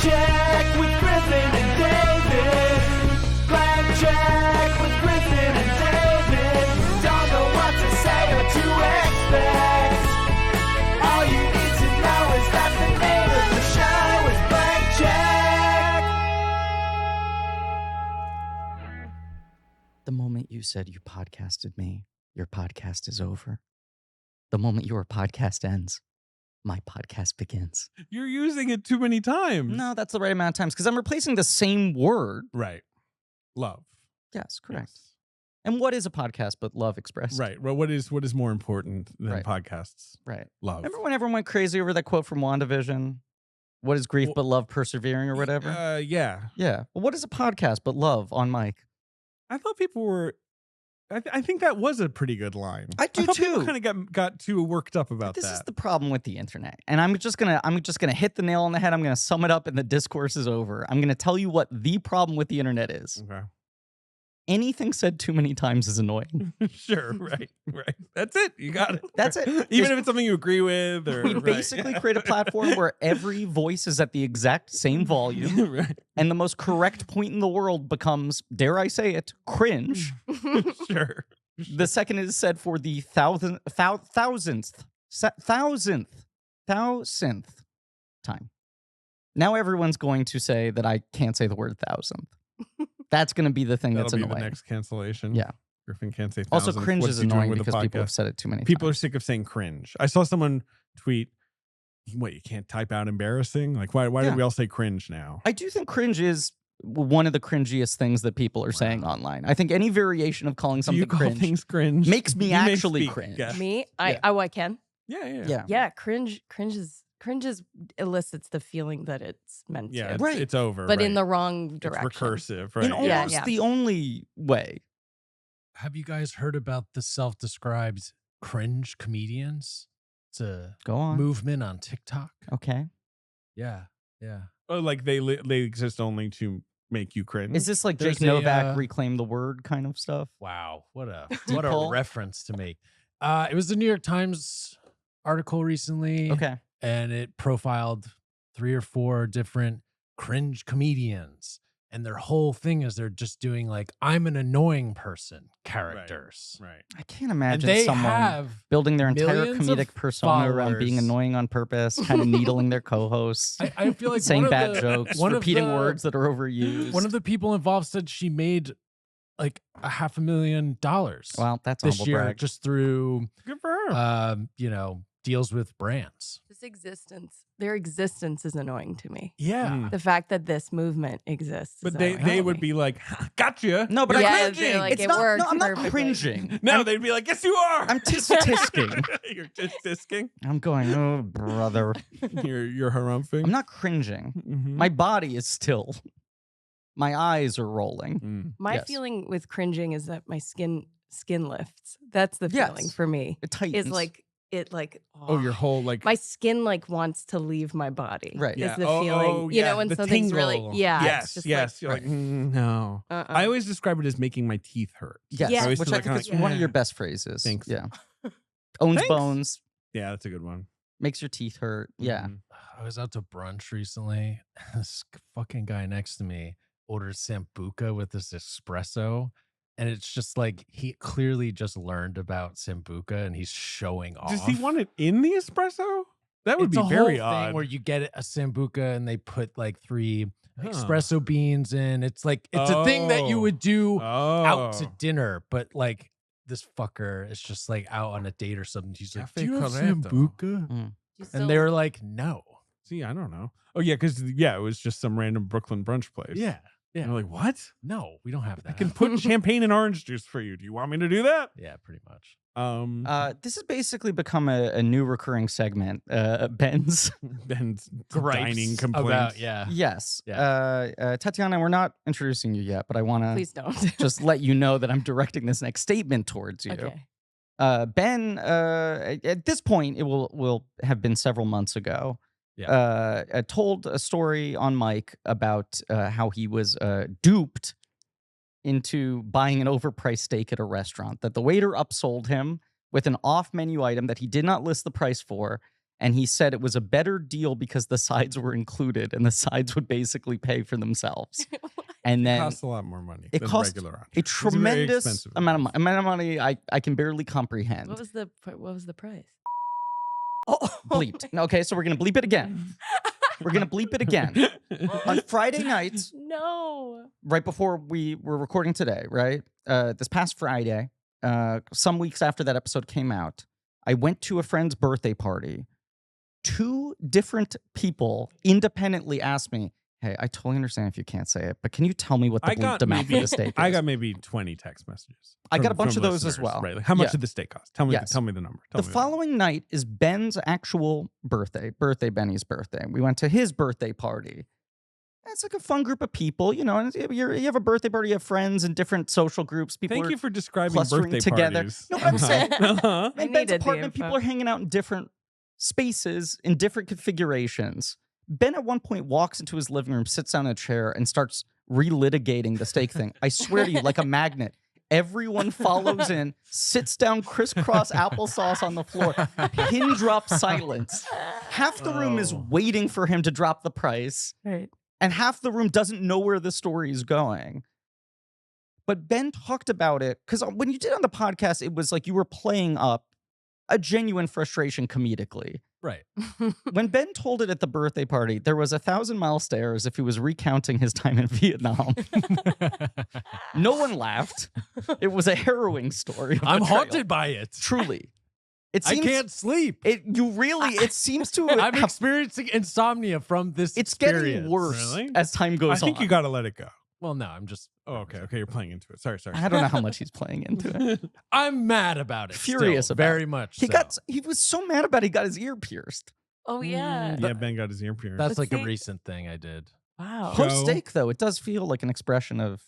Check with Griffin and David. Blank check with Griffin and David. Don't know what to say or to expect. All you need to know is that the name of the show is Blank Check. The moment you said you podcasted me, your podcast is over. The moment your podcast ends, my podcast begins. You're using it too many times. No, that's the right amount of times because I'm replacing the same word. Right. Love. Yes, correct. Yes. And what is a podcast but love expressed? Right. Well, what is more important than Right. podcasts? Right. Love. Remember when everyone went crazy over that quote from WandaVision? What is grief but love persevering or whatever? Yeah. Yeah. Well, what is a podcast but love on mic? I thought people were. I think that was a pretty good line. I do thought too. People kind of got too worked up about This that. is the problem with the internet. And I'm just gonna hit the nail on the head. I'm gonna sum it up and the discourse is over. I'm gonna tell you what the problem with the internet is. Okay. Anything said too many times is annoying. Sure. Right. That's it. You got it. That's it. Even if it's something you agree with, or We right. basically create a platform where every voice is at the exact same volume, Right. and the most correct point in the world becomes, dare I say it, cringe. Sure. The second is said for the thousandth time. Now everyone's going to say that I can't say the word thousandth. That's going to be the thing That'll that's be annoying. the next cancellation. Yeah. Griffin can't say Also, thousandth. cringe What's is he doing annoying with the because people have podcast? said it too many People are times. sick of saying cringe. I saw someone tweet, "What, you can't type out embarrassing? Like, why Yeah. do we all say cringe now?" I do think cringe is one of the cringiest things that people are saying online. I think any variation of calling Do something you call cringe things cringe? makes me You may actually speak, cringe. yeah. Me? Yeah. I can. Yeah. Yeah, cringe elicits the feeling that it's meant Yeah, to. it's, Right. it's over. But in right. the wrong It's direction. recursive, right? In Yeah, almost yeah. the only way. Have you guys heard about the self-described cringe comedians? It's a Go on. movement on TikTok. Okay. Yeah. Oh, like they exist only to make you cringe. Is this like There's Jake Novak a, reclaim the word kind of stuff? Wow, what a pull. reference to make. It was the New York Times article recently. Okay. And it profiled 3 or 4 different cringe comedians. And their whole thing is they're just doing like, I'm an annoying person characters. right? I can't And imagine they someone have building their entire millions of comedic persona around being followers. annoying on purpose, kind of needling their co-hosts, I feel like saying one of bad the- jokes, one of repeating the- words that are overused. One of the people involved said she made like $500,000 Well, that's a this humble year brag. just through, Good for her. deals with brands. Their existence is annoying to me. Yeah. Mm. The fact that this movement exists. But is they annoying. would be like, "Gotcha." No, but Yeah, I'm they're cringing. like, It's it not, works no, I'm not perfectly. cringing. No, they'd be like, "Yes, you are." I'm tisk-tisking. You're tisk-tisking. I'm going, oh, brother. You're harumphing. I'm not cringing. Mhm. My body is still. My eyes are rolling. Mm. My Yes. feeling with cringing is that my skin lifts. That's the Yes. feeling for me. It tightens. Is like it like Oh, your whole like my skin like wants to leave my body. Right. yeah. Is the oh, feeling. oh, You yeah, know when the something's really tingle. it's Yes, just yes. Like, You're like, no. uh-uh. I always describe it as making my teeth hurt. Yes, Yeah. always which feel I like think I'm is like, one of "Eh." your best phrases. Thanks. Yeah. Owns Thanks. bones, Yeah, that's a good one. makes your teeth hurt. Yeah. Mhm. I was out to brunch recently. This fucking guy next to me ordered Sambuca with this espresso. And it's just like he clearly just learned about Sambuca and he's showing off. Does he want it in the espresso? That would It's be a very whole odd. thing where you get a Sambuca and they put like 3 Huh. espresso beans in. It's like it's a thing that you Oh. would do out to Oh. dinner, but like this fucker is just like out on a date or something. He's like, Cafe "Do you have Corretto." Sambuca?" You still- And they were like, "No." See, I don't know. Oh yeah, because it was just some random Brooklyn brunch place. Yeah. And they're like, what? No, we don't have that. I can put champagne and orange juice for you. Do you want me to do that? Yeah, pretty much. This has basically become a new recurring segment. Ben's. Ben's Gripes dining complaints. about, yeah. Yes. Tatiana, we're not introducing you yet, but I want to Please don't. just let you know that I'm directing this next statement towards you. Okay. Ben, at this point, it will have been several months ago. Told a story on mic about how he was duped into buying an overpriced steak at a restaurant, that the waiter upsold him with an off-menu item that he did not list the price for, And he said it was a better deal because the sides were included and the sides would basically pay for themselves. And It then costs a lot more money it than cost regular entree. a It's very tremendous expensive amount of money I can barely comprehend. What was the price? Bleeped. Okay, so we're going to bleep it again. We're going to bleep it again. On Friday night, No. right before we were recording today, right? This past Friday, some weeks after that episode came out, I went to a friend's birthday party. 2 different people independently asked me, hey, I totally understand if you can't say it, but can you tell me what the bleeped amount for the steak is? I got maybe 20 text messages. I got a from- bunch from of those as listeners, well. Right? Like, how much Yeah. did the steak cost? Tell me. Yes. Tell me the number. The following night is Ben's actual birthday, Benny's birthday. We went to his birthday party. It's like a fun group of people, you know. And you have a birthday party, you have friends in different social groups. People Thank are you for describing clustering birthday together. parties. No, but I'm saying, Uh-huh. I in Ben's needed the apartment, people info. are hanging out in different spaces in different configurations. Ben at one point walks into his living room, sits down in a chair, and starts relitigating the steak thing. I swear to you, like a magnet. Everyone follows in, sits down crisscross applesauce on the floor, pin drop silence. Half the room is waiting for him to drop the price, Right. and half the room doesn't know where the story is going. But Ben talked about it because when you did on the podcast, it was like you were playing up a genuine frustration comedically. Right. When Ben told it at the birthday party, there was 1,000-mile stare as if he was recounting his time in Vietnam. No one laughed. It was a harrowing story. Of I'm betrayal. haunted by it. Truly. It I seems, can't sleep. it seems to I'm have, experiencing insomnia from this it's experience. getting worse Really? as time goes I on. think you got to let it go. Well, no, I'm just. Oh, okay. Okay, you're playing into it. Sorry. I don't know how much he's playing into it. I'm mad about it. Furious still, about very it. much. He was so mad about it, he got his ear pierced. Oh yeah. Yeah, Ben got his ear pierced. That's like a see- recent thing I did. Wow. Joe- Post steak, though, it does feel like an expression of,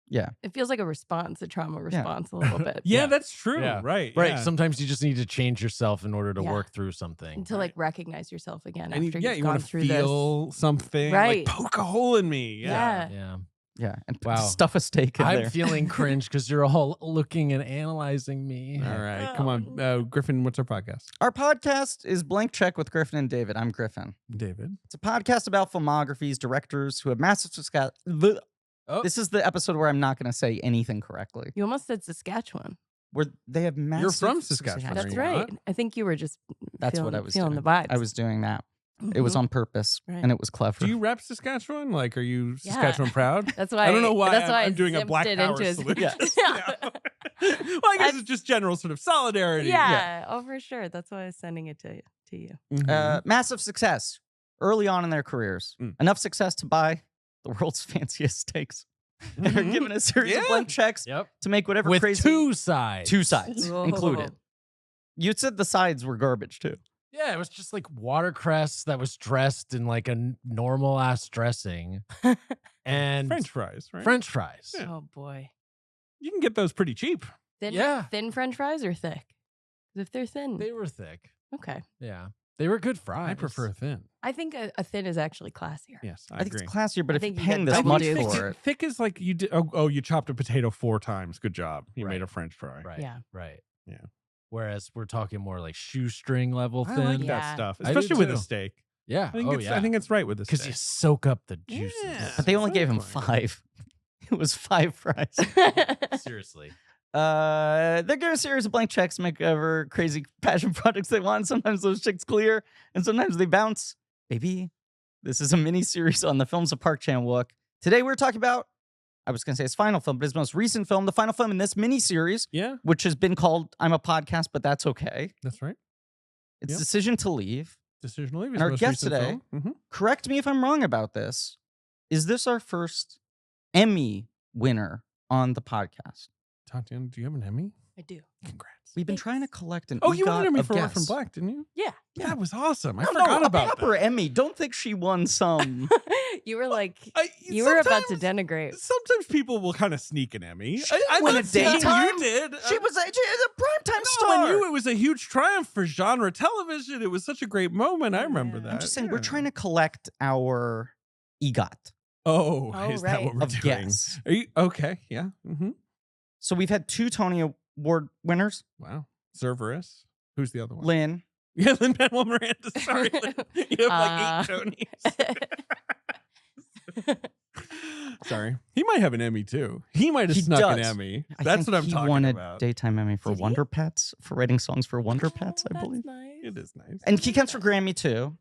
It feels like a response, a trauma response, a little bit. yeah, Yeah. that's true. Yeah. Right. Right. Yeah. Sometimes you just need to change yourself in order to Yeah. work through something. And to like recognize yourself again And after you you've want gone to through this. feel something. Right. Like, poke a hole in me. Yeah. Yeah. Yeah. and Wow. stuff a steak in I'm there. feeling cringe because you're all looking and analyzing me. All right. Come on. Griffin, what's our podcast? Our podcast is Blank Check with Griffin and David. I'm Griffin. David. It's a podcast about filmographies, directors who have massive success. Oh. This is the episode where I'm not going to say anything correcly. You almost said Saskatchewan. Where they have massive. You're from Saskatchewan, That's are you right. not? I think you were just That's feeling, what I was feeling doing. the vibes. I was doing that. It was Mhm. on purpose, Right. and it was clever. Do you rep Saskatchewan? Like, are you Yeah. Saskatchewan proud? That's why I don't know why That's why I'm doing a zipped Black it Power into his- salute. Yes. Yeah. Well, I guess it's just general sort of solidarity. Yeah. Oh, for sure. That's why I was sending it to you. Mhm. Massive success early on in their careers. Mm. Enough success to buy the world's fanciest steaks. And are Mhm. given a series of Yeah. blank checks Yep. to make whatever With crazy. 2 sides. 2 sides Whoa. included. You said the sides were garbage too. Yeah, it was just like watercress that was dressed in like a normal ass dressing and French fries, right? French fries. Yeah. Oh boy. You can get those pretty cheap. Thin, Yeah. Thin French fries or thick? 'Cause if they're thin, They were thick. okay. Yeah. They were good fries. I prefer thin. I think a thin is actually classier. Yes, I, I think agree. it's classier, but I if you're think you paying get this double much dukes. for it, Thick is like you did. Oh, you chopped a potato 4 times. Good job. You Right. made a French fry. Right. Yeah. Right. Yeah. Whereas we're talking more like shoestring level I thin. like Yeah. that stuff, I do especially with a too. steak. Yeah. I think I think it's right with the because steak. you soak up the juices. Yeah. but they only gave him Exactly. 5. It was 5 fries. Seriously. They're giving a series of blank checks to make whatever crazy passion projects they want. Sometimes those checks clear, and sometimes they bounce. Baby, this is a mini series on the films of Park Chan-wook. Today we're talking about, I was going to say his final film, but his most recent film, the final film in this mini series, Yeah, which has been called I'm a Podcast, but that's okay. that's right. It's Yep. Decision to Leave. Decision to Leave is And our the most guest recent today- film. Mhm. Correct me if I'm wrong about this. Is this our first Emmy winner on the podcast? Tatiana, do you have an Emmy? I do. Congrats. We've been trying to collect an Oh, you won EGOT an Emmy of for Orphan guests. Black, didn't you? Yeah. That was awesome. I No, forgot a about proper that. Emmy. Don't think she won some. You were like, I- you were about to sometimes- denigrate. Sometimes people will kind of sneak an Emmy. She didn't win I'm a not saying daytime. You did. She was a primetime No, star. I knew it was a huge triumph for genre television. It was such a great moment. I remember Yeah. that. I'm just saying, we're Yeah. trying to collect our EGOT Oh, Oh, is that right. what we're of doing? guests. Are you okay? Yeah. Mm-hmm. So we've had 2 Tony Award winners, Wow. Cerberus. Who's the other one? Lynn Yeah, Lin-Manuel Miranda. Sorry, Lin. You have like 8 Tonys. Sorry, he might have an Emmy too. He might have He snuck an does. Emmy. I That's think what I'm he talking won a about. daytime Emmy for Did he? Wonder Pets, for writing songs for Wonder Pets, I that's believe. nice. It is nice. And he counts for Grammy too.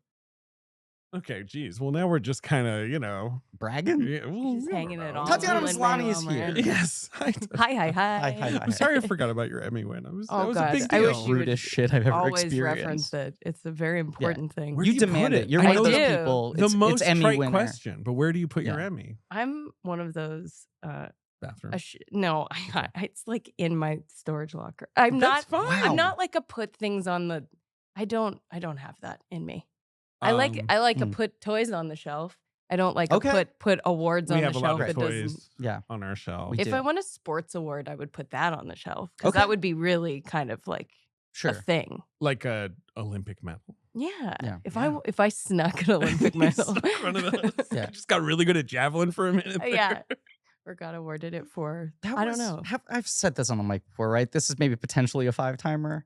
Okay, geez. Well, now we're just kind of, Bragging? yeah, well, Just you hanging never it know. all Tatiana over Maslany Lin-Manuel is here. Miranda. Yes. Hi, hi, hi. Hi. I'm sorry I forgot about your Emmy win. That was Oh, a God. big I deal. wish you would Rudest shit I've ever Always experienced. reference it. It's a very important thing. Where do You you demand put it. it? You're I one of know those the- people. The It's most Emmy trite winner. question, but where do you put your Yeah. Emmy? I'm one of those. Bathroom. No, it's like in my storage locker. I'm That's not. fine. I'm not like a put things on the. I don't have that in me. I like a put toys on the shelf. I don't like Okay. a put awards We on have the a lot shelf. of It doesn't. toys Yeah. on our shelf. We If do. I won a sports award, I would put that on the shelf because Okay. that would be really kind of like a Sure. thing. Like a Olympic medal. Yeah. Yeah. If I snuck an Olympic medal, Stuck one of those. Yeah. I just got really good at javelin for a minute. there. yeah, or got awarded it for. I don't know. I've said this on the mic before, right? This is maybe potentially a 5-timer.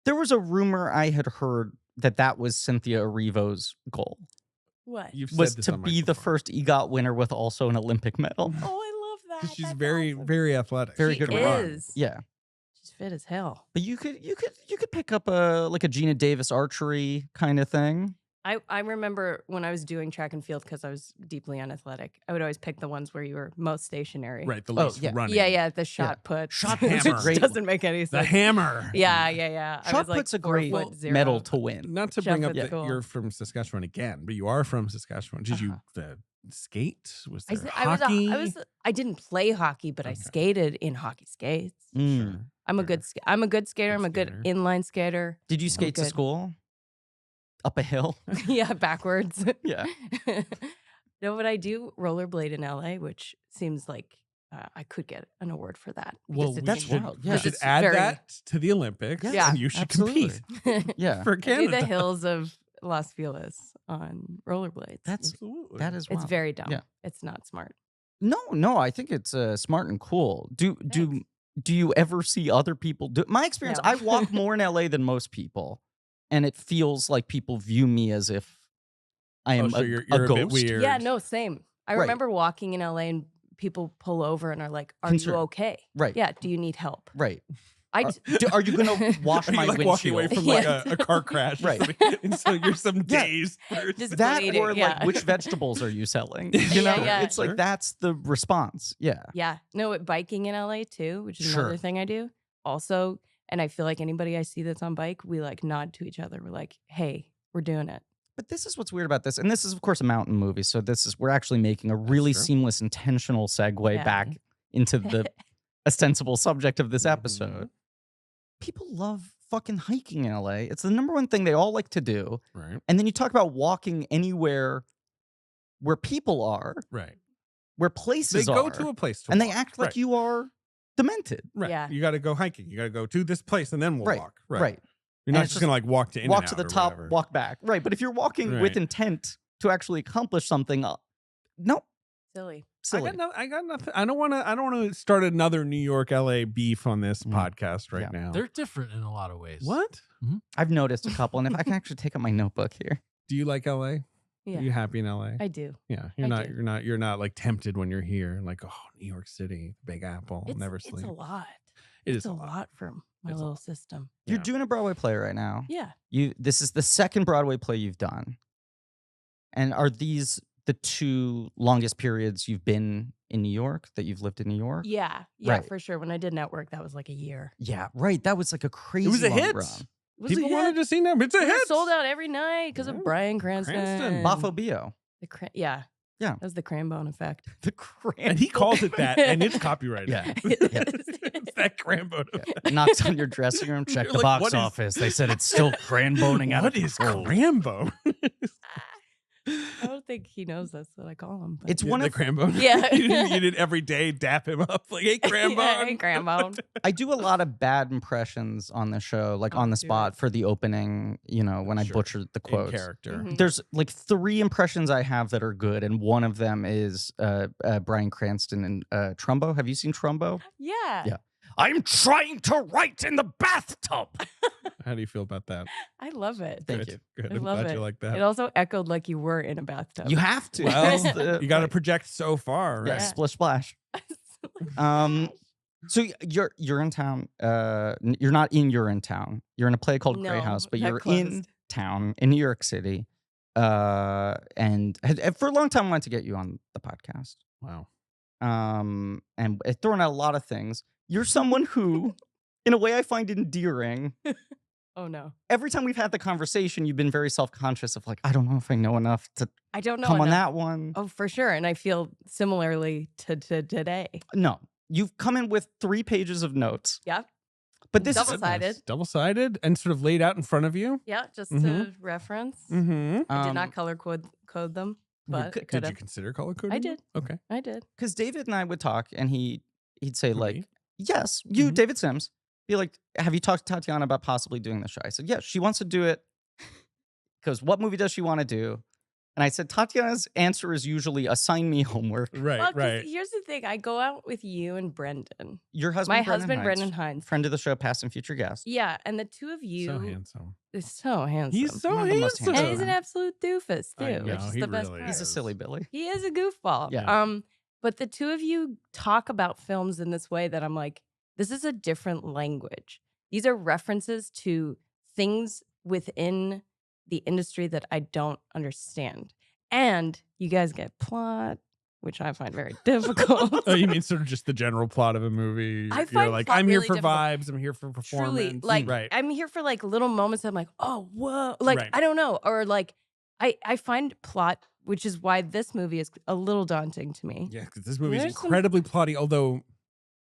There was a rumor I had heard that was Cynthia Erivo's goal, What? You've was said this to on be mic the before. first EGOT winner with also an Olympic medal. Oh, I love that. 'Cause she's That's very, awesome. very athletic. Very She good run. is. Yeah. She's fit as hell. But you could pick up a Gina Davis archery kind of thing. I remember when I was doing track and field because I was deeply unathletic. I would always pick the ones where you were most stationary. Right, the Oh, least yeah. running. Yeah, the shot put. Shot which hammer. Great. doesn't make any The sense. hammer. Yeah. I Shot was like put's a 4 great foot 0. medal to win. Not to Chef bring up at that school. you're from Saskatchewan again, but you are from Saskatchewan. Did you skate? Was there hockey? I didn't play hockey, but I Okay. skated in hockey skates. Mm. I'm a good skater. I'm a good Good good inline skater. Did you skate to good. school? Up a hill? Yeah, backwards. Yeah. No, but I do rollerblade in LA, which seems like I could get an award for that. Well, because it that's seems- should, wild. we Yeah. should It's add very- that to the Olympics. Yeah, and you should absolutely. compete Yeah. for I do Canada. the hills of Las Feliz on rollerblades. Absolutely. That is It's wild. very dumb. Yeah. It's not smart. No, I think it's smart and cool. Do you ever see other people do? My experience, No. I walk more in LA than most people, and it feels like people view me as if I am so a, you're a a ghost. bit weird. Yeah, no, same. I Right. remember walking in LA and people pull over and are like, "Are Concern. you okay? Right. Yeah. Do you need help?" Right. I Are, d- are you gonna wash Are you my like windshield? walking away from like Yeah. a car crash? or Right. something? And so you're some Yeah. dazed person. Just that bleeding, or like yeah. which vegetables are you selling? You know, Yeah, it's like sure. that's the response. Yeah. Yeah. No, biking in LA too, which is Sure. another thing I do. Also, and I feel like anybody I see that's on bike, we like nod to each other. We're like, "Hey, we're doing it." But this is what's weird about this, and this is of course a mountain movie, so we're actually making a really true. seamless, intentional segue Yeah. back into the ostensible subject of this Mhm. episode. People love fucking hiking in LA. It's the number one thing they all like to do. Right. And then you talk about walking anywhere where people are, Right. where They places go are, to a place to and walk. they act like Right. you are demented. Right. Yeah. You got to go hiking. You got to go to this place and then we'll Right. walk. Right. You're And not it's just going to like walk to Walk to In-N-Out the or top, whatever. walk back. Right. But if you're walking with Right. intent to actually accomplish something, no, Silly. silly. I got nothing. I don't want to start another New York LA beef on this Mm. podcast right Yeah. now. They're different in a lot of ways. What? I've noticed a couple, and if I can actually take up my notebook here. Do you like LA? Yeah. Are you happy in LA? I do. Yeah. I do. You're not like tempted when you're here. Like, oh, New York City, Big Apple, never sleep. It's a lot. It It's is a lot for my It's a little lot. system. You're Yeah. doing a Broadway play right now. Yeah. This is the second Broadway play you've done. And are these the two longest periods you've been in New York, that you've lived in New York? Yeah. Yeah, Right. for sure. When I did network, that was like a year. Yeah, right. That was like a crazy a long hit. run. It was People a wanted hit. to see them. It's a We were hit. sold out every night because Yeah. of Bryan Cranston. Bafo Bio. Yeah. Yeah. That was the Crambone effect. The cramp. And he calls it that, and it's copyrighted. Yeah. It's that Crambo. Yeah. Knocks on your dressing room. Check You're the like, box what is- office. They said it's still cranboning out What of is control. Crambo? I don't think he knows that's what I call him. But It's one the of Crambo. Yeah. you did every day dap him up like, hey, Crambo. Yeah, hey, Crambone. I do a lot of bad impressions on the show, like Oh, on the do spot it. for the opening, when I Sure. butchered the In quotes. character. Mhm. There's like 3 impressions I have that are good, and one of them is Bryan Cranston in Trumbo. Have you seen Trumbo? Yeah. Yeah. I'm trying to write in the bathtub. How do you feel about that? I love it. Thank Good. you. Good. I I'm love glad it. you like that. It also echoed like you were in a bathtub. You have to. Well, That's the- you got to like, project so far, right? yeah, splish splash. So you're in town. You're not in Urinetown. You're in a play called Grey No, House, but that you're in closed. town in New York City. And for a long time, I wanted to get you on the podcast. Wow. And throwing out a lot of things. You're someone who, in a way, I find endearing. Oh no, Every time we've had the conversation, you've been very self-conscious of like, I don't know if I know enough to I don't know. come on enough. that one. Oh, for sure. And I feel similarly to today. No, you've come in with 3 pages of notes. Yeah. But this is Double-sided. Double-sided and sort of laid out in front of you. Yeah, just Mm-hmm. to reference. Mm-hmm. I did not color code them, but I Did could you have. consider color coding? I did. Okay. I did. because David and I would talk, and he'd say Who, like, me? "Yes, you, Mhm. David Sims." Be like, "Have you talked to Tatiana about possibly doing the show?" I said, "Yes, she wants to do it." Because what movie does she want to do? And I said, Tatiana's answer is usually assign me homework. Right, Well, 'cause right. here's the thing. I go out with you and Brendan. Your husband, My husband, Brendan Hines, Hines. friend of the show, past and future guest. Yeah, and the two of you So handsome. is so handsome. He's so One of the most handsome. and he's an handsome. absolute doofus too, I which know, is he the best really part. He's a is. silly Billy. He is a goofball. Yeah. But the two of you talk about films in this way that I'm like, this is a different language. These are references to things within the industry that I don't understand. And you guys get plot, which I find very difficult. Oh, you mean sort of just the general plot of a movie? I You're find like, plot I'm here really for difficult. vibes. I'm here for performance. Truly, like right. I'm here for like little moments that I'm like, oh, whoa. Like, Right. I don't know. Or like I find plot, which is why this movie is a little daunting to me. Yeah, because this movie is There's some- incredibly plotty, although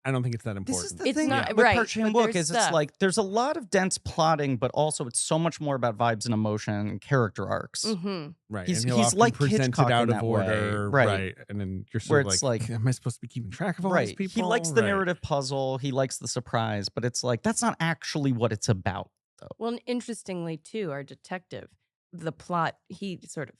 I don't think it's that important. This is the It's thing not- with right, Park Chan but Wook there's is it's stuff. like there's a lot of dense plotting, but also it's so much more about vibes and emotion and character arcs. Mm-hmm. Right. He's- and he'll he's often like present Hitchcock it out in of that way. order. Right. And then you're Where sort of it's like, like- am I supposed to be keeping track of all these Right. people? He likes the Right. narrative puzzle. He likes the surprise, but it's like that's not actually what it's about. Well, and interestingly, too, our detective, the plot, he sort of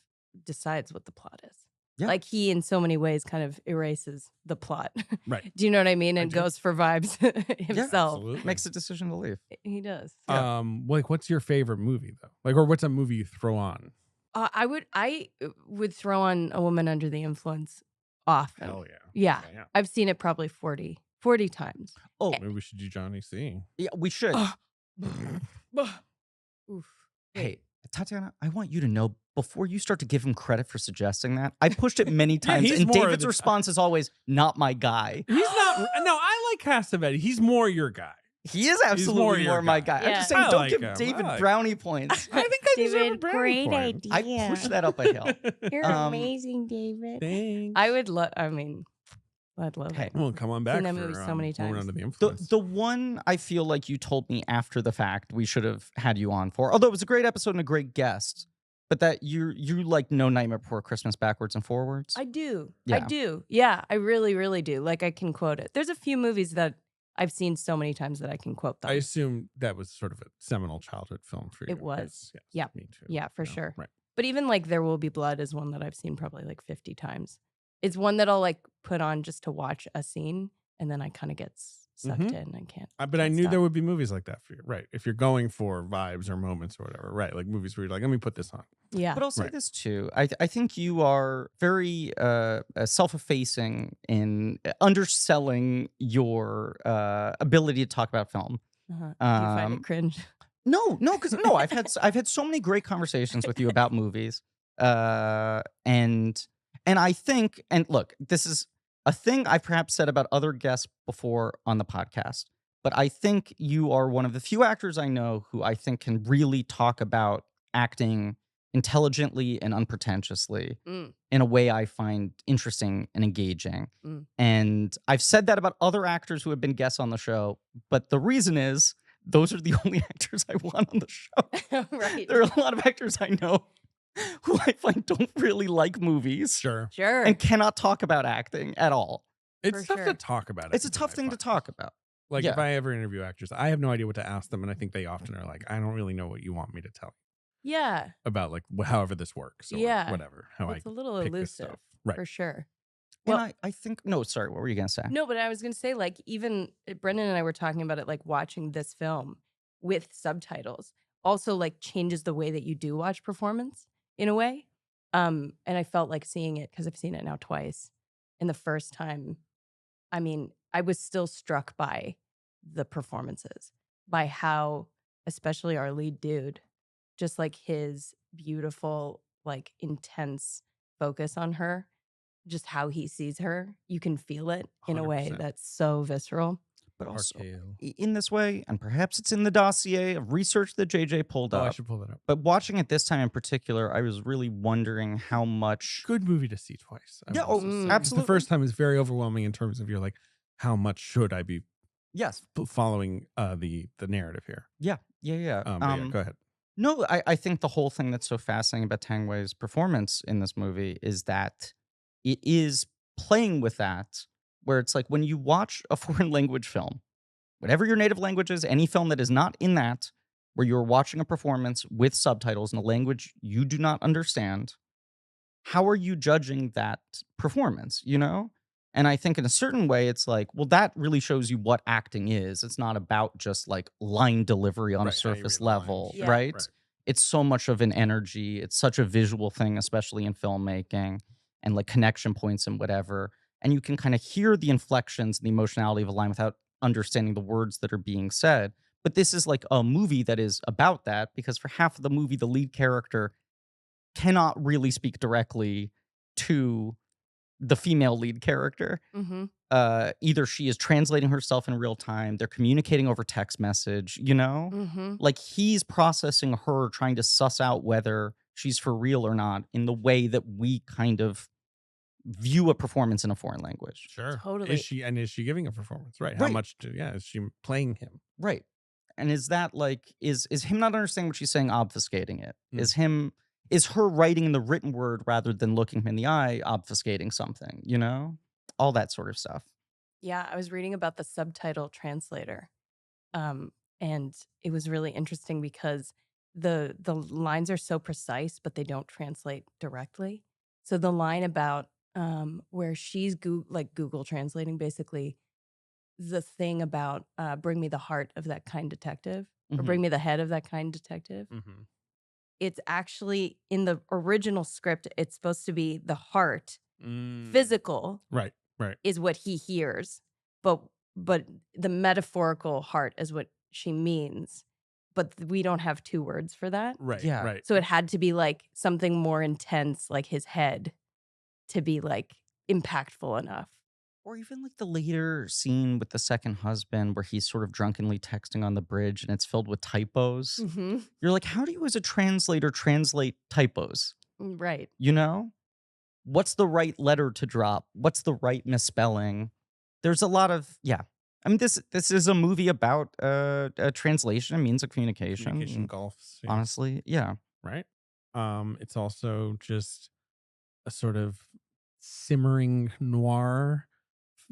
decides what the plot is. Yeah. Like he, in so many ways, kind of erases the plot. Right. Do you know what I mean? And do. goes for vibes himself. Absolutely. Makes a decision to leave. He does. Like, what's your favorite movie though? Like, or what's a movie you throw on? I would throw on A Woman Under the Influence often. Hell yeah. Yeah. Yeah. I've seen it probably 40 times. Oh, Maybe we should do Johnny C. yeah, we should. Oof. Hey, Tatiana, I want you to know before you start to give him credit for suggesting that, I pushed it many times, he's and more of David's the- response is always, "Not my guy." He's not. No, I like Cassavetes. He's more your guy. He is absolutely more more, your my guy. guy. I'm Yeah. just saying, I don't like give him. I David like brownie points. I think I deserve a David, brownie great point. idea. I pushed that up a hill. You're Um, amazing, David. Thanks. I would love, I'd love Hey, it. Well, come on back. Seen that for, movie so many Woman times. Under the The Influence. the one I feel like you told me after the fact we should have had you on for, although it was a great episode and a great guest, but that you like No Nightmare Before Christmas backwards and forwards. I do. Yeah. I do. Yeah, I really, really do. Like I can quote it. There's a few movies that I've seen so many times that I can quote them. I assume that was sort of a seminal childhood film for you. It was. Yes, Yeah. Me too. Yeah, for sure. Right. But even like There Will Be Blood is one that I've seen probably like 50 times. It's one that I'll like put on just to watch a scene and then I kind of get sucked Mhm. in and can't. But I can't knew stop. there would be movies like that for you. Right. If you're going for vibes or moments or whatever. Right. Like movies where you're like, let me put this on. Yeah. But I'll say Right. this too. I think you are very self-effacing in underselling your ability to talk about film. Uh-huh. Do you find Um, it cringe? No, because I've had so many great conversations with you about movies, and I think, and look, this is a thing I've perhaps said about other guests before on the podcast, but I think you are one of the few actors I know who I think can really talk about acting intelligently and unpretentiously Mm. in a way I find interesting and engaging. Mm. And I've said that about other actors who have been guests on the show, but the reason is those are the only actors I want on the show. Right. There are a lot of actors I know who I find don't really like movies Sure. Sure. and cannot talk about acting at all. It's For tough sure. to talk about it. It's a tough thing to talk about. Like Yeah. if I ever interview actors, I have no idea what to ask them. And I think they often are like, I don't really know what you want me to tell you yeah. about like however this works or Yeah. whatever. How It's I a little pick this elusive stuff. Right. for sure. And Well- I think no, sorry, what were you gonna say? No, but I was going to say, like, even Brendan and I were talking about it, like, watching this film with subtitles also, like, changes the way that you do watch performance in a way. And I felt like seeing it, because I've seen it now twice. And the first time, I mean, I was still struck by the performances, by how, especially our lead dude, just like his beautiful, like, intense focus on her, just how he sees her, you can feel it in a way 100%. that's so visceral. But also RKO. in this way, and perhaps it's in the dossier of research that JJ pulled Oh, I up. should pull that up. But watching it this time in particular, I was really wondering how much. Good movie to see twice. I Yeah, would also oh, say. 'Cause absolutely. The first time is very overwhelming in terms of you're like, how much should I be Yes. following the narrative here? Yeah. Yeah. But yeah, go ahead. No, I think the whole thing that's so fascinating about Tang Wei's performance in this movie is that it is playing with that, where it's like when you watch a foreign language film, whatever your native language is, any film that is not in that, where you're watching a performance with subtitles in a language you do not understand, how are you judging that performance, you know? And I think in a certain way, it's like, well, that really shows you what acting is. It's not about just like line delivery on a Right, how you surface read lines. level, Yeah. right? Right. It's so much of an energy. It's such a visual thing, especially in filmmaking and like connection points and whatever. And you can kind of hear the inflections and the emotionality of a line without understanding the words that are being said. But this is like a movie that is about that, because for half of the movie, the lead character cannot really speak directly to the female lead character. Mm-hmm. Either she is translating herself in real time, they're communicating over text message, you know? Mm-hmm. Like he's processing her, trying to suss out whether she's for real or not in the way that we kind of view a performance in a foreign language. Sure. Totally. Is she giving a performance? Right. How Right. much is she playing him? Right. And is that like, is him not understanding what she's saying obfuscating it? Mm. Is her writing in the written word rather than looking him in the eye obfuscating something, you know? All that sort of stuff. Yeah, I was reading about the subtitle translator, and it was really interesting because the lines are so precise, but they don't translate directly. So the line about where she's Google translating basically the thing about bring me the heart of that kind detective, or Mhm. bring me the head of that kind detective. Mm-hmm. It's actually in the original script. It's supposed to be the heart, Mm. physical. Right. Right. Is what he hears, but the metaphorical heart is what she means, but we don't have two words for that. Right. Yeah. Right. So it had to be like something more intense, like his head, to be like impactful enough. Or even like the later scene with the second husband where he's sort of drunkenly texting on the bridge and it's filled with typos. Mm-hmm. You're like, how do you as a translator translate typos? Right. You know? What's the right letter to drop? What's the right misspelling? There's a lot of, yeah. I mean, this is a movie about a translation, a means of communication. Communication and golfs. Yeah. honestly, yeah. Right. It's also just a sort of simmering noir,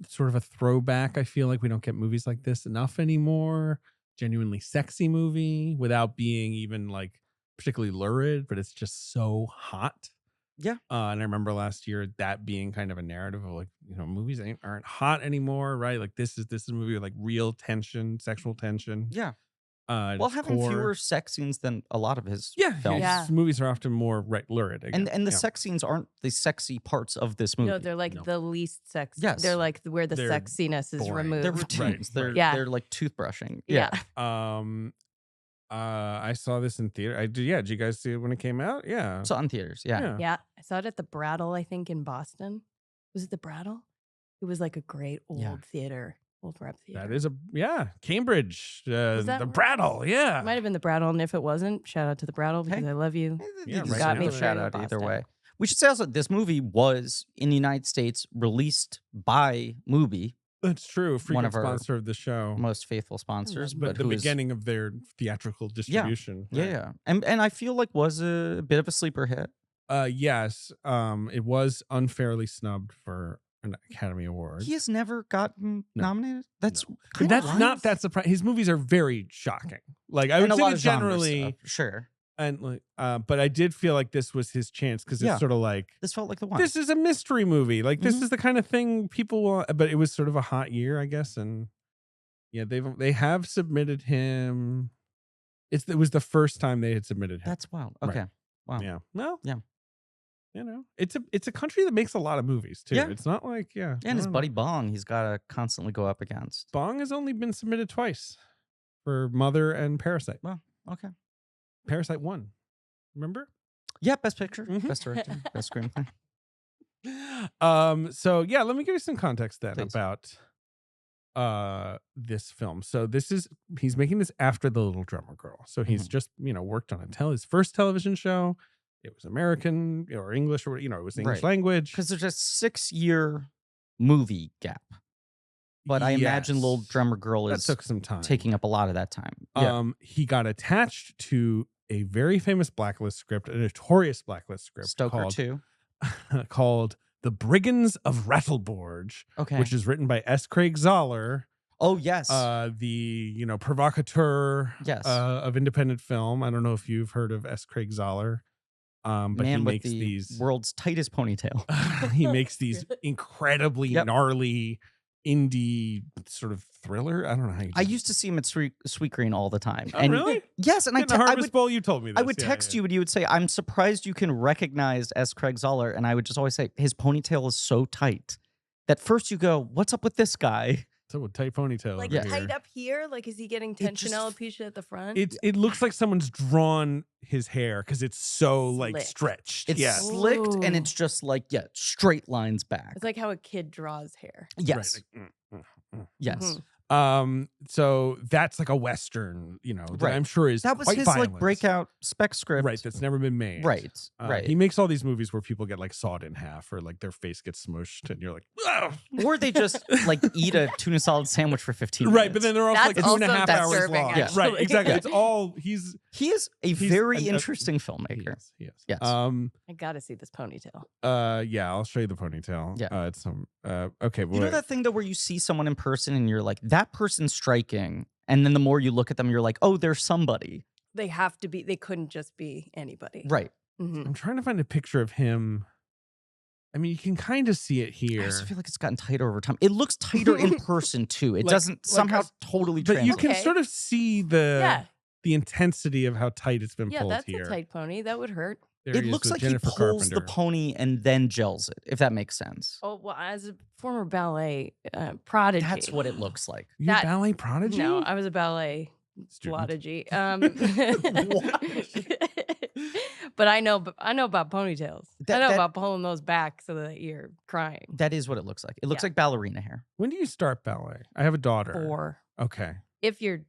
sort of a throwback. I feel like we don't get movies like this enough anymore. Genuinely sexy movie without being even like particularly lurid, but it's just so hot. Yeah. And I remember last year that being kind of a narrative of like, movies aren't hot anymore, right? Like this is a movie with like real tension, sexual tension. Yeah. At Well, its having core. fewer sex scenes than a lot of his films. Yeah. His movies are often more lurid. Again. And the Yeah. sex scenes aren't the sexy parts of this movie. No, they're like No. the least sexy. Yes. They're like where the They're sexiness is boring. removed. They're routines. Right. Yeah. They're like toothbrushing. Yeah. I saw this in theater. Did you guys see it when it came out? Yeah. So on theaters, yeah. Yeah. I saw it at the Brattle, I think, in Boston. Was it the Brattle? It was like a great old theater, old rep theater. That is Cambridge. that The right? Brattle. Yeah. It might have been the Brattle, and if it wasn't, shout out to the Brattle because Hey. I love you. Yeah, You right got now me they're- through shout out either Boston. way. We should say also this movie was in the United States released by Mubi, That's true. One Frequent of our sponsor of the show. most faithful sponsors, But the who is- beginning of their theatrical distribution. yeah. And I feel like was a bit of a sleeper hit. Yes. It was unfairly snubbed for an Academy Award. He has never gotten No. nominated. That's But kind that's of not that surprising. His movies are very shocking. Like I would and a say lot that of genre generally, stuff, sure. And like, but I did feel like this was his chance because Yeah. it's sort of like This felt like the one. this is a mystery movie. Like this Mhm. is the kind of thing people want. But it was sort of a hot year, I guess. And yeah, they have submitted him. It was the first time they had submitted him. That's wild. Right. Okay. Wow. Yeah. Well. Yeah. You know, it's a country that makes a lot of movies too. Yeah. It's not like I And his don't know. buddy Bong, he's got to constantly go up against. Bong has only been submitted twice for Mother and Parasite. Well, okay. Parasite won. Remember? Yeah, best picture, Mhm. best director, best screenplay. So yeah, let me give you some context then Please. about this film. So he's making this after The Little Drummer Girl. So he's Mhm. just, worked on his first television show. It was American or English or it was English Right. language. Because there's a 6-year movie gap. But I imagine Little Yes. Drummer Girl That is took some time. taking up a lot of that time. Yeah. He got attached to a very famous blacklist script, a notorious blacklist script Stoker called, 2. called The Brigands of Rattleborge, Okay. which is written by S. Craig Zahler, oh, yes. the provocateur Yes. of independent film. I don't know if you've heard of S. Craig Zahler, but Man he with makes the these world's tightest ponytail. he makes these incredibly Yep. gnarly indie sort of thriller. I don't know how you. I used to see him at Sweet Green all the time. Oh, really? Yes, and in the I Harvest would Bowl. You told me this. I would text you and you would say, I'm surprised you can recognize S. Craig Zahler. And I would just always say, his ponytail is so tight that first you go, what's up with this guy? So with tight ponytail. Like over tight here. up here? Like, is he getting It tension just- alopecia at the front? It looks like someone's drawn his hair because it's so like Slick. stretched. It's yeah. slicked and Ooh. it's just like, straight lines back. It's like how a kid draws hair. Yes. Right, like, Yes. Mhm. So that's like a Western, that Right. I'm sure is That was quite his violent. like breakout spec script. Right, that's never been made. Right. Right. He makes all these movies where people get like sawed in half or like their face gets smushed and you're like, "Ugh." Or they just like eat a tuna salad sandwich for 15 minutes. Right, but then they're also That's like 2.5 also hours disturbing, long. actually. Right, exactly. Yeah. It's all he is a he's very an- interesting he filmmaker. is. He is. Yes. I gotta see this ponytail. Yeah, I'll show you the ponytail. Yeah. It's some okay. You know that thing though where you see someone in person and you're like, that person's striking. And then the more you look at them, you're like, oh, they're somebody. They have to be. They couldn't just be anybody. Right. Mhm. I'm trying to find a picture of him. I mean, you can kind of see it I here. just feel like it's gotten tighter over time. It looks tighter in person too. It Like- doesn't somehow like totally But you translate. can Okay. sort of see Yeah. the intensity of how tight it's been Yeah, pulled that's here. a tight pony. That would hurt. There It he is looks with like Jennifer he pulls the Carpenter. pony and then gels it, if that makes sense. Oh, well, as a former ballet prodigy. That's what it looks like. You're a that- ballet prodigy? No, I was a ballet Student. prodigy. But I know about ponytails. I know That- about pulling those back so that you're crying. That is what it looks like. It looks Yeah. like ballerina hair. When do you start ballet? I have a daughter. Or Okay. if you're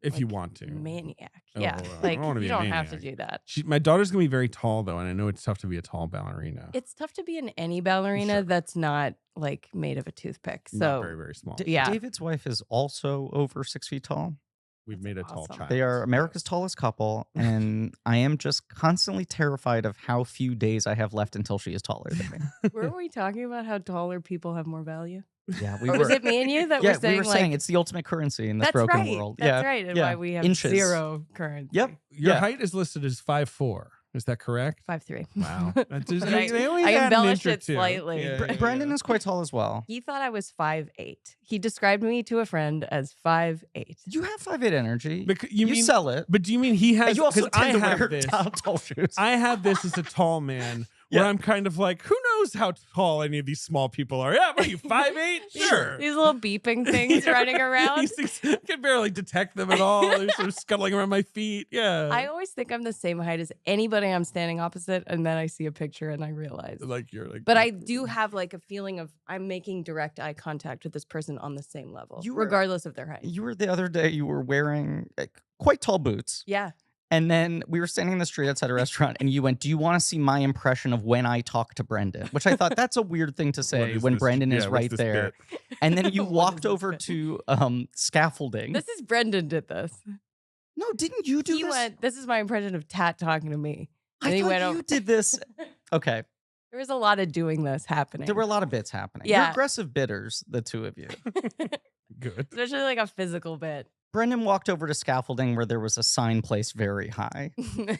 If you like, want to. maniac. Oh, Yeah. well, I Like don't wanna be you a don't have to maniac. do that. My daughter's going to be very tall, though, and I know it's tough to be a tall ballerina. It's tough to be in any ballerina Sure. that's not like made of a toothpick. Not So very, very small. Yeah. David's wife is also over 6 feet tall. We've That's made a tall awesome. child. They are America's tallest couple, and I am just constantly terrified of how few days I have left until she is taller than me. were we talking about how taller people have more value? Yeah, we Or were. was it me and you that yeah, were saying we were like saying it's the ultimate currency in this that's broken right. world. That's yeah, right. And yeah. why we have Inches. 0 currency. Yep. Your Yeah. height is listed as 5'4". Is that correct? 5'3". Wow. But I embellished it slightly. Brandon is quite tall as well. He thought I was 5'8". He described me to a friend as 5'8". You have 5'8" energy. You You mean, sell it. but do you mean he has? And you also 'cause I tend to have wear this. tall shoes. I have this as a tall man, where Yeah. I'm kind of like, who knows how tall any of these small people are? Yeah, what are you 5'8"? Sure. These little beeping things running around. These things, I can barely detect them at all. They're sort of scuttling around my feet. Yeah. I always think I'm the same height as anybody I'm standing opposite, and then I see a picture and I realize. like you're like. But I do have like a feeling of I'm making direct eye contact with this person on the same level, You were- regardless of their height. You were the other day, you were wearing quite tall boots. Yeah. And then we were standing in the street outside a restaurant, and you went, do you want to see my impression of when I talk to Brendan? Which I thought that's a weird thing to What say is when this- Brendan yeah, is what's right this there. bit? And then you What is walked this over bit? to scaffolding. This is Brendan did this. No, didn't you do He this? went, this is my impression of Tat talking to me. I And he thought went you over. did this. Okay. There was a lot of doing this happening. There were a lot of bits happening. You're Yeah. aggressive bitters, the two of you. Good. Especially like a physical bit. Brendan walked over to scaffolding where there was a sign placed very high,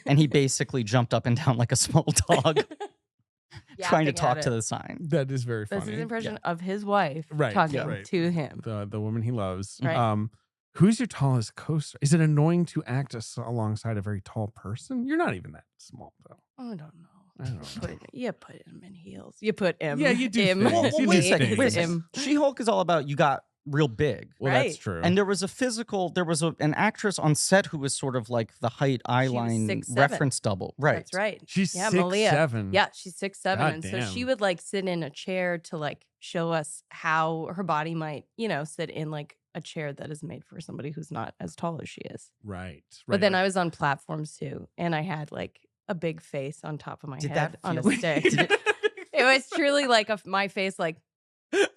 and he basically jumped up and down like a small dog, trying to Yapping talk at to it. the sign. That is very funny. That's his impression of his wife Right, talking right. to him. The woman he loves. Right. Who's your tallest co-star? Is it annoying to act alongside a very tall person? You're not even that small, though. I don't know. I don't know. You put him in heels. You put him. Yeah, you do him. things. Well, You wait a do second. things. Wait a Him. second. She-Hulk is all about you got real big. Well, Right. that's true. And there was an actress on set who was sort of like the height eye line 6'7". reference double. Right. That's right. She's Yeah, 6'7". Malia. Yeah, she's 6'7", God and so damn. she would like sit in a chair to like show us how her body might, sit in like a chair that is made for somebody who's not as tall as she is. Right. But then I was on platforms too, and I had like a big face on top of my Did head that on a feel- stick. It was truly like my face, like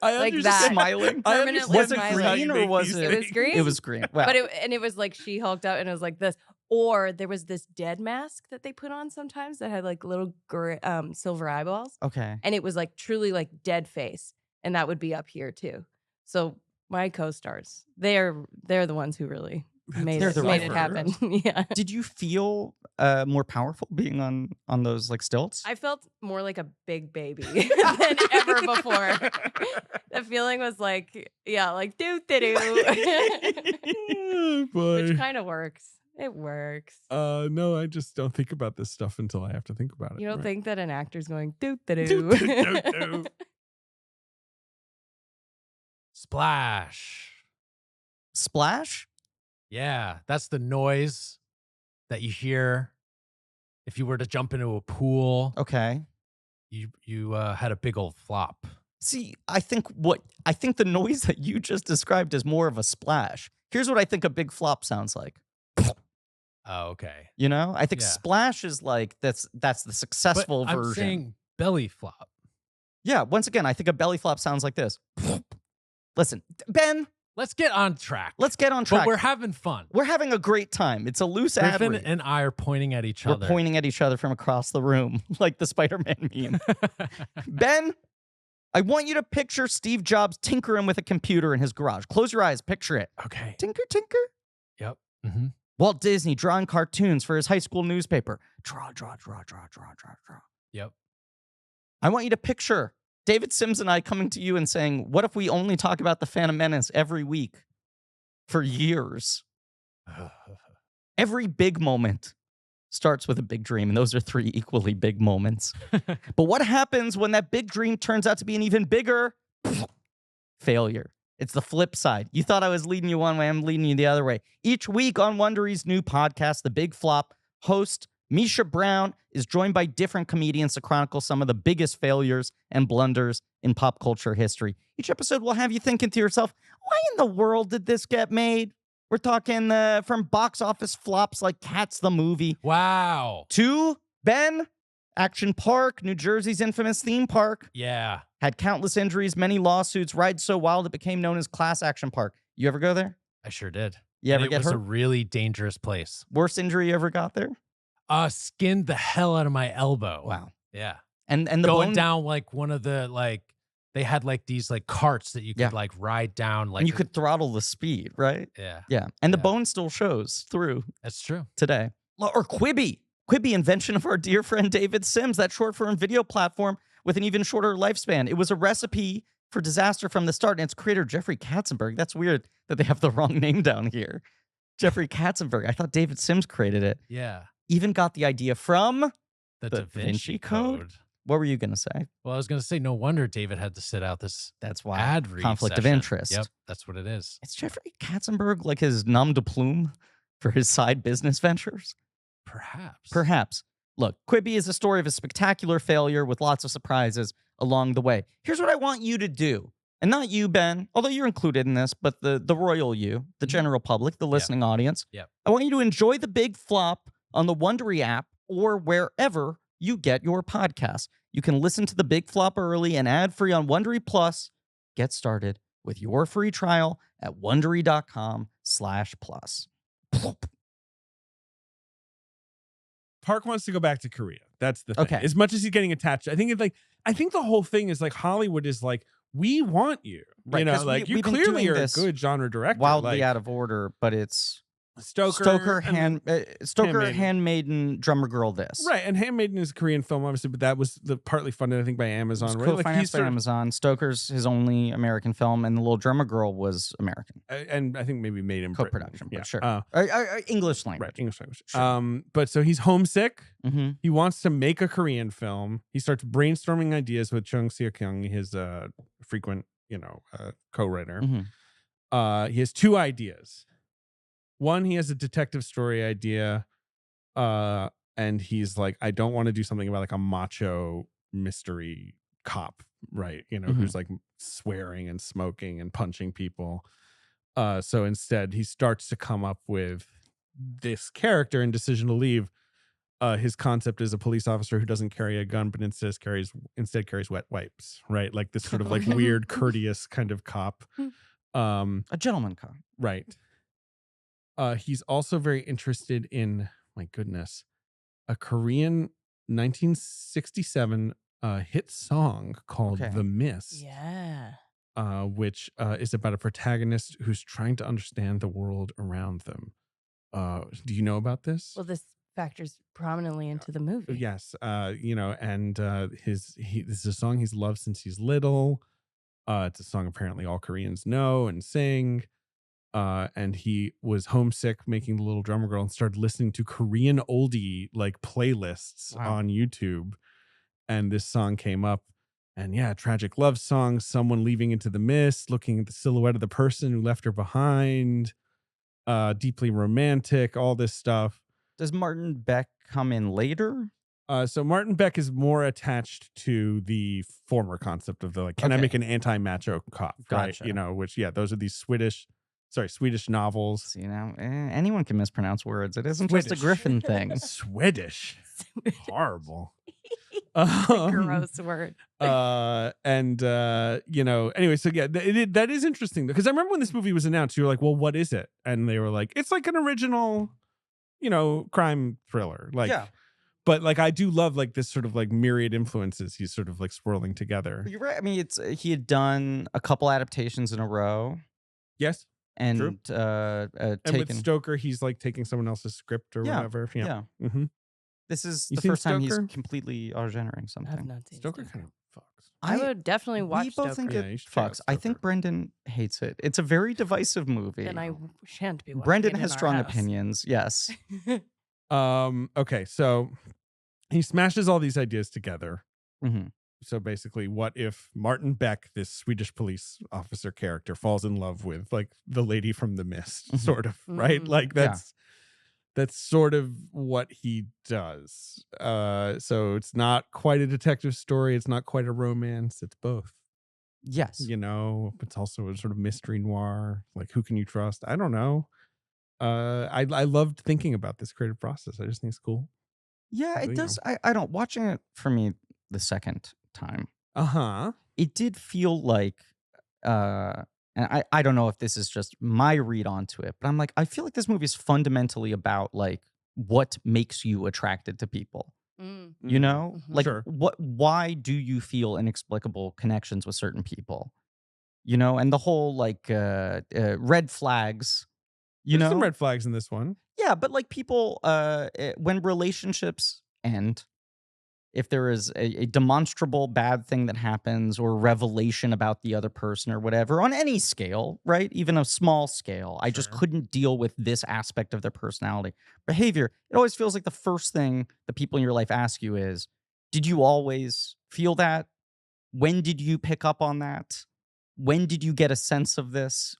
I like understand. that. Smiling. I Permanently Was it understand how you green or make was these it? It was green. It was green. Wow. but it was like she hulked out, and it was like this. Or there was this dead mask that they put on sometimes that had like little silver eyeballs, okay. and it was like truly like dead face, and that would be up here too. So my co-stars, they're the ones who really made They're it the made it writers. happen. Yeah. Did you feel more powerful being on those like stilts? I felt more like a big baby than ever before. The feeling was like, yeah, like do Oh, boy. which kind of works. It works. No, I just don't think about this stuff until I have to think about it. You don't Right. think that an actor's going do Do-do-do-do. Splash. Splash? Yeah, that's the noise that you hear if you were to jump into a pool. Okay. You had a big old flop. See, I think the noise that you just described is more of a splash. Here's what I think a big flop sounds like. Oh, okay. You know? I think Yeah. splash is like that's the successful But version. I'm saying belly flop. Yeah, once again, I think a belly flop sounds like this. Listen, Ben, Let's get on track. let's get on track. But we're having fun. We're having a great time. It's a loose ad Griffin read. and I are pointing at each We're other. pointing at each other from across the room, like the Spider-Man meme. Ben, I want you to picture Steve Jobs tinkering with a computer in his garage. Close your eyes, picture it. Okay. Tinker, tinker. Yep. Mm-hmm. Walt Disney drawing cartoons for his high school newspaper. Draw. Yep. I want you to picture David Sims and I coming to you and saying, what if we only talk about the Phantom Menace every week for years? Every big moment starts with a big dream, and those are 3 equally big moments. But what happens when that big dream turns out to be an even bigger failure? It's the flip side. You thought I was leading you one way, I'm leading you the other way. Each week on Wondery's new podcast, The Big Flop, host Misha Brown is joined by different comedians to chronicle some of the biggest failures and blunders in pop culture history. Each episode will have you thinking to yourself, why in the world did this get made? We're talking from box office flops like Cats the Movie Wow. to Ben, Action Park, New Jersey's infamous theme park, Yeah. had countless injuries, many lawsuits, rides so wild it became known as Class Action Park. You ever go there? I sure did. You And ever it get was a hurt? really dangerous place. Worst injury you ever got there? Skinned the hell out of my elbow. Wow. Yeah. And the Going bone, down like one of the they had like these like carts that you could Yeah. like ride down like and you could throttle the speed, right? Yeah. Yeah. And the Yeah. bone still shows through That's true. today. Or Quibi. Quibi, invention of our dear friend David Sims, that short form video platform with an even shorter lifespan. It was a recipe for disaster from the start. And its creator, Jeffrey Katzenberg. That's weird that they have the wrong name down here. Jeffrey Katzenberg. I thought David Sims created it. Yeah. Even got the idea from The The Da Da Vinci Vinci Code. Code? What were you going to say? Well, I was going to say, no wonder David had to sit out this That's why. ad read Conflict of session. interest. Yep, that's what it is. Is Jeffrey Katzenberg like his nom de plume for his side business ventures? Perhaps. Perhaps. Look, Quibi is a story of a spectacular failure with lots of surprises along the way. Here's what I want you to do. And not you, Ben, although you're included in this, but the royal you, the general public, the listening audience. Yep. I want you to enjoy The Big Flop on the Wondery app or wherever you get your podcasts. You can listen to The Big Flop early and ad-free on Wondery Plus. Get started with your free trial at Wondery.com/plus. Park wants to go back to Korea. That's the thing. Okay. As much as he's getting attached, I think the whole thing is like Hollywood is like, we want you. Right, You know, 'cause like you we've been clearly doing are a this good genre director. wildly like out of order, but it's Stoker, and Stoker, Handmaiden. Handmaiden, Drummer Girl, this. Right, and Handmaiden is a Korean film, obviously, but that was partly funded, I think, by Amazon. It was Right, like co-financed by Amazon. Stoker's his only American film, and The Little Drummer Girl was American and I think maybe made in Britain. co-production. Yeah, But sure, English language. right, English language. Sure. But so he's homesick. Mm-hmm. He wants to make a Korean film. He starts brainstorming ideas with Chung Seo-kyung, his frequent, co-writer. Mm-hmm. He has two ideas. One, he has a detective story idea, and he's like, I don't want to do something about like a macho mystery cop, right? Who's like swearing and smoking and punching people. So instead, he starts to come up with this character in Decision to Leave. His concept is a police officer who doesn't carry a gun, but instead carries wet wipes, right? Like this sort of like weird, courteous kind of cop. A gentleman cop. Right. He's also very interested in, my goodness, a Korean 1967 hit song called The Mist. Yeah. Which is about a protagonist who's trying to understand the world around them. Do you know about this? Well, this factors prominently into the movie. Yes. And this is a song he's loved since he's little. It's a song apparently all Koreans know and sing. And he was homesick making The Little Drummer Girl and started listening to Korean oldie like playlists on YouTube. And this song came up. And yeah, tragic love song, someone leaving into the mist, looking at the silhouette of the person who left her behind, deeply romantic, all this stuff. Does Martin Beck come in later? So Martin Beck is more attached to the former concept of the like, can I make an anti-macho cop? Gotcha. Right? Which, those are these Swedish novels. See, now anyone can mispronounce words. It isn't just a Griffin thing. Swedish. Horrible. Gross word. Anyway, so yeah, that is interesting because I remember when this movie was announced, you were like, well, what is it? And they were like, it's like an original, crime thriller. Like, but like, I do love like this sort of like myriad influences he's sort of like swirling together. You're right. I mean, he had done a couple adaptations in a row. Yes. And and with Stoker, he's like taking someone else's script or whatever. Yeah. Mm-hmm. This is the first time he's completely generating something. I've not seen Stoker kind of fucks. I would definitely watch We both Stoker. think it fucks. I think Brendan hates it. It's a very divisive movie. Then I shan't be watching Brendan it in has our strong house. opinions. Yes. Okay, so he smashes all these ideas together. Mm-hmm. So basically, what if Martin Beck, this Swedish police officer character, falls in love with like the lady from The Mist, sort of, right? Like that's sort of what he does. So it's not quite a detective story. It's not quite a romance. It's both. Yes. It's also a sort of mystery noir. Like, who can you trust? I don't know. I loved thinking about this creative process. I just think it's cool. Yeah, it does. I don't. Watching it for me the second time, it did feel like and I don't know if this is just my read onto it, but I'm like, I feel like this movie is fundamentally about like what makes you attracted to people. Like why do you feel inexplicable connections with certain people? And the whole like red flags. There's some red flags in this one. Yeah, but like people when relationships end, if there is a demonstrable bad thing that happens or revelation about the other person or whatever on any scale, right? Even a small scale, I just couldn't deal with this aspect of their personality behavior. It always feels like the first thing the people in your life ask you is, did you always feel that? When did you pick up on that? When did you get a sense of this?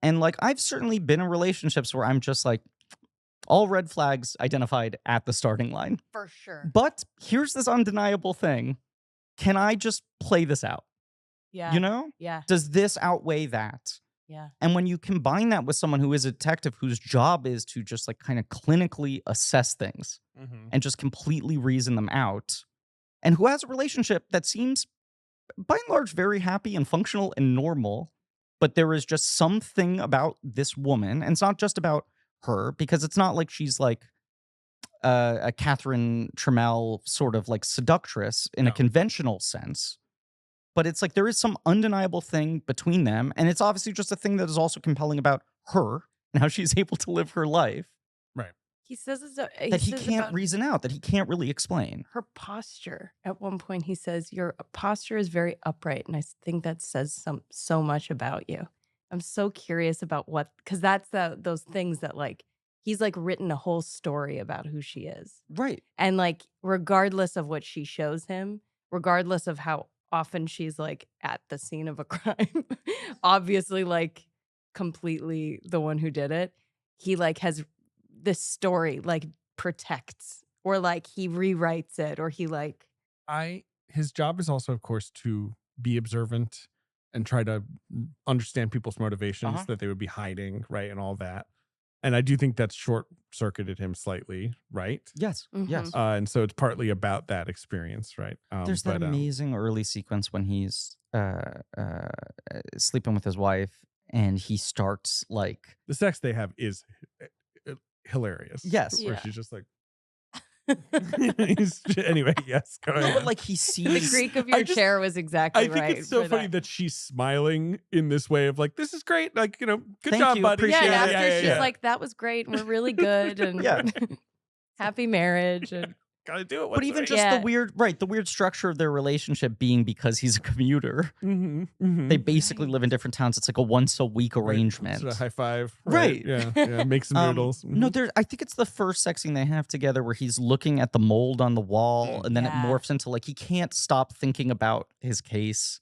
And like, I've certainly been in relationships where I'm just like, all red flags identified at the starting line. For sure. But here's this undeniable thing. Can I just play this out? Yeah. Yeah. Does this outweigh that? Yeah. And when you combine that with someone who is a detective whose job is to just like kind of clinically assess things and just completely reason them out, and who has a relationship that seems by and large very happy and functional and normal, but there is just something about this woman, and it's not just about her, because it's not like she's like a Catherine Trammell sort of like seductress in a conventional sense. but it's like there is some undeniable thing between them, and it's obviously just a thing that is also compelling about her and how she's able to live her life Right. He says that he says can't about reason out, that he can't really explain. her posture. At one point, he says, "Your posture is very upright," and I think that says so much about you. I'm so curious about because that's those things that like he's like written a whole story about who she is, Right. and like regardless of what she shows him, regardless of how often she's like at the scene of a crime, obviously like completely the one who did it, he like has this story like protects or like he rewrites it or he like His job is also, of course, to be observant and try to understand people's motivations that they would be hiding, right, and all that. And I do think that's short-circuited him slightly, right? Yes. Yes. And so it's partly about that experience, right? There's that amazing early sequence when he's sleeping with his wife and he starts like the sex they have is hilarious. Yes. Where Yeah. she's just like, anyway, yes, go no, ahead. but like he sees the creak of your chair was exactly I think right. it's so for funny that she's smiling in this way of like, this is great. Like, good Thank job, you, buddy. appreciate yeah, it. and after she's yeah. like, "That was great, and we're really good, and Yeah. happy marriage." And Gotta do it. but even just Yeah. the weird structure of their relationship being because he's a commuter. Mm-hmm. They basically live in different towns. It's like a once a week arrangement. Sort of high five. Right. Yeah. Make some noodles. No, I think it's the first sex scene they have together where he's looking at the mold on the wall and then it Yeah. morphs into like he can't stop thinking about his case.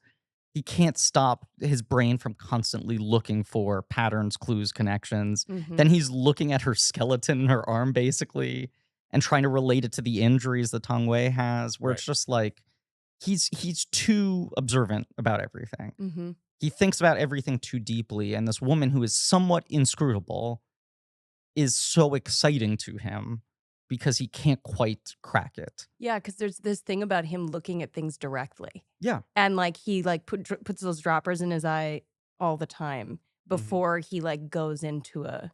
He can't stop his brain from constantly looking for patterns, clues, connections. Then he's looking at her skeleton in her arm basically and trying to relate it to the injuries that Tang Wei has, where it's just like he's too observant about everything. He thinks about everything too deeply, and this woman who is somewhat inscrutable is so exciting to him because he can't quite crack it. yeah, because there's this thing about him looking at things directly, Yeah. and like he like puts those droppers in his eye all the time before he like goes into a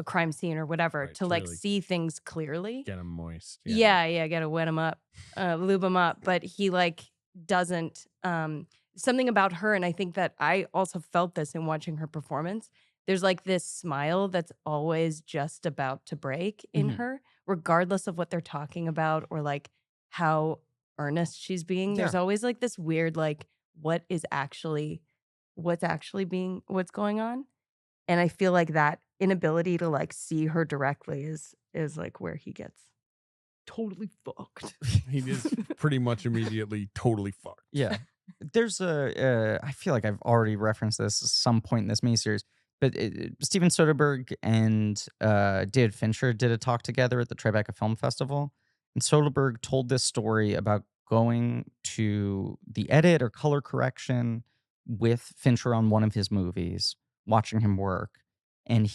crime scene or whatever Right, to like clearly. see things clearly. Get them moist. Yeah, gotta wet him up, lube him up. But he like doesn't something about her, and I think that I also felt this in watching her performance. There's like this smile that's always just about to break in her, regardless of what they're talking about or like how earnest she's being. There's always like this weird like what's going on. And I feel like that inability to like see her directly is like where he gets totally fucked. He is pretty much immediately totally fucked. Yeah. There's I feel like I've already referenced this at some point in this miniseries, but Steven Soderbergh and David Fincher did a talk together at the Tribeca Film Festival. And Soderbergh told this story about going to the edit or color correction with Fincher on one of his movies, watching him work. And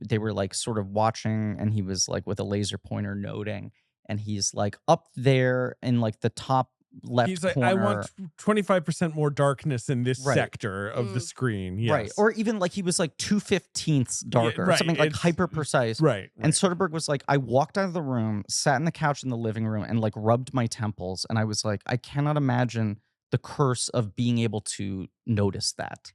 they were like sort of watching, and he was like with a laser pointer noting, and he's like up there in like the top left He's like, corner. I want 25% more darkness in this Right. sector of the screen. Yes. Right. Or even like he was like 2/15 darker, right, something like it's- hyper precise. Right. And Soderbergh was like, I walked out of the room, sat in the couch in the living room, and like rubbed my temples. And I was like, I cannot imagine the curse of being able to notice that.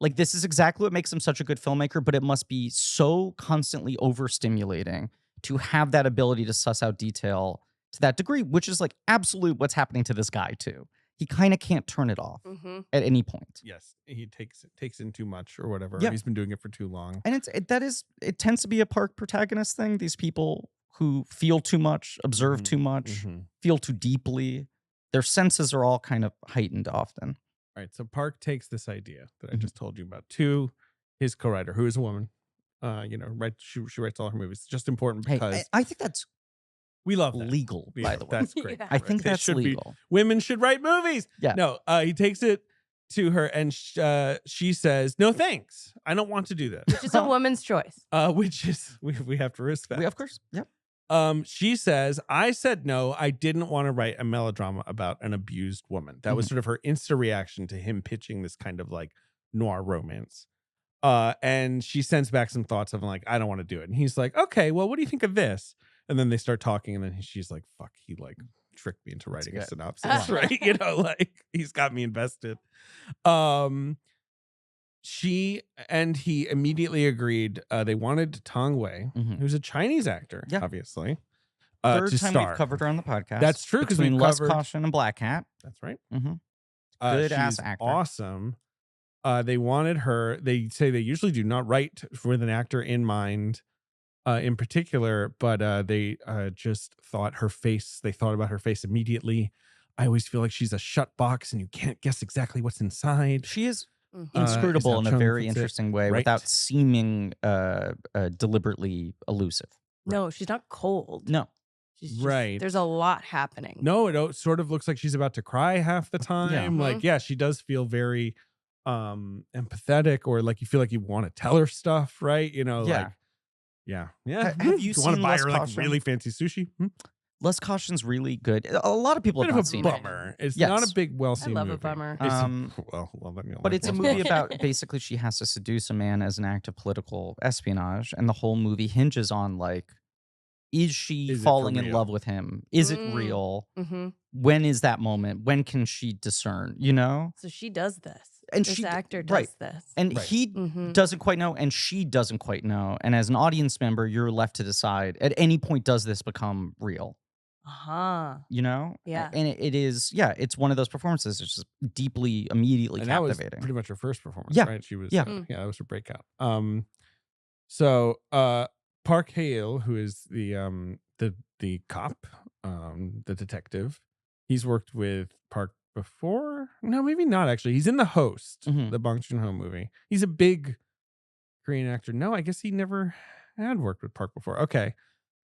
Like, this is exactly what makes him such a good filmmaker, but it must be so constantly overstimulating to have that ability to suss out detail to that degree, which is like absolute what's happening to this guy too. He kind of can't turn it off at any point. Yes. He takes in too much or whatever. Yeah. He's been doing it for too long. And it tends to be a Park protagonist thing. These people who feel too much, observe too much, feel too deeply. Their senses are all kind of heightened often. All right. So Park takes this idea that I just told you about to his co-writer, who is a woman. She writes all her movies. It's just important because Hey, I think that's we love that. legal, by the way. That's great. Yeah. I think They that's should be- legal. Women should write movies. Yeah. No, he takes it to her and she says, no, thanks. I don't want to do this. Which is a woman's choice. Which is, we have to respect. Of course. Yep. She says, I said no, I didn't want to write a melodrama about an abused woman. That was sort of her instant reaction to him pitching this kind of like noir romance. And she sends back some thoughts of like, I don't want to do it. And he's like, okay, well, what do you think of this? And then they start talking, and then she's like, fuck, he like tricked me into writing a good. synopsis, right? You know, like he's got me invested. She and he immediately agreed. They wanted Tang Wei, Mhm. who's a Chinese actor, Yeah. obviously, Third to time star. we've covered her on the podcast. That's true, 'cause between we've Less covered- Caution and Black Hat. That's right. Mm-hmm. Good ass She's actor. awesome. They wanted her. They say they usually do not write with an actor in mind, in particular, but they just thought her face. They thought about her face immediately. I always feel like she's a shut box, and you can't guess exactly what's inside. She is Mhm. inscrutable how in a Chung very puts it. interesting way Right. without seeming deliberately elusive. No, she's not cold. No. She's just, Right. There's a lot happening. No, it sort of looks like she's about to cry half the time. Mhm. Like, yeah, she does feel very empathetic, or like you feel like you want to tell her stuff, right? You know, Yeah. like, yeah. Have you want to seen buy Less her like Caution? really fancy sushi? Less Caution's really good. A lot of people Bit have of not a seen bummer. It's Yes. not a big, I well-seen love movie. a bummer. Um, well, then you'll But like it's a Less movie Caution. about basically she has to seduce a man as an act of political espionage, and the whole movie hinges on like, is she Is it for falling in real? love with him? Is it Mm. real? Hmm. When is that moment? When can she discern? You know, So she does this. And this she d- actor does right. this. and Right. he Mhm. doesn't quite know, and she doesn't quite know. And as an audience member, you're left to decide at any point, does this become real? Uh-huh. You know, Yeah. And it is, it's one of those performances. It's just deeply, immediately And that was captivating. pretty much her first performance, Yeah. right? She was, Yeah. that was her breakout. So Park Hale, who is the cop, the detective, he's worked with Park before. No, maybe not actually. He's in The Host, Mhm. the Bong Joon-ho movie. He's a big Korean actor. No, I guess he never had worked with Park before. Okay.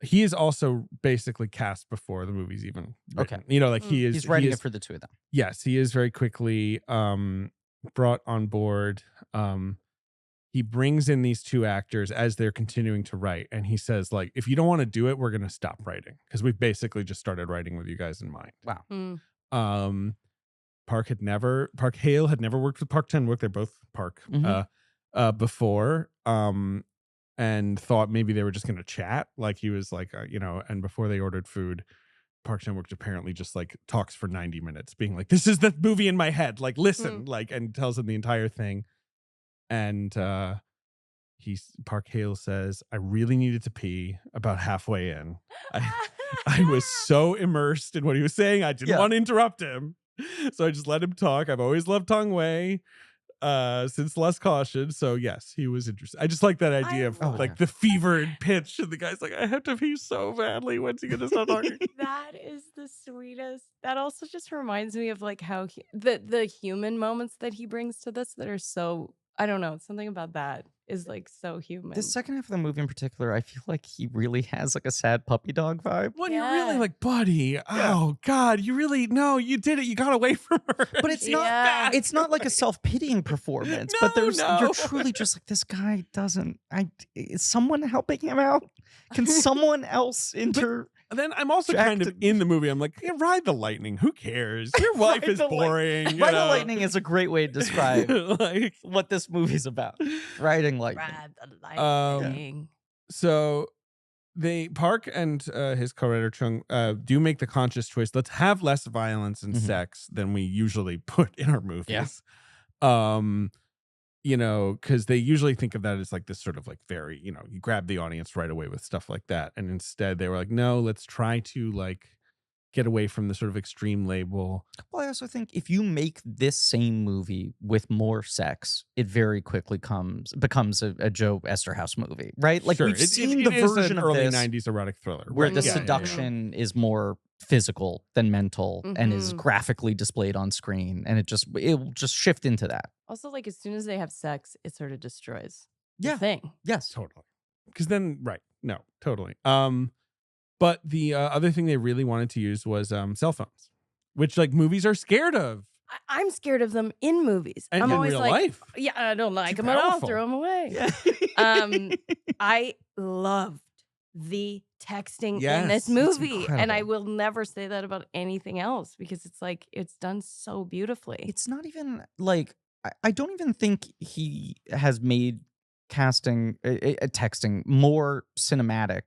He is also basically cast before the movie's even written. Okay. You know, like he is He's writing is, it for the two of them. yes, he is very quickly brought on board. He brings in these two actors as they're continuing to write, and he says, like, if you don't want to do it, we're going to stop writing, because we've basically just started writing with you guys in mind. Wow. Mm. Park Hale had never worked with Park Chan-wook. They're both Park before, and thought maybe they were just going to chat. Like he was like, and before they ordered food, Park Chan-wook apparently just like talks for 90 minutes being like, this is the movie in my head. Like, listen, like, and tells him the entire thing. And Park Hale says, I really needed to pee about halfway in. I was so immersed in what he was saying. I didn't want to interrupt him. So I just let him talk. I've always loved Tang Wei since Less Caution. So yes, he was interested. I just like that idea of like the fevered pitch. And the guy's like, I have to pee so badly. When's he going to stop talking? That is the sweetest. That also just reminds me of like how the human moments that he brings to this that are so, I don't know, something about that is like so human. The second half of the movie in particular, I feel like he really has like a sad puppy dog vibe. When you're really like, buddy, oh God, you really, no, you did it. You got away from her. But it's not. It's not like a self-pitying performance. But you're truly just like, this guy doesn't. Is someone helping him out? Can someone else Then I'm also kind of in the movie. I'm like, yeah, ride the lightning. Who cares? Your wife is boring. Ride the lightning is a great way to describe like what this movie's about. Riding lightning. Ride the lightning. So Park and his co-writer Chung do make the conscious choice. Let's have less violence and sex than we usually put in our movies. Because they usually think of that as like this sort of like very, you grab the audience right away with stuff like that. And instead they were like, no, let's try to like get away from the sort of extreme label. Well, I also think if you make this same movie with more sex, it very quickly becomes a Joe Esterhaus movie, right? Like we've seen the version of early this 90s erotic thriller where the Yeah. seduction is more physical than mental and is graphically displayed on screen, and it will just shift into that. Also, like as soon as they have sex, it sort of destroys the Yeah. thing. Yes, totally. Because then, right? No, totally. But the other thing they really wanted to use was cell phones, which like movies are scared of. I'm scared of them in movies. And I'm in always real like, life. yeah, I don't like Too them at all. powerful. Throw them away. I loved the texting in this Yes, it's movie, and I incredible. will never say that about anything else because it's like it's done so beautifully. it's not even like I don't even think he has made casting texting more cinematic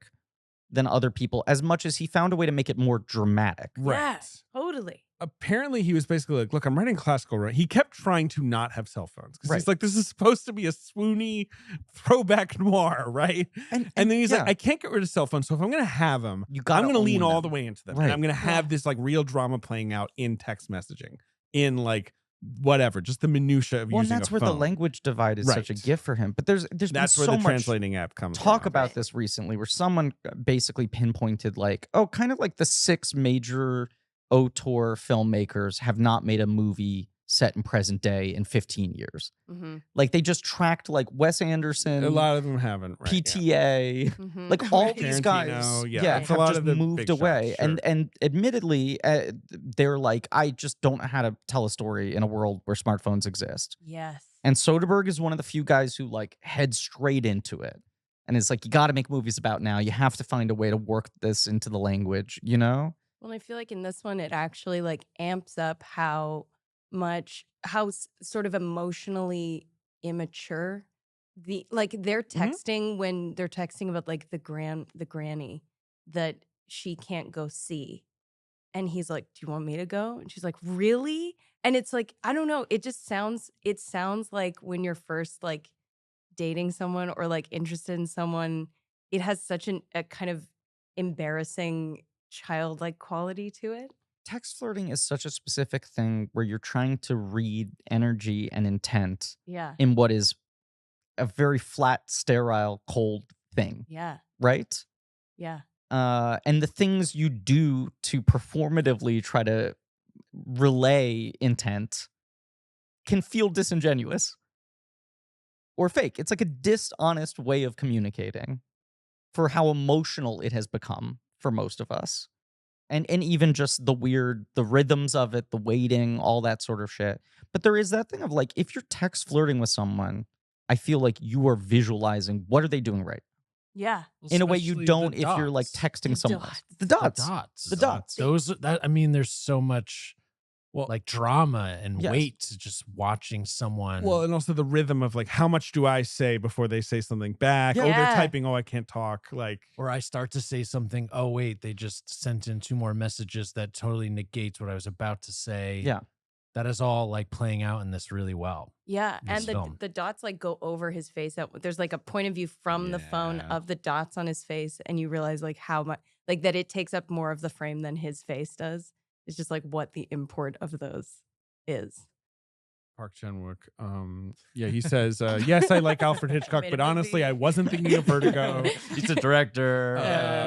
than other people, as much as he found a way to make it more dramatic. Yeah, totally. Apparently he was basically like, look, I'm writing classical, right? He kept trying to not have cell phones because Right. he's like, this is supposed to be a swoony throwback noir, right? And then he's like, I can't get rid of cell phones, so if I'm going to have them, I'm going to lean all the way into them. Right. And I'm going to have this like real drama playing out in text messaging, in like whatever, just the minutia of using a phone. And that's where the language divide is such a gift for him. But there's that's been where so the much translating app comes talk from, about this recently, where someone basically pinpointed like, oh, kind of like the 6 major auteur filmmakers have not made a movie set in present day in 15 years. Like they just tracked like Wes Anderson. A lot of them haven't. Right, PTA. Like all these guys have just moved away. Shots, and admittedly, they're like, I just don't know how to tell a story in a world where smartphones exist. Yes. And Soderbergh is one of the few guys who like head straight into it. And it's like, you got to make movies about now. You have to find a way to work this into the language, you know? Well, I feel like in this one, it actually like amps up how sort of emotionally immature they're texting when they're texting about like the granny that she can't go see. And he's like, do you want me to go? And she's like, really? And it's like, I don't know. It sounds like when you're first like dating someone or like interested in someone, it has such a kind of embarrassing childlike quality to it. Text flirting is such a specific thing where you're trying to read energy and intent in what is a very flat, sterile, cold thing. Yeah. Right? Yeah. And the things you do to performatively try to relay intent can feel disingenuous or fake. It's like a dishonest way of communicating for how emotional it has become for most of us. And even just the rhythms of it, the waiting, all that sort of shit. But there is that thing of like, if you're text flirting with someone, I feel like you are visualizing what are they doing right. Yeah. In a way you don't if you're like texting someone. The dots. There's so much like drama and weight to just watching someone. Well, and also the rhythm of like, how much do I say before they say something back? Yeah. Oh, they're typing. Oh, I can't talk. Like, or I start to say something. Oh, wait, they just sent in 2 more messages that totally negates what I was about to say. Yeah. That is all like playing out in this really well. Yeah. And the dots like go over his face. There's like a point of view from the phone of the dots on his face. And you realize like how much, like that it takes up more of the frame than his face does. It's just like what the import of those is. Park Chan-wook. He says, yes, I like Alfred Hitchcock, but honestly, I wasn't thinking of Vertigo. He's a director.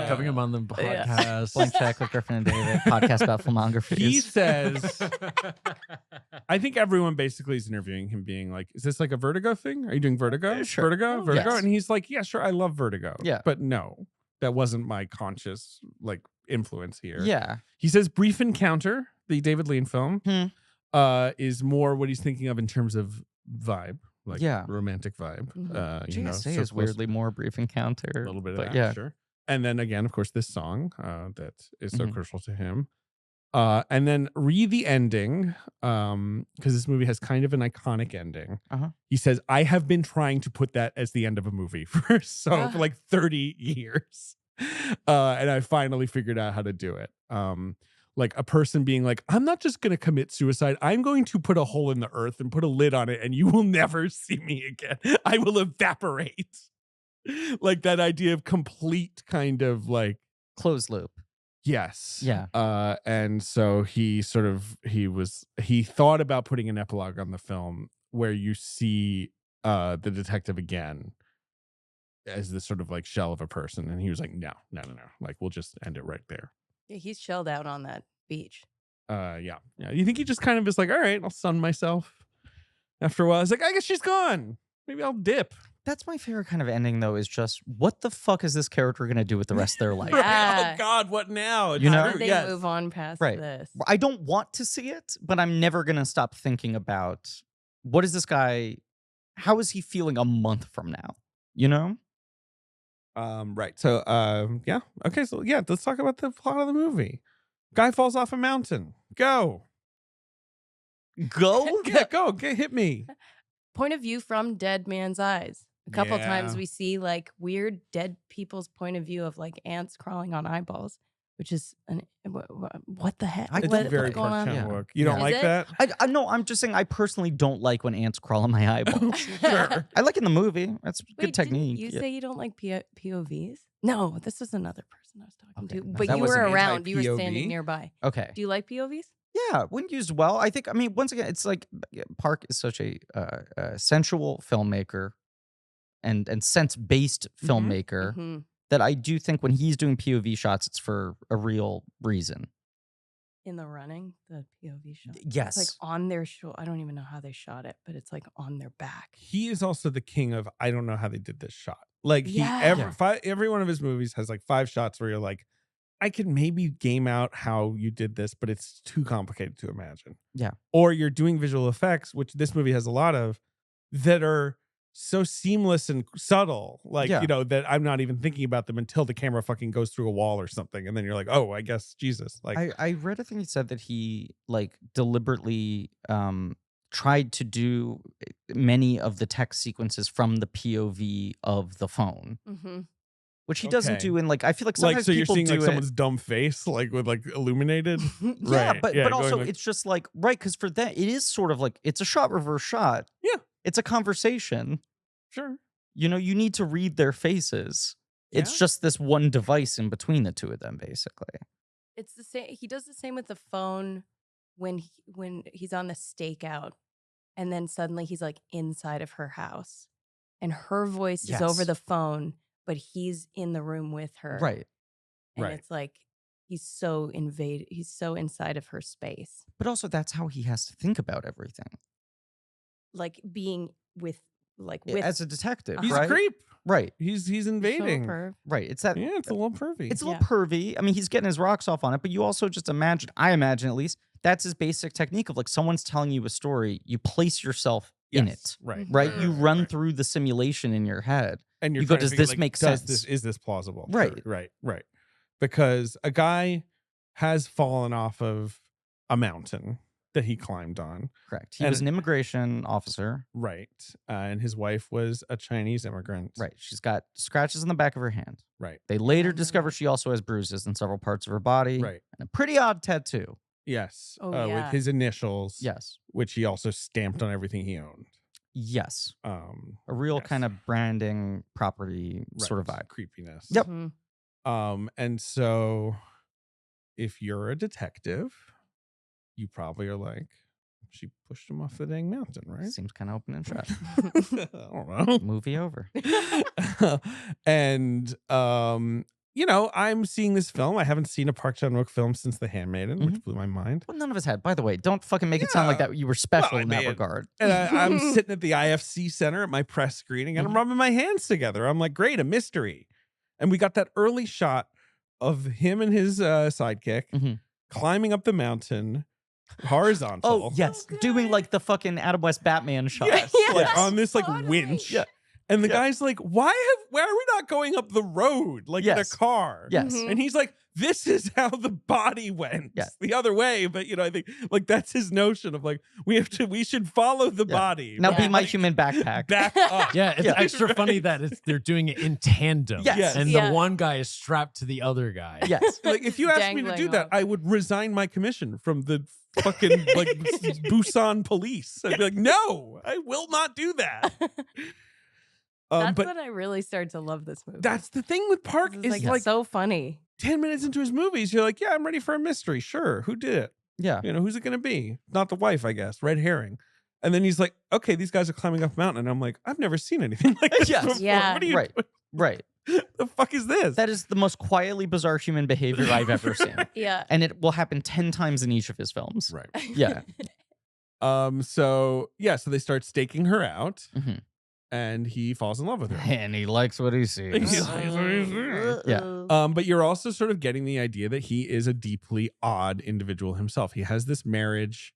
Coming him on the podcast. Blank Check with Griffin and David, podcast about filmographies. He says, I think everyone basically is interviewing him being like, is this like a Vertigo thing? Are you doing Vertigo? Sure. Vertigo? Yes. And he's like, yeah, sure, I love Vertigo. Yeah. But no, that wasn't my conscious like influence here. Yeah. He says Brief Encounter, the David Lean film, is more what he's thinking of in terms of vibe, like romantic vibe. JSA is weirdly more Brief Encounter. A little bit of that, sure. And then again, of course, this song that is so crucial to him. And then read the ending, because this movie has kind of an iconic ending. He says, I have been trying to put that as the end of a movie for like 30 years. And I finally figured out how to do it. Like a person being like, I'm not just going to commit suicide. I'm going to put a hole in the earth and put a lid on it and you will never see me again. I will evaporate. Like that idea of complete kind of like closed loop. Yes. Yeah. And so he thought about putting an epilogue on the film where you see the detective again as this sort of like shell of a person. And he was like, no. Like, we'll just end it right there. Yeah, he's shelled out on that beach. Yeah. You think he just kind of is like, all right, I'll sun myself. After a while, he's like, I guess she's gone. Maybe I'll dip. That's my favorite kind of ending, though, is just what the fuck is this character going to do with the rest of their life? Oh, God, what now? You know? How do they move on past this? I don't want to see it, but I'm never going to stop thinking about what is this guy, how is he feeling a month from now? You know? Right. So, yeah. Okay. So, yeah, let's talk about the plot of the movie. Guy falls off a mountain. Go. Go? Yeah, go. Hit me. Point of view from dead man's eyes. A couple times Yeah. we see like weird dead people's point of view of like ants crawling on eyeballs, which is what the heck? I It's don't very What's going Park on? Yeah. Chan-wook. You don't Yeah. like Is it? that? No, I'm just saying I personally don't like when ants crawl on my eyeball. Sure. I like in the movie. That's good Wait, technique. didn't you Yeah. say you don't like POVs? No, this was another person I was talking Okay, to. no, But that you was were an around. You were anti-POV? standing nearby. Okay. Do you like POVs? Yeah, when used well, I think. I mean, once again, it's like Park is such a sensual filmmaker and sense-based filmmaker Mm-hmm. that I do think when he's doing POV shots, it's for a real reason. In the running, the POV shot. Yes. It's like on their shoulder. I don't even know how they shot it, but it's like on their back. He is also the king of I don't know how they did this shot. Like Yeah. every one of his movies has like 5 shots where you're like, I could maybe game out how you did this, but it's too complicated to imagine. Yeah. Or you're doing visual effects, which this movie has a lot of, that are so seamless and subtle, like, Yeah. you know, that I'm not even thinking about them until the camera fucking goes through a wall or something. And then you're like, oh, I guess, Jesus. Like, I read a thing he said that he like deliberately tried to do many of the text sequences from the POV of the phone, Mm-hmm. which he doesn't Okay. do in like I feel like sometimes so you're people seeing do like it. someone's dumb face, like with like illuminated. Yeah, Right. but Yeah, but going also like- it's just like right because for that it is sort of like it's a shot reverse shot. Yeah. It's a conversation. Sure. You know, you need to read their faces. It's Yeah. just this one device in between the two of them, basically. It's the same. He does the same with the phone when he's on the stakeout, and then suddenly he's like inside of her house, and her voice is over Yes. the phone, but he's in the room with her. Right. And Right. it's like he's so He's so inside of her space, But also that's how he has to think about everything. like being with As a detective, He's right? a creep. Right. He's so invading. perv. Right. It's that Yeah, it's a little pervy. it's a little pervy. I mean, he's getting his rocks off on it, but you also just imagine, I imagine at least, that's his basic technique of like someone's telling you a story, you place yourself in Yes, it. Right. Right? You right, run right. through the simulation in your head. And you're you go, trying to does figure, this like, make does sense? Is this plausible? Right. Sure, right. Because a guy has fallen off of a mountain that he climbed on. Correct. He And- was an immigration officer. Right. And his wife was a Chinese immigrant. Right. She's got scratches on the back of her hand. Right. They later I know discover that. she also has bruises in several parts of her body. Right. And a pretty odd tattoo. Yes. Oh, With yeah. his initials. Yes. Which he also stamped on everything he owned. Yes. Um, A real Yes. kind of branding property sort of right. vibe. Creepiness. Yep. Mhm. And so if you're a detective, you probably are like, she pushed him off the dang mountain, right? Seems kind of open and shut. I don't know. Movie over. And you know, I'm seeing this film. I haven't seen a Park Chan-wook film since The Handmaiden, which blew my mind. Well, none of us had. By the way, don't fucking make it sound like Yeah. that you were special Well, I in that mean, regard. And I'm sitting at the IFC Center at my press screening, and I'm rubbing my hands together. I'm like, great, a mystery. And we got that early shot of him and his sidekick Mhm. climbing up the mountain horizontal. Oh, yes. Doing like the fucking Adam West Batman shot. Yes, Yes, like on this like totally. winch. Yeah. And the Yeah. guy's like, why are we not going up the road like in a Yes. car? Yes. Mhm. And he's like, this is how the body went. Yeah. The other way. But you know, I think like that's his notion of like, we should follow the Yeah. body. Now but, be my like, human backpack. back up. Yeah, it's Yeah. extra funny that they're doing it in tandem. Yes. And Yeah. the one guy is strapped to the other guy. Yes. Like if you asked me to Dangling do that, off. I would resign my commission from the fucking like Busan police. I'd be like, no, I will not do that. That's But when I really started to love this movie. that's the thing with Park It's is like, like so funny. 10 minutes into his movies, you're like, yeah, I'm ready for a mystery. Sure. Who did it? Yeah. You know, who's it going to be? Not the wife, I guess. Red herring. And then he's like, okay, these guys are climbing up a mountain. And I'm like, I've never seen anything like this Yes. before. Yeah. What are you Right. doing? Right. The fuck is this? That is the most quietly bizarre human behavior I've ever seen. Yeah. And it will happen 10 times in each of his films. Right. Yeah. So they start staking her out Mhm. and he falls in love with her. And he likes what he sees. He likes what he sees. Yeah. But you're also sort of getting the idea that he is a deeply odd individual himself. He has this marriage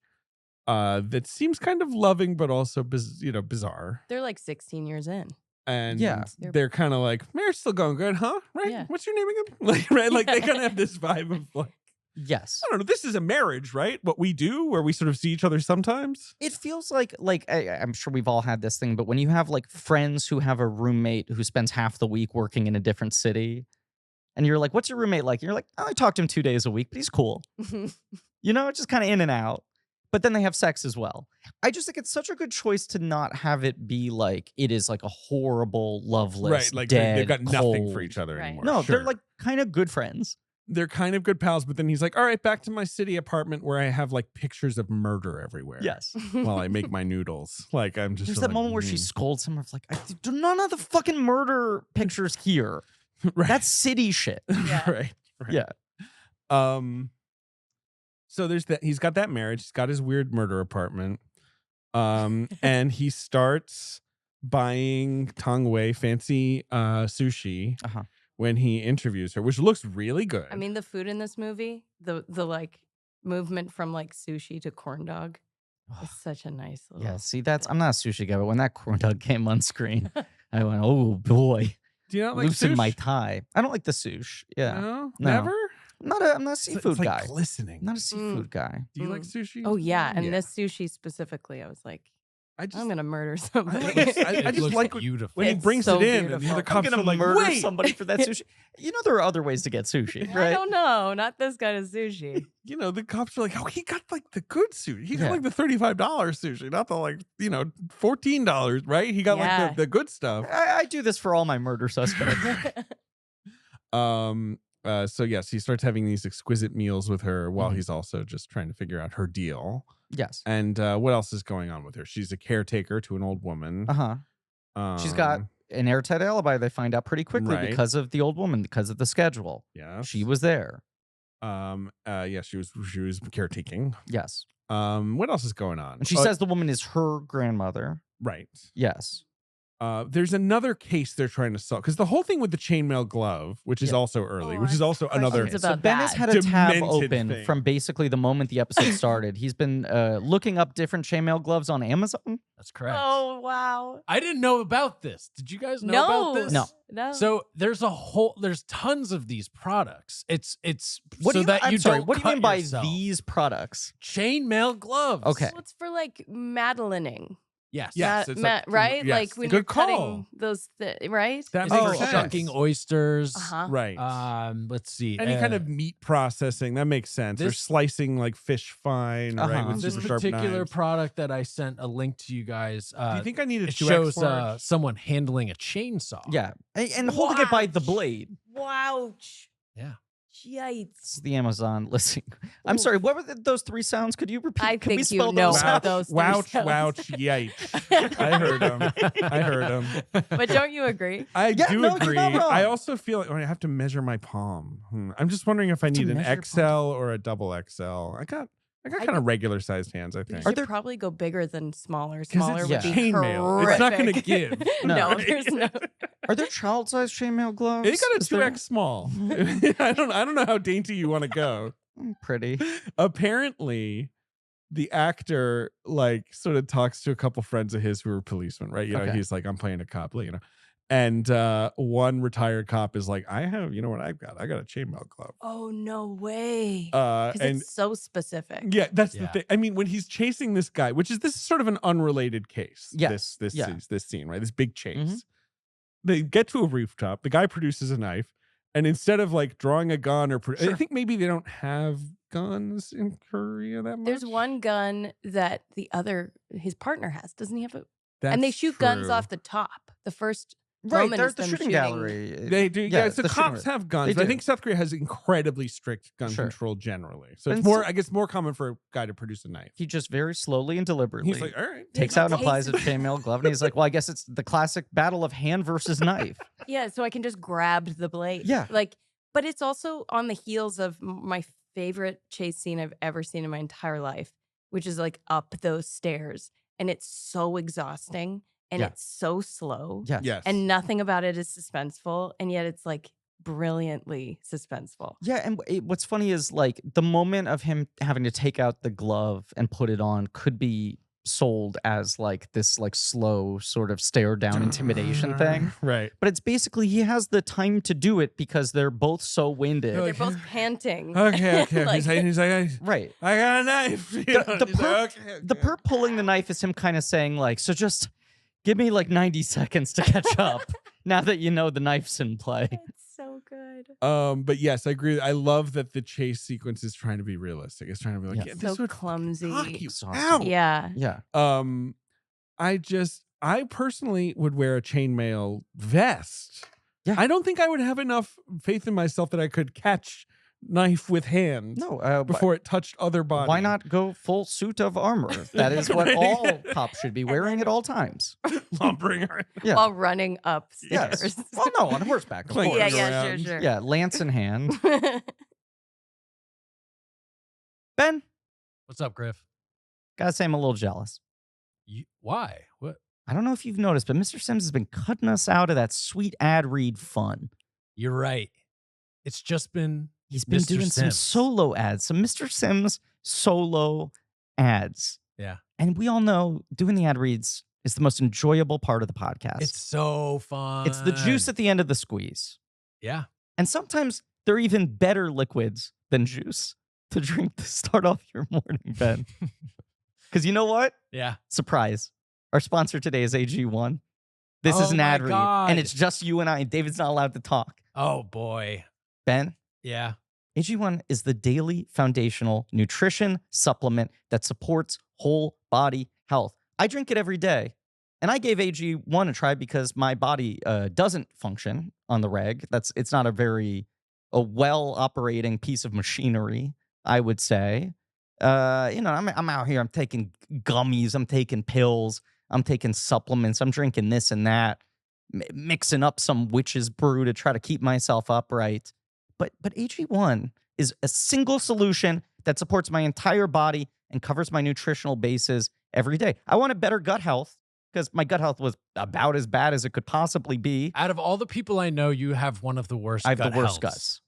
that seems kind of loving, but also bizarre. They're like 16 years in. And Yeah. they're kind of like, marriage still going good, huh? Right? Yeah. What's your name again? Like, right? Like they Yeah. kind of have this vibe of like, Yes. I don't know. This is a marriage, right? What we do, where we sort of see each other sometimes. It feels like I'm sure we've all had this thing, but when you have like friends who have a roommate who spends half the week working in a different city, and you're like, "What's your roommate like?" And you're like, "Oh, I talk to him 2 days a week, but he's cool." You know, just kind of in and out. But then they have sex as well. I just think it's such a good choice to not have it be like it is like a horrible, loveless, Right, like dead, they've got nothing for cold- each other Right. anymore. No, Sure. they're like kind of good friends. They're kind of good pals, but then he's like, all right, back to my city apartment where I have like pictures of murder everywhere. Yes. While I make my noodles. Like I'm just There's sort that of moment where she scolds him of like, none of the fucking murder pictures here. right. That's city shit. Yeah. right. Yeah. So there's that. He's got that marriage. He's got his weird murder apartment. And he starts buying Tang Wei fancy sushi Uh-huh. when he interviews her, which looks really good. I mean, the food in this movie, the like movement from like sushi to corn dog is such a nice little. Yeah, see, I'm not a sushi guy, but when that corn dog came on screen, I went, oh boy, do you not like loosen sushi? my tie. I don't like the sushi. Yeah. No? No. Never? I'm not a It's seafood like guy. glistening. I'm not a seafood guy. Do you like sushi? Oh yeah, and this sushi specifically, I was like, I just I'm gonna murder I somebody. just It just looks like beautiful. when he It's brings so it in and the beautiful. other I'm cops gonna are like, murder wait. somebody for that sushi. You know there are other ways to get sushi, I right? don't know, not this kind of sushi. You know, the cops are like, oh, he got like the good sushi. He got Yeah. like the $35 sushi, not the like, $14, right? He got Yeah. like the good stuff. I do this for all my murder suspects. So yes, he starts having these exquisite meals with her while Mhm. he's also just trying to figure out her deal. Yes. And what else is going on with her? She's a caretaker to an old woman. Uh-huh. She's got an airtight alibi, they find out pretty quickly Right. because of the old woman, because of the schedule. Yes. She was there. Yeah, she was caretaking. Yes. What else is going on? And she says the woman is her grandmother. right. Yes. There's another case they're trying to solve because the whole thing with the chainmail glove, which is Yeah. also early, Oh, which is I also have another. questions So about Ben has that. had a tab Demented open thing. from basically the moment the episode started. He's been looking up different chainmail gloves on Amazon. That's correct. Oh wow. I didn't know about this. Did you guys know No. about this? No. So there's tons of these products. It's What so do you, that I'm you sorry, don't what do you mean cut by yourself. these products? Chainmail gloves? Okay. Well, it's for like Madelining. Yes. Yes, it's like- right? yes. Like when Good you're cutting call. those, right? That It's makes for sense. shucking oysters. Uh-huh. Right. Let's see. Any kind of meat processing that makes sense. Or this- slicing like fish fine, right? Uh-huh. With this super sharp particular knives. product that I sent a link to you guys. Do you think I need a it 2X shows large? someone handling a chainsaw. Yeah. And holding it by the blade. Wouch. Yeah. Yikes. It's the Amazon listing. I'm sorry, what were those three sounds? Could you repeat? I Could we think you spell know those how out? those three Wouch, sounds. wouch, yikes. I heard him. I heard him. But don't you agree? I Yeah, do no, you're agree. not wrong. I also feel like I have to measure my palm. I'm just wondering if I To need an measure XL or a double XL. I got kind of regular sized hands, I You think. should probably go bigger than smaller. 'Cause Smaller it's would be chainmail. It's not gonna horrific. give. no, No. there's no. Are there child-sized chainmail gloves? It got a Is there- 2X small. I don't know how dainty you want to go. Pretty. Apparently, the actor like sort of talks to a couple friends of his who are policemen, right? You know, Okay. he's like, I'm playing a cop, you know. And one retired cop is like, I have, you know what I've got? I got a chainmail glove. Oh no way. Because And it's so specific. yeah, that's the Yeah. thing. I mean, when he's chasing this guy, which is this is sort of an unrelated case. Yes. This Yeah. this scene, right? This big chase. Mhm. They get to a rooftop. The guy produces a knife, and instead of like drawing a gun or I Sure. think maybe they don't have guns in Korea that much. There's one gun that his partner has. Doesn't he have a? That's and they shoot guns true. off the top. The first Right, moment there's is the them shooting shooting. gallery. They do, yeah. So the shooting cops range. have guns, They but I do. think South Korea has incredibly strict gun Sure. control generally. So But it's it's more, still- I guess, more common for a guy to produce a knife. He just very slowly and deliberately He's like, all right, takes out and applies a Takes- chainmail glove, and he's like, "Well, I guess it's the classic battle of hand versus knife." Yeah, so I can just grab the blade. Yeah. Like, but it's also on the heels of my favorite chase scene I've ever seen in my entire life, which is like up those stairs. And it's so exhausting and Yeah. it's so slow. Yes. yes, And nothing about it is suspenseful. And yet it's like brilliantly suspenseful. Yeah, and what's funny is like the moment of him having to take out the glove and put it on could be sold as like this like slow sort of stare down intimidation thing. Right. But it's basically he has the time to do it because they're both so winded. They're They're both panting. Okay. Like- he's like, Right. I got a knife. The perp pulling the knife is him kind of saying like, so just give me like 90 seconds to catch up now that you know the knife's in play. It's so good. But yes, I agree. I love that the chase sequence is trying to be realistic. It's trying to be like, Yeah. yeah, this So would clumsy. knock you It's awesome. out. Yeah. Yeah. I personally would wear a chainmail vest. Yeah. I don't think I would have enough faith in myself that I could catch knife with hand No, before it touched other bodies. why not go full suit of armor? That is what all cops should be wearing at all times. lumbering around? Yeah. While running upstairs. Yes. Well, no, on horseback. Of Clanking course. Yeah, around. sure. Yeah, lance in hand. Ben, What's up, Griff? gotta say I'm a little jealous. Why? What? I don't know if you've noticed, but Mr. Sims has been cutting us out of that sweet ad read fun. You're right. It's just been He's been Mr. doing some Sims. solo ads, some Mr. Sims solo ads. Yeah. And we all know doing the ad reads is the most enjoyable part of the podcast. It's so fun. It's the juice at the end of the squeeze. Yeah. And sometimes they're even better liquids than juice to drink to start off your morning, Ben. Because you know what? Yeah. Surprise. Our sponsor today is AG1. This is Oh an my ad read, God. and it's just you and I. David's not allowed to talk. Oh boy. Ben, Yeah. AG1 is the daily foundational nutrition supplement that supports whole body health. I drink it every day, and I gave AG1 a try because my body doesn't function on the reg. It's not a well operating piece of machinery, I would say. I'm out here. I'm taking gummies. I'm taking pills. I'm taking supplements. I'm drinking this and that, mixing up some witch's brew to try to keep myself upright. But AG1 is a single solution that supports my entire body and covers my nutritional bases every day. I wanted better gut health because my gut health was about as bad as it could possibly be. Out of all the people I know, you have one of the worst. I have gut the worst healths. guts.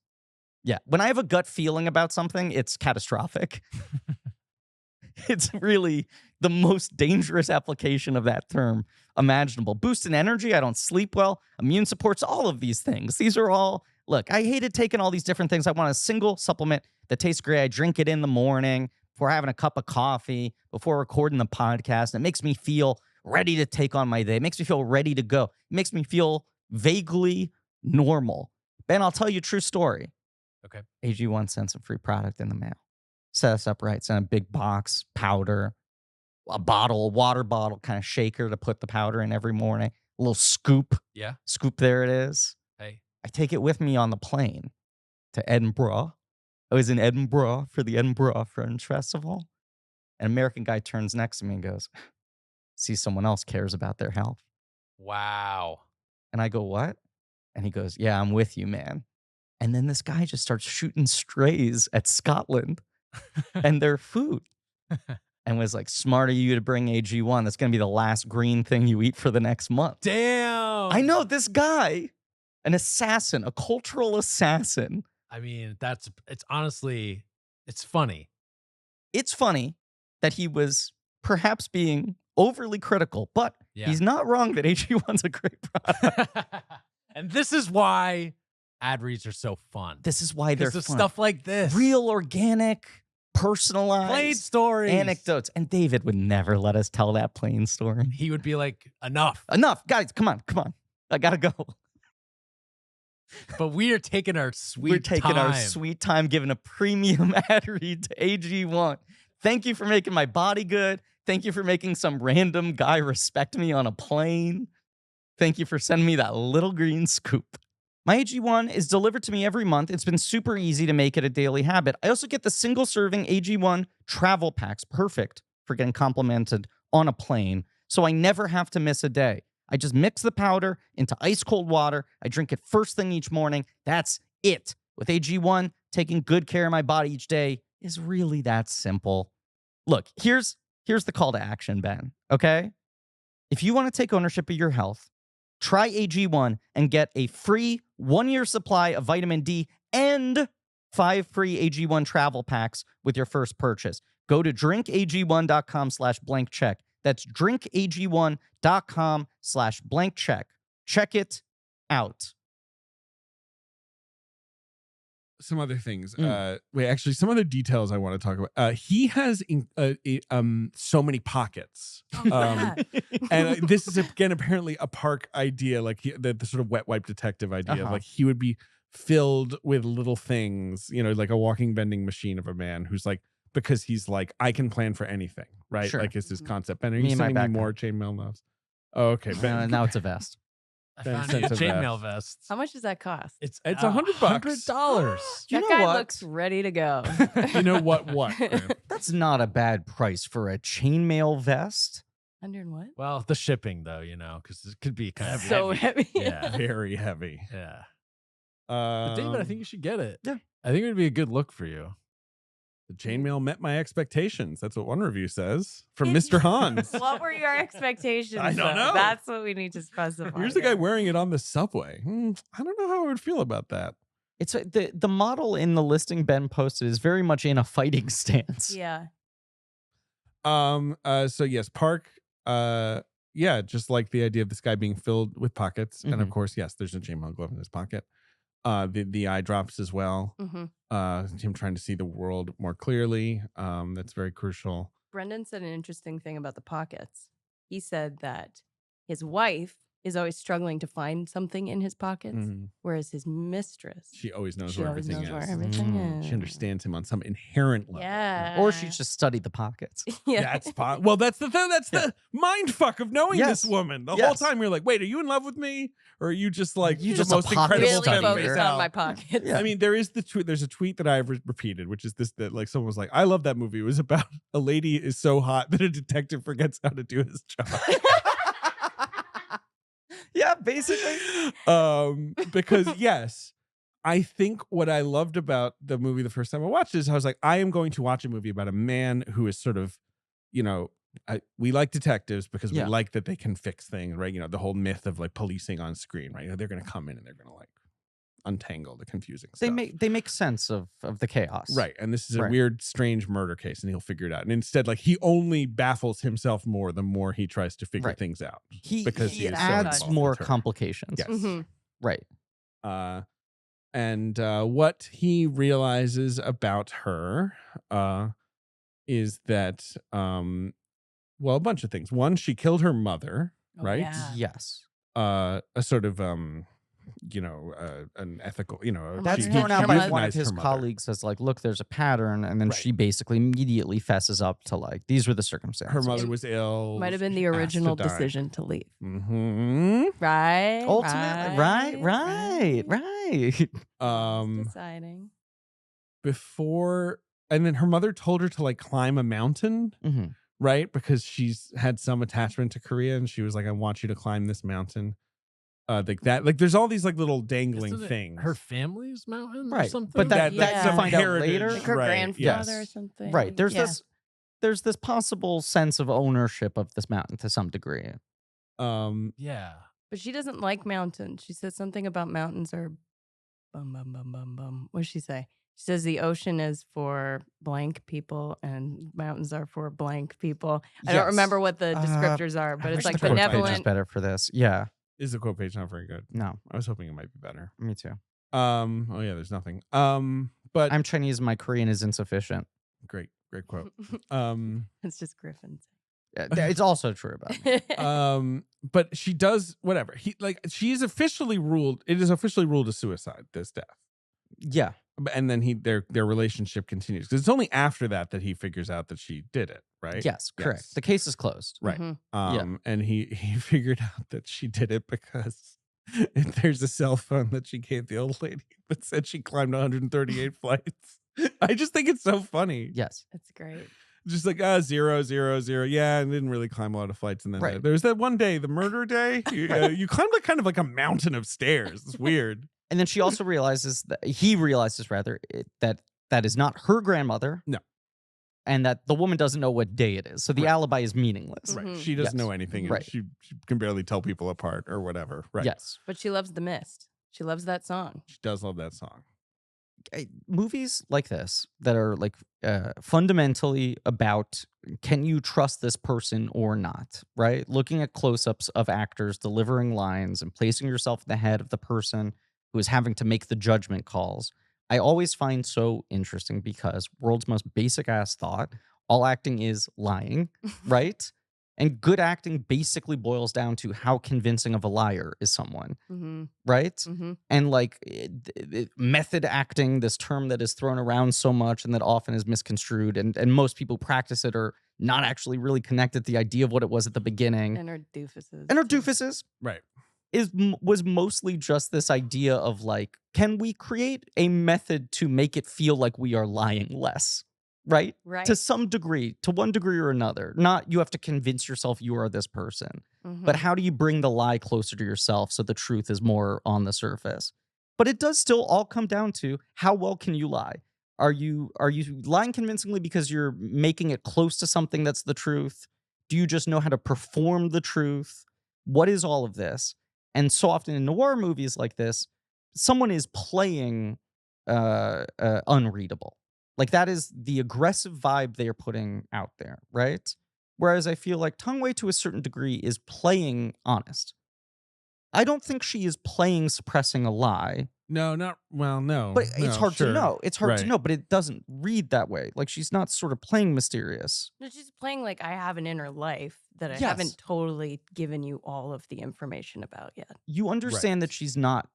Yeah. When I have a gut feeling about something, it's catastrophic. It's really the most dangerous application of that term imaginable. Boost in energy. I don't sleep well. Immune supports all of these things. These are all, look, I hated taking all these different things. I want a single supplement that tastes great. I drink it in the morning before having a cup of coffee, before recording the podcast. It makes me feel ready to take on my day. It makes me feel ready to go. It makes me feel vaguely normal. Ben, I'll tell you a true story. Okay. AG1 sent some free product in the mail. Set us up right. Sent a big box, powder, a water bottle, kind of shaker to put the powder in every morning. A little scoop. Yeah. Scoop, there it is. Hey. I take it with me on the plane to Edinburgh. I was in Edinburgh for the Edinburgh Fringe Festival. An American guy turns next to me and goes, see, someone else cares about their health. Wow. And I go, what? And he goes, yeah, I'm with you, man. And then this guy just starts shooting strays at Scotland and their food. And was like, smart of you to bring AG1. That's going to be the last green thing you eat for the next month. Damn. I know this guy, an assassin, a cultural assassin. I mean, it's honestly, it's funny. It's funny that he was perhaps being overly critical, but Yeah. he's not wrong that AG1's a great product. And this is why ad reads are so fun. This is why they're Because of fun. stuff like this. Real, organic, personalized plain stories. anecdotes. And David would never let us tell that plain story. He would be like, enough. Enough, guys, come on. I gotta go. But we are taking our sweet We're taking time. our sweet time giving a premium ad read to AG1. Thank you for making my body good. Thank you for making some random guy respect me on a plane. Thank you for sending me that little green scoop. My AG1 is delivered to me every month. It's been super easy to make it a daily habit. I also get the single serving AG1 travel packs, perfect for getting complimented on a plane, so I never have to miss a day. I just mix the powder into ice cold water. I drink it first thing each morning. That's it. With AG1, taking good care of my body each day is really that simple. Look, here's the call to action, Ben, okay? If you want to take ownership of your health, try AG1 and get a free 1-year supply of vitamin D and 5 free AG1 travel packs with your first purchase. Go to drinkag1.com/blankcheck. That's drinkag1.com/blank-check. Check it out. Some other things. Mm. Actually, some other details I want to talk about. He has so many pockets. And this is again apparently a Park idea, like the sort of wet wipe detective idea of like he would be filled with little things, like a walking vending machine of a man who's like, because he's like, I can plan for anything, right? Sure. Like it's his concept. Ben, are Me you and my sending me backpack. more chainmail notes? Oh, okay. Ben, Now it's a vest. I Ben found sent you a chainmail vests. How much does that cost? It's $100. $100. You That know guy what? looks ready to go. You know what? Graham? That's not a bad price for a chainmail vest. 100 what? Well, the shipping though, because it could be kind of So heavy. Yeah. Very heavy. Yeah. But David, I think you should get it. Yeah. I think it would be a good look for you. The chainmail met my expectations. That's what one review says from Mr. Hans. What were your expectations? I don't though? know. That's what we need to specify. Here's the guy here. wearing it on the subway. I don't know how I would feel about that. It's the model in the listing Ben posted is very much in a fighting stance. Yeah. So yes, Park. Just like the idea of this guy being filled with pockets, and of course, yes, there's a chainmail glove in his pocket. The eye drops as well. Him trying to see the world more clearly. That's very crucial. Brendan said an interesting thing about the pockets. He said that his wife is always struggling to find something in his pockets, whereas his mistress, She always knows she where always everything knows is. where everything is. She understands him on some inherent level. Yeah. Or she just studied the pockets. Yeah. That's well, that's the thing. That's the mind fuck of knowing Yes. this woman. The whole Yes. time you're like, wait, are you in love with me? Or are you just like You the just a most pocket incredible really studier. focused on my pockets. Yeah. I mean, there's a tweet that I've repeated, which is this, that like someone was like, I love that movie. It was about a lady is so hot that a detective forgets how to do his job. Yeah, basically. Because yes, I think what I loved about the movie the first time I watched it is I was like, I am going to watch a movie about a man who is sort of, we like detectives because we Yeah. like that they can fix things, right? The whole myth of like policing on screen, right? They're going to come in and they're going to like untangle the confusing stuff. They make sense of the chaos. Right. And this is a Right. weird, strange murder case, and he'll figure it out. And instead, like, he only baffles himself more the more he tries to figure Right. things out. He Because he is so adds involved more with her. complications. Yes. Mhm. Right. And what he realizes about her is that, a bunch of things. One, she killed her mother, Oh, right? yeah. Yes. A sort of, an ethical, That's she thrown out by one of euthanized his her mother. colleagues as like, look, there's a pattern, and then Right. she basically immediately fesses up to like, these were the circumstances. Her mother was ill. Might have been she the asked to original die. decision to leave. Mm-hmm. Ultimately, right. Deciding. Before, and then her mother told her to like climb a mountain, Mhm. right? Because she's had some attachment to Korea, and she was like, I want you to climb this mountain. Like that, like there's all these like little dangling Isn't it things. her family's mountain or Right. something? But that Yeah. you find out heritage, later. Like her right, grandfather or yes. something. Right. Yeah. There's this possible sense of ownership of this mountain to some degree. Yeah. But she doesn't like mountains. She says something about mountains are bum, bum, bum, bum, bum. What does she say? She says the ocean is for blank people and mountains are for blank people. I don't Yes. remember what the descriptors are, but I it's wish like the quote page was Is benevolent. better for this. Yeah. Is the quote page not very good? No. I was hoping it might be better. Me too. Oh yeah, there's nothing. But I'm Chinese. My Korean is insufficient. great quote. It's just Griffin's. It's also true about me. But she does whatever. She is officially ruled. It is officially ruled a suicide. This death. Yeah. And then their relationship continues, because it's only after that he figures out that she did it, right? Yes. Correct. Yes. The case is closed. Right. Mhm. And he figured out that she did it because there's a cell phone that she gave the old lady that said she climbed 138 flights. I just think it's so funny. Yes. It's great. Just like 0, 0, 0. Yeah, and didn't really climb a lot of flights. And then Right. there's that one day, the murder day. You climbed like kind of like a mountain of stairs. It's weird. And then she also realizes that that is not her grandmother. No. And that the woman doesn't know what day it is. So the Right. alibi is meaningless. Right. Mhm. She doesn't Yes. know anything. And Right. she can barely tell people apart or whatever. Right. Yes. But she loves The Mist. She loves that song. She does love that song. movies like this that are like fundamentally about can you trust this person or not, right? Looking at close-ups of actors delivering lines and placing yourself in the head of the person who is having to make the judgment calls. I always find so interesting because world's most basic ass thought, all acting is lying, right? And good acting basically boils down to how convincing of a liar is someone, right? And like method acting, this term that is thrown around so much and that often is misconstrued, and most people who practice it are not actually really connected to the idea of what it was at the beginning. And our doofuses. And our too. doofuses Right. was mostly just this idea of like, can we create a method to make it feel like we are lying less? Right? Right. To some degree, to one degree or another. Not you have to convince yourself you are this person, but how do you bring the lie closer to yourself so the truth is more on the surface? But it does still all come down to how well can you lie? Are you lying convincingly because you're making it close to something that's the truth? Do you just know how to perform the truth? What is all of this? And so often in noir movies like this, someone is playing unreadable. Like that is the aggressive vibe they are putting out there, right? Whereas I feel like Tang Wei to a certain degree is playing honest. I don't think she is playing suppressing a lie, No, no. but it's no, hard to sure. know. It's hard to Right. know, but it doesn't read that way. Like she's not sort of playing mysterious. No, she's playing like I have an inner life that I Yes. haven't totally given you all of the information about yet. You understand that she's not.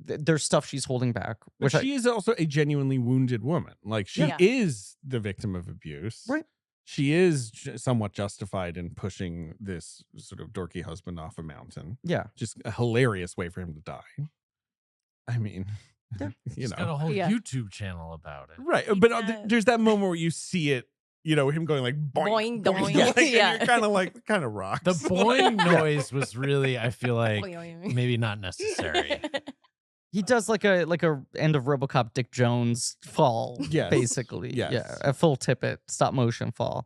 There's stuff she's holding back, But which she is also a genuinely wounded woman. Like she Yeah. is the victim of abuse. Right. She is somewhat justified in pushing this sort of dorky husband off a mountain. yeah, Just a hilarious way for him to die. I mean, Yeah. you He's got know. a whole Yeah. YouTube channel about it. Right. He But does. there's that moment where you see it, you know, him going like boing, Boing, doing. like, and Yeah. you're kind of like, kind of rocks. The boing noise was really, I feel like, Boing. maybe not necessary. he does like a end of RoboCop Dick Jones fall, Yes. basically. Yes. Yeah, a full tippet stop motion fall.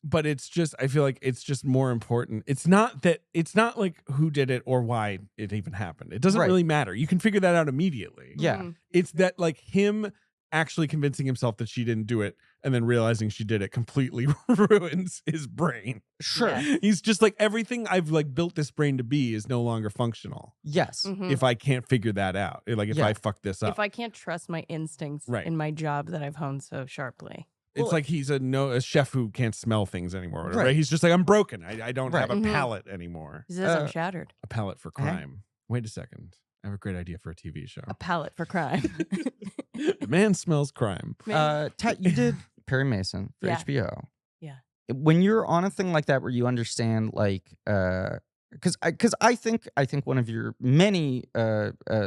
But it's just, I feel like it's just more important. It's not like who did it or why it even happened. It doesn't Right. really matter. You can figure that out immediately. Yeah. Mhm. It's that like him actually convincing himself that she didn't do it and then realizing she did it completely ruins his brain. Sure. Yeah. He's just like, everything I've like built this brain to be is no longer functional Yes. Mhm. if I can't figure that out. Like if Yeah. I fuck this up. If I can't trust my instincts Right. in my job that I've honed so sharply. It's Well, like he's a chef who can't smell things anymore. Right? Right. He's just like, I'm broken. I don't have a Right. Mhm. palate anymore. He says I'm Uh, shattered. A palate for Hey. crime. Wait a second. I have a great idea for a TV show. A palate for crime. The man smells crime. Tat, you did Perry Mason for Yeah. HBO. Yeah. When you're on a thing like that where you understand like because I think one of your many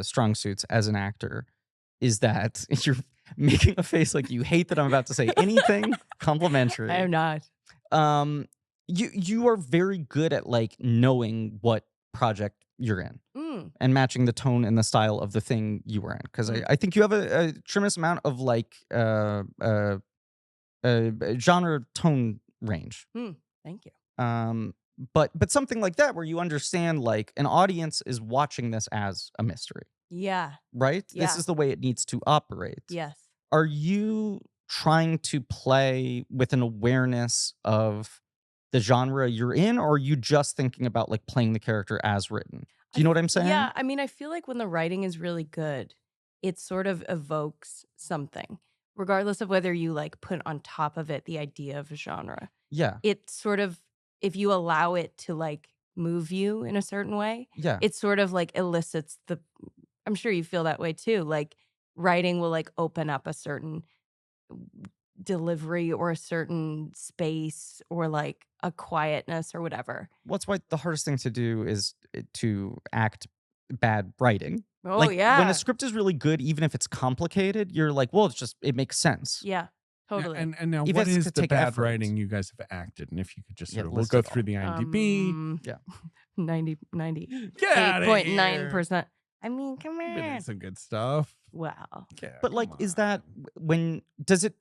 strong suits as an actor is that you're making a face like you hate that I'm about to say anything complimentary. I am not. You are very good at like knowing what project you're in and matching the tone and the style of the thing you were in, because I think you have a tremendous amount of like genre tone range. Thank you. But something like that where you understand like an audience is watching this as a mystery, Yeah. right? This Yeah. is the way it needs to operate. Yes. Are you trying to play with an awareness of the genre you're in, or are you just thinking about like playing the character as written? Do you know what I'm saying? Yeah. I mean, I feel like when the writing is really good, it sort of evokes something, regardless of whether you like put on top of it the idea of a genre. Yeah. It sort of, if you allow it to like move you in a certain way, Yeah. it sort of like elicits the, I'm sure you feel that way too. Like writing will like open up a certain delivery or a certain space or like a quietness or whatever. What's why the hardest thing to do is to act bad writing. Oh, like yeah. when a script is really good, even if it's complicated, you're like, well, it makes sense. Yeah, totally. And now, Even what if it's is to the take bad effort. writing you guys have acted? And if you could just Yeah, sort of, we'll list go it all. through the IMDb. Yeah. 98.9%. Get outta I mean, come Been in on. some good stuff. Wow. Yeah, But like, come is on. that when does it?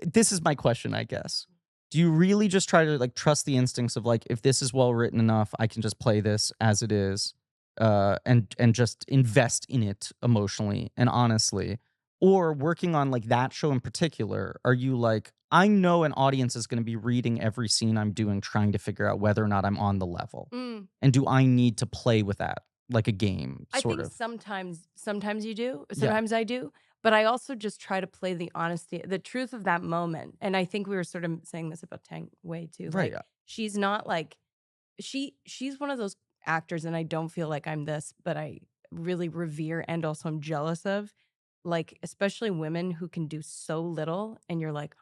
This is my question, I guess. Do you really just try to like trust the instincts of like, if this is well written enough, I can just play this as it is, and just invest in it emotionally and honestly, Or working on like that show in particular, are you like, I know an audience is going to be reading every scene I'm doing, trying to figure out whether or not I'm on the level, Mm. and do I need to play with that like a game? I Sort think of. sometimes you do, Yeah. sometimes I do, but I also just try to play the honesty, the truth of that moment. And I think we were sort of saying this about Tang Wei too. Right. Like, she's not like she's one of those actors, and I don't feel like I'm this, but I really revere and also I'm jealous of, like, especially women who can do so little, and you're like,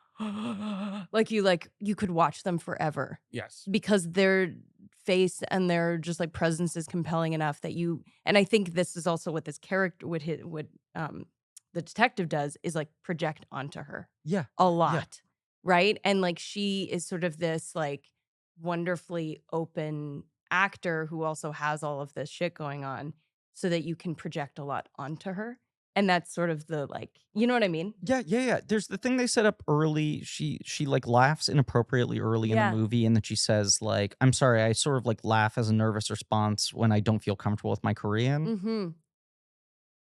like you could watch them forever Yes. because their face and their just like presence is compelling enough that you. And I think this is also what this character what the detective does is like project onto her Yeah. a lot, right? And like she is sort of this like wonderfully open actor who also has all of this shit going on, so that you can project a lot onto her. And that's sort of the like, you know what I mean? Yeah. There's the thing they set up early. She like laughs inappropriately early in Yeah. the movie, and then she says like, "I'm sorry, I sort of like laugh as a nervous response when I don't feel comfortable with my Korean." Mm-hmm.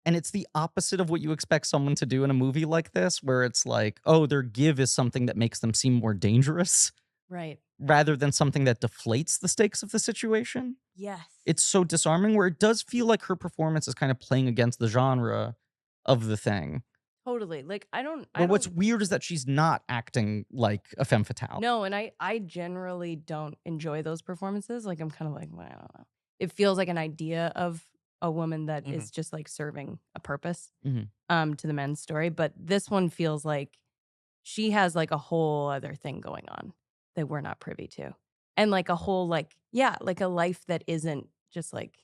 And it's the opposite of what you expect someone to do in a movie like this, where it's like, oh, their give is something that makes them seem more dangerous Right. rather than something that deflates the stakes of the situation. Yes. It's so disarming, where it does feel like her performance is kind of playing against the genre of the thing. totally like I don't. But what's weird is that she's not acting like a femme fatale. No, and I generally don't enjoy those performances. Like I'm kind of like, well, I don't know. It feels like an idea of a woman that is just like serving a purpose to the men's story. But this one feels like she has like a whole other thing going on that we're not privy to. And like a whole like, yeah, like a life that isn't just like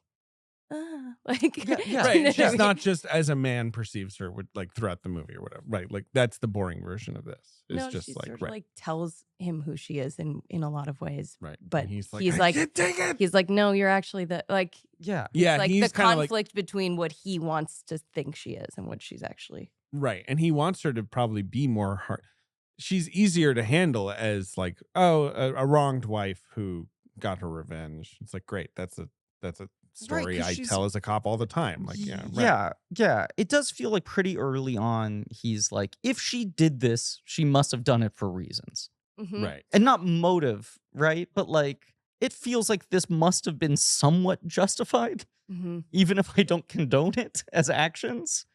like Yeah. Right. you know She's what I mean? not just as a man perceives her with like throughout the movie or whatever. Right. Like that's the boring version of this. It's No, just she like sort of right. like tells him who she is in a lot of ways. Right. But And he's I like can't take it. he's like, no, you're actually the like Yeah. Yeah. like He's the kind of like conflict between what he wants to think she is and what she's actually. right. And he wants her to probably be more hard. She's easier to handle as like, oh, a wronged wife who got her revenge. It's like, great. That's a story 'cause I she's- tell as a cop all the time. Like, yeah. Right. Yeah. It does feel like pretty early on, he's like, if she did this, she must have done it for reasons. Mhm. Right. And not motive, right? But like, it feels like this must have been somewhat justified, Mhm. even if I don't condone it as actions.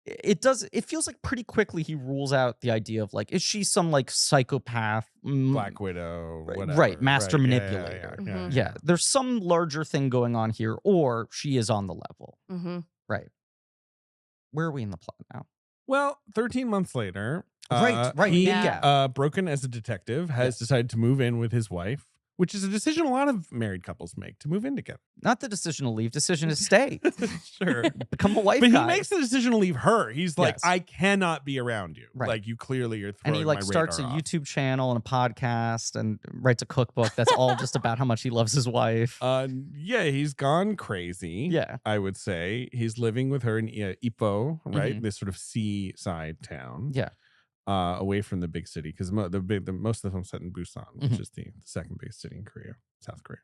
It feels like pretty quickly he rules out the idea of like, is she some like psychopath? Black Widow, whatever. Right, master Yeah, manipulator. yeah. Yeah, there's some larger thing going on here, or she is on the level. Mhm. Right. Where are we in the plot now? Well, 13 months later, Right, he, yeah. broken as a detective, has decided to move in with his wife, which is a decision a lot of married couples make, to move in together. Not the decision to leave, decision to stay. Sure. Become a wife But guy. he makes the decision to leave her. He's like, Yes. I cannot be around you. Right. Like, you clearly are And throwing he like my starts a radar off. YouTube channel and a podcast and writes a cookbook that's all just about how much he loves his wife. Yeah, he's gone crazy. Yeah. I would say he's living with her in Ipoh, right? Mhm. This sort of seaside town. Yeah. Away from the big city, because most of the film's set in Busan, which Mhm. is the second biggest city in Korea, South Korea.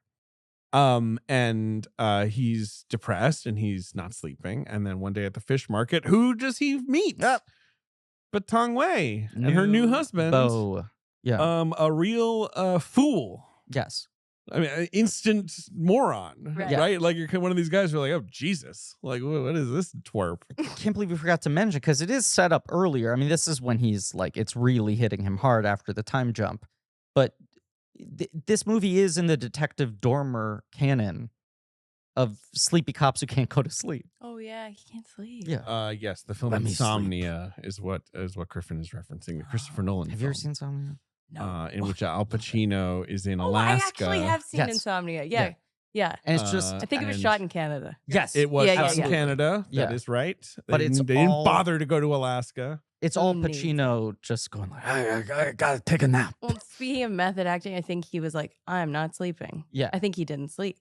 And he's depressed and he's not sleeping. And then one day at the fish market, who does he meet? Yep. But Tang Wei and her new husband. Beau. Yeah. A real fool. Yes. I mean, an instant moron, Right. right? Like you're one of these guys who are like, oh Jesus, like what is this twerp? Can't believe we forgot to mention, because it is set up earlier. I mean, this is when he's like, it's really hitting him hard after the time jump. But this movie is in the Detective Dormer canon of sleepy cops who can't go to sleep. Oh yeah, he can't sleep. Yeah. Yes, the film Let me Insomnia is what Griffin is referencing, the Christopher Nolan. Have you ever film, seen Insomnia? No. in which Al Pacino is in I Alaska. actually have seen Yes. Insomnia. Yeah. Yeah. Yeah. And it's just, Uh, I think it was and- shot in Canada. yes. It was Yeah, out yeah. in Canada. Yeah. That is right. But They it's didn't all- bother to go to Alaska. It's all Neat. Pacino just going like, I gotta take a nap. Well, speaking of method acting, I think he was like, I'm not sleeping. Yeah. I think he didn't sleep.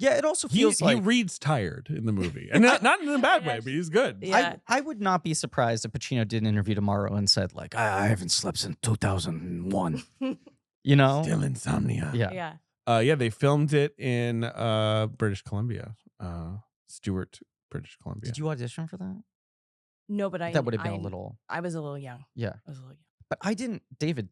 Yeah, it also He feels like reads tired in the movie, and not in a bad way, but he's good. Yeah. I would not be surprised if Pacino did an interview tomorrow and said like, I haven't slept since 2001. You know? Still insomnia. Yeah. Yeah. They filmed it in British Columbia, Stewart, British Columbia. Did you audition for that? No, but that would have been a little. I was a little young. Yeah. I was a little young. But I didn't, David,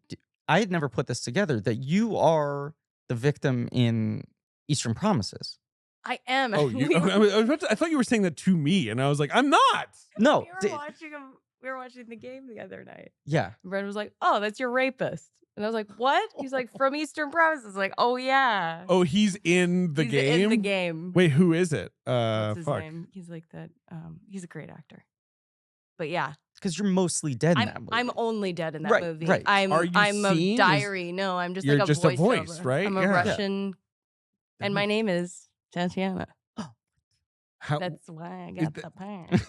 I had never put this together that you are the victim in Eastern Promises. I am. Oh, I thought you were saying that to me, and I was like, I'm not. No. We were watching the game the other night. Yeah. Brent was like, "Oh, that's your rapist," and I was like, "What?" He's like, "From Eastern Promises." Like, "Oh yeah." Oh, he's in the He's game. in the game. Wait, who is it? What's his Fuck. name? He's like that. He's a great actor. But yeah, Because you're mostly dead in that movie. I'm only dead in that Right, movie. right. I'm Are you I'm seen? a diary. No, I'm just You're like a just a voiceover. voice, right? I'm a Yeah. Russian, and my name is Tatiana. How? That's why I is got that- the part.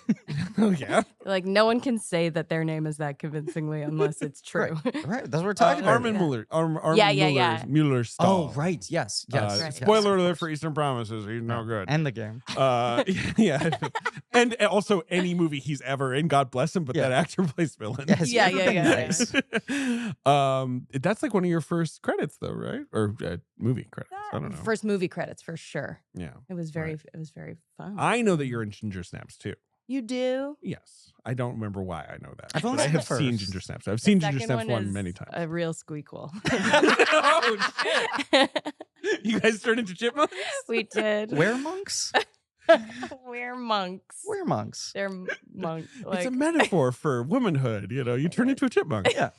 Oh yeah. Like no one can say that their name is that convincingly unless it's true. Right. That's what we're talking about. Armin Mueller. Armin Yeah. Mueller's Oh, stall. right. Yes. Yes. Right. yes, Spoiler of alert course. for Eastern Promises. He's no good. And the game. Yeah, and also any movie he's ever in. God bless him, but Yeah. that actor plays villains. Yeah, has he Yeah, ever yeah, been yeah, nice? That's like one of your first credits, though, right? Or movie credits? I don't know. First movie credits for sure. Yeah, It was very Right. it was very fun. I know that you're in Ginger Snaps too. You do? Yes, I don't remember why I know that. I've only but I seen the have seen first. Ginger Snaps. I've The seen Ginger second Snaps one is many times. A real squeakquel. Oh shit! You guys turned into chipmunks. We did. Were monks? We're monks. We're monks. They're monks. It's a metaphor for womanhood. You know, you turn into a chipmunk. Yeah.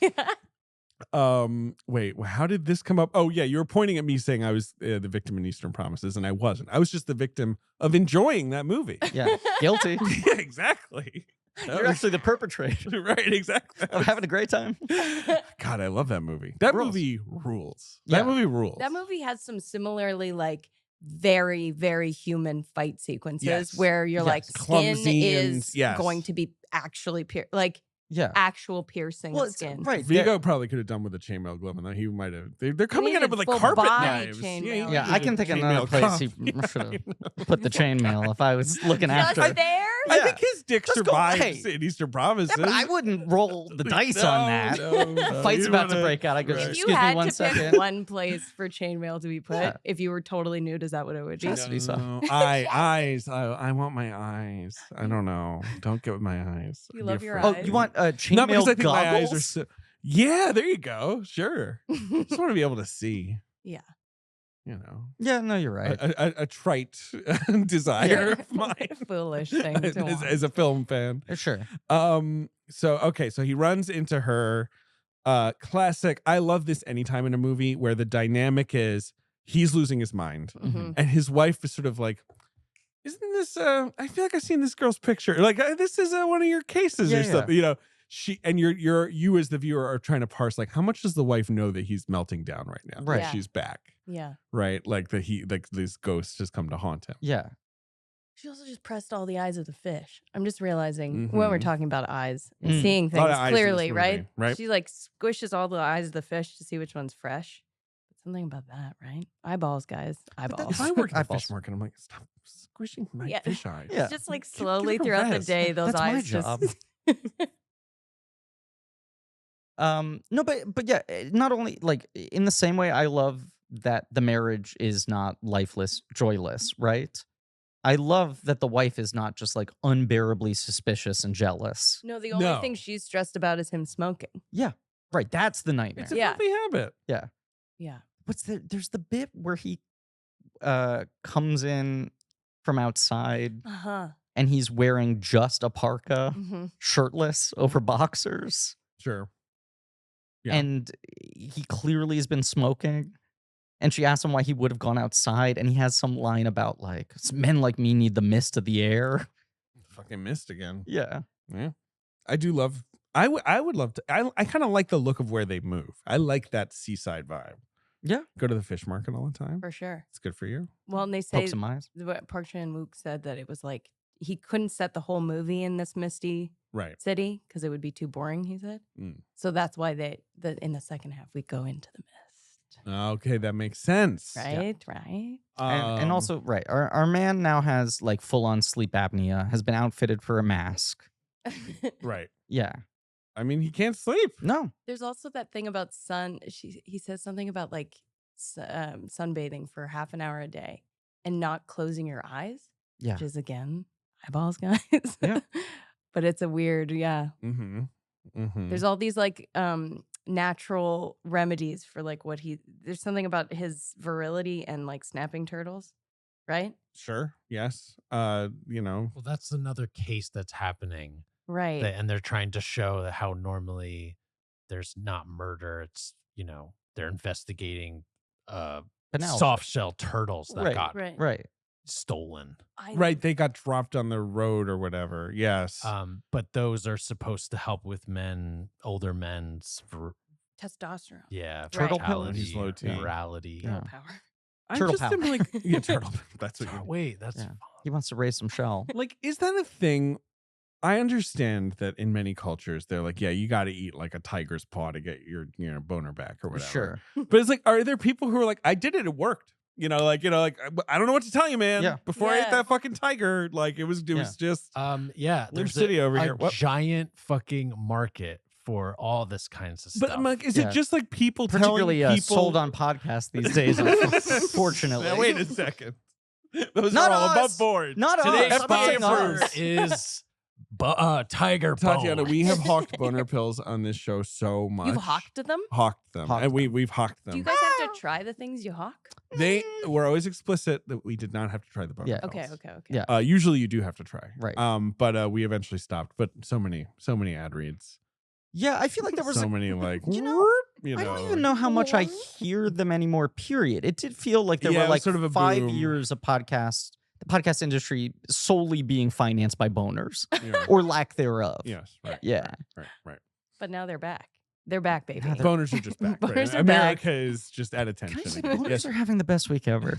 Wait, how did this come up? Oh yeah, you were pointing at me saying I was the victim in Eastern Promises, and I wasn't. I was just the victim of enjoying that movie. Yeah. Guilty. Yeah, exactly. You're actually the perpetrator. Right, exactly. I'm having a great time. God, I love that movie. That Rules. movie rules. Yeah. That movie rules. That movie has some similarly like very, very human fight sequences Yes. where you're like Yes. skin Clumsy and- is yes. going to be actually like Yeah. actual piercing Well, of it's skin. right. Vigo probably could have done with a chainmail glove, and then he might have. They're coming at it needed with like full carpet body knives. chainmail. Yeah, I can think of another place he should have put the chainmail if I was looking Just after. there? I Yeah. think his dick Just go survives away. in Eastern Promises. Yeah, but I wouldn't roll the dice on that. No, Fight's you about to wanna- break out. I go, Right. If excuse you had me one to second. pick one place for chainmail to be put, Yeah. if you were totally nude, is that what it would be? Chastity song. No, eyes. I want my eyes. I don't know. Don't get with my eyes. You I'm love your Oh, eyes. you want chainmail Not because I think goggles? my eyes are so. Yeah, there you go. Sure. Just want to be able to see. Yeah. You know, Yeah, no, you're right. a trite desire of mine Foolish thing to want. as a film fan. Sure. So he runs into her. Classic. I love this anytime in a movie where the dynamic is he's losing his mind Mhm. and his wife is sort of like, isn't this I feel like I've seen this girl's picture, like this is one of your cases Yeah, or yeah. something, you know. She and you as the viewer are trying to parse like how much does the wife know that he's melting down right now, Right. that Yeah. she's back, Yeah. right, like that he like this ghost has come to haunt him. Yeah. She also just pressed all the eyes of the fish. I'm just realizing when we're Mhm. talking about eyes and Mm. seeing A lot things of eyes in this clearly, movie, right? right? She like squishes all the eyes of the fish to see which one's fresh. Something about that, right? Eyeballs, guys. Eyeballs. If I work at a Eyeballs. fish market, I'm like, stop squishing my Yeah. fish eyes. Yeah. It's just like Give slowly her a throughout the rest. day, those That's my eyes job. just. No, but yeah, not only like in the same way I love that the marriage is not lifeless, joyless, right? I love that the wife is not just like unbearably suspicious and jealous. No, the only No. thing she's stressed about is him smoking. Right, that's the nightmare. It's a Yeah. healthy habit. Yeah. There's the bit where he comes in from outside Uh huh. and he's wearing just a parka, Mm-hmm. shirtless over boxers. Sure. Yeah. And he clearly has been smoking. And she asks him why he would have gone outside. And he has some line about like, men like me need the mist of the air. Fucking missed again. Yeah. Yeah. I do love I would love to I kind of like the look of where they move. I like that seaside vibe. Yeah. Go to the fish market all the time. For sure. It's good for you. Well, and they say Poke some eyes. what Park Chan-wook said that it was like he couldn't set the whole movie in this misty Right. city because it would be too boring. He said. Mm. So that's why in the second half we go into the mist. Okay, that makes sense. Right. Right. And also, right, our man now has like full on sleep apnea, has been outfitted for a mask. Right. Yeah. I mean, he can't sleep. No. There's also that thing about sun. He says something about like sunbathing for half an hour a day and not closing your eyes. Yeah. Which is again eyeballs, guys. Yeah. but it's a weird, yeah. Mm-hmm. Mm-hmm. There's all these like natural remedies for like there's something about his virility and like snapping turtles, right? Sure. Yes. You know. Well, that's another case that's happening. Right. And they're trying to show how normally there's not murder. It's, they're investigating Penelope. soft shell turtles that Right, got Right. stolen. Right. They got dropped on the road or whatever. Yes. But those are supposed to help with older men's Testosterone. Turtle vitality, pills. Low T. morality. Yeah. Power. I Turtle just am power. like, yeah, turtle. That's what you Wait, that's Yeah. He wants to raise some shell. like. Is that a thing? I understand that in many cultures they're like, yeah, you got to eat like a tiger's paw to get your boner back or whatever. Sure. But it's like, are there people who are like, I did it, it worked. I don't know what to tell you, man. Yeah. Before I ate Yeah. that fucking tiger, like it was just There's City over here. a What? giant fucking market for all this kinds of But stuff. I'm like, is Yeah. it just like people Particularly telling people sold on podcasts these days, unfortunately. Now, wait a second. Those Not are all us. above board. Not Today's us. I'm not saying sponsor us. is Tiger Tatiana, Bone. we have hawked boner pills on this show so much. You've hawked them? Hawked them. Hawked And we've hawked them. Do you guys have to try the things you hawk? They were always explicit that we did not have to try the boner Yeah. pills. Okay. Yeah. Usually you do have to try. Right. But we eventually stopped. But so many ad reads. Yeah, I feel like there was so many like I I don't even know how much I hear them anymore, period. It did feel like there Yeah, were it was like sort of a 5 boom. years of the podcast industry solely being financed by boners Yeah. or lack thereof. Yes. Right. Yeah. Right. But now they're back. They're back, baby. Yeah, Boners are just back. Right? Boners are America back. is just at attention. Guys, again. boners Yes. are having the best week ever.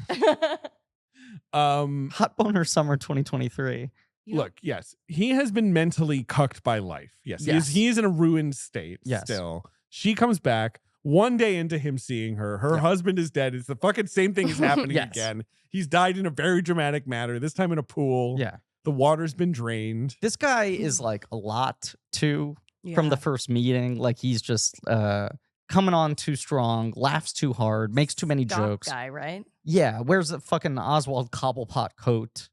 Hot boner summer 2023. Look, yes, he has been mentally cucked by life. Yes, Yes. He is in a ruined state Yes. still. She comes back one day into him seeing her. Her Yeah. husband is dead. It's the fucking same thing is happening Yes. again. He's died in a very dramatic manner, this time in a pool. Yeah. The water's been drained. This guy is like a lot too from the first meeting. Like he's just coming on too strong, laughs too hard, makes too many Stock jokes. guy, right? Yeah, wears a fucking Oswald Cobblepot coat.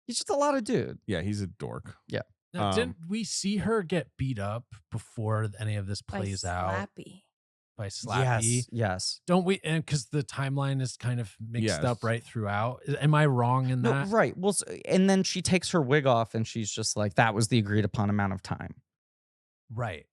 He's just a lot of dude. Yeah, he's a dork. Now, Um, didn't we see her get beat up before any of this plays out Slappy. by Slappy? Yes. Don't we? And because the timeline is kind of mixed up Yes. right throughout. Am I wrong in No, that? right. Well, and then she takes her wig off and she's just like, that was the agreed upon amount of time. Right.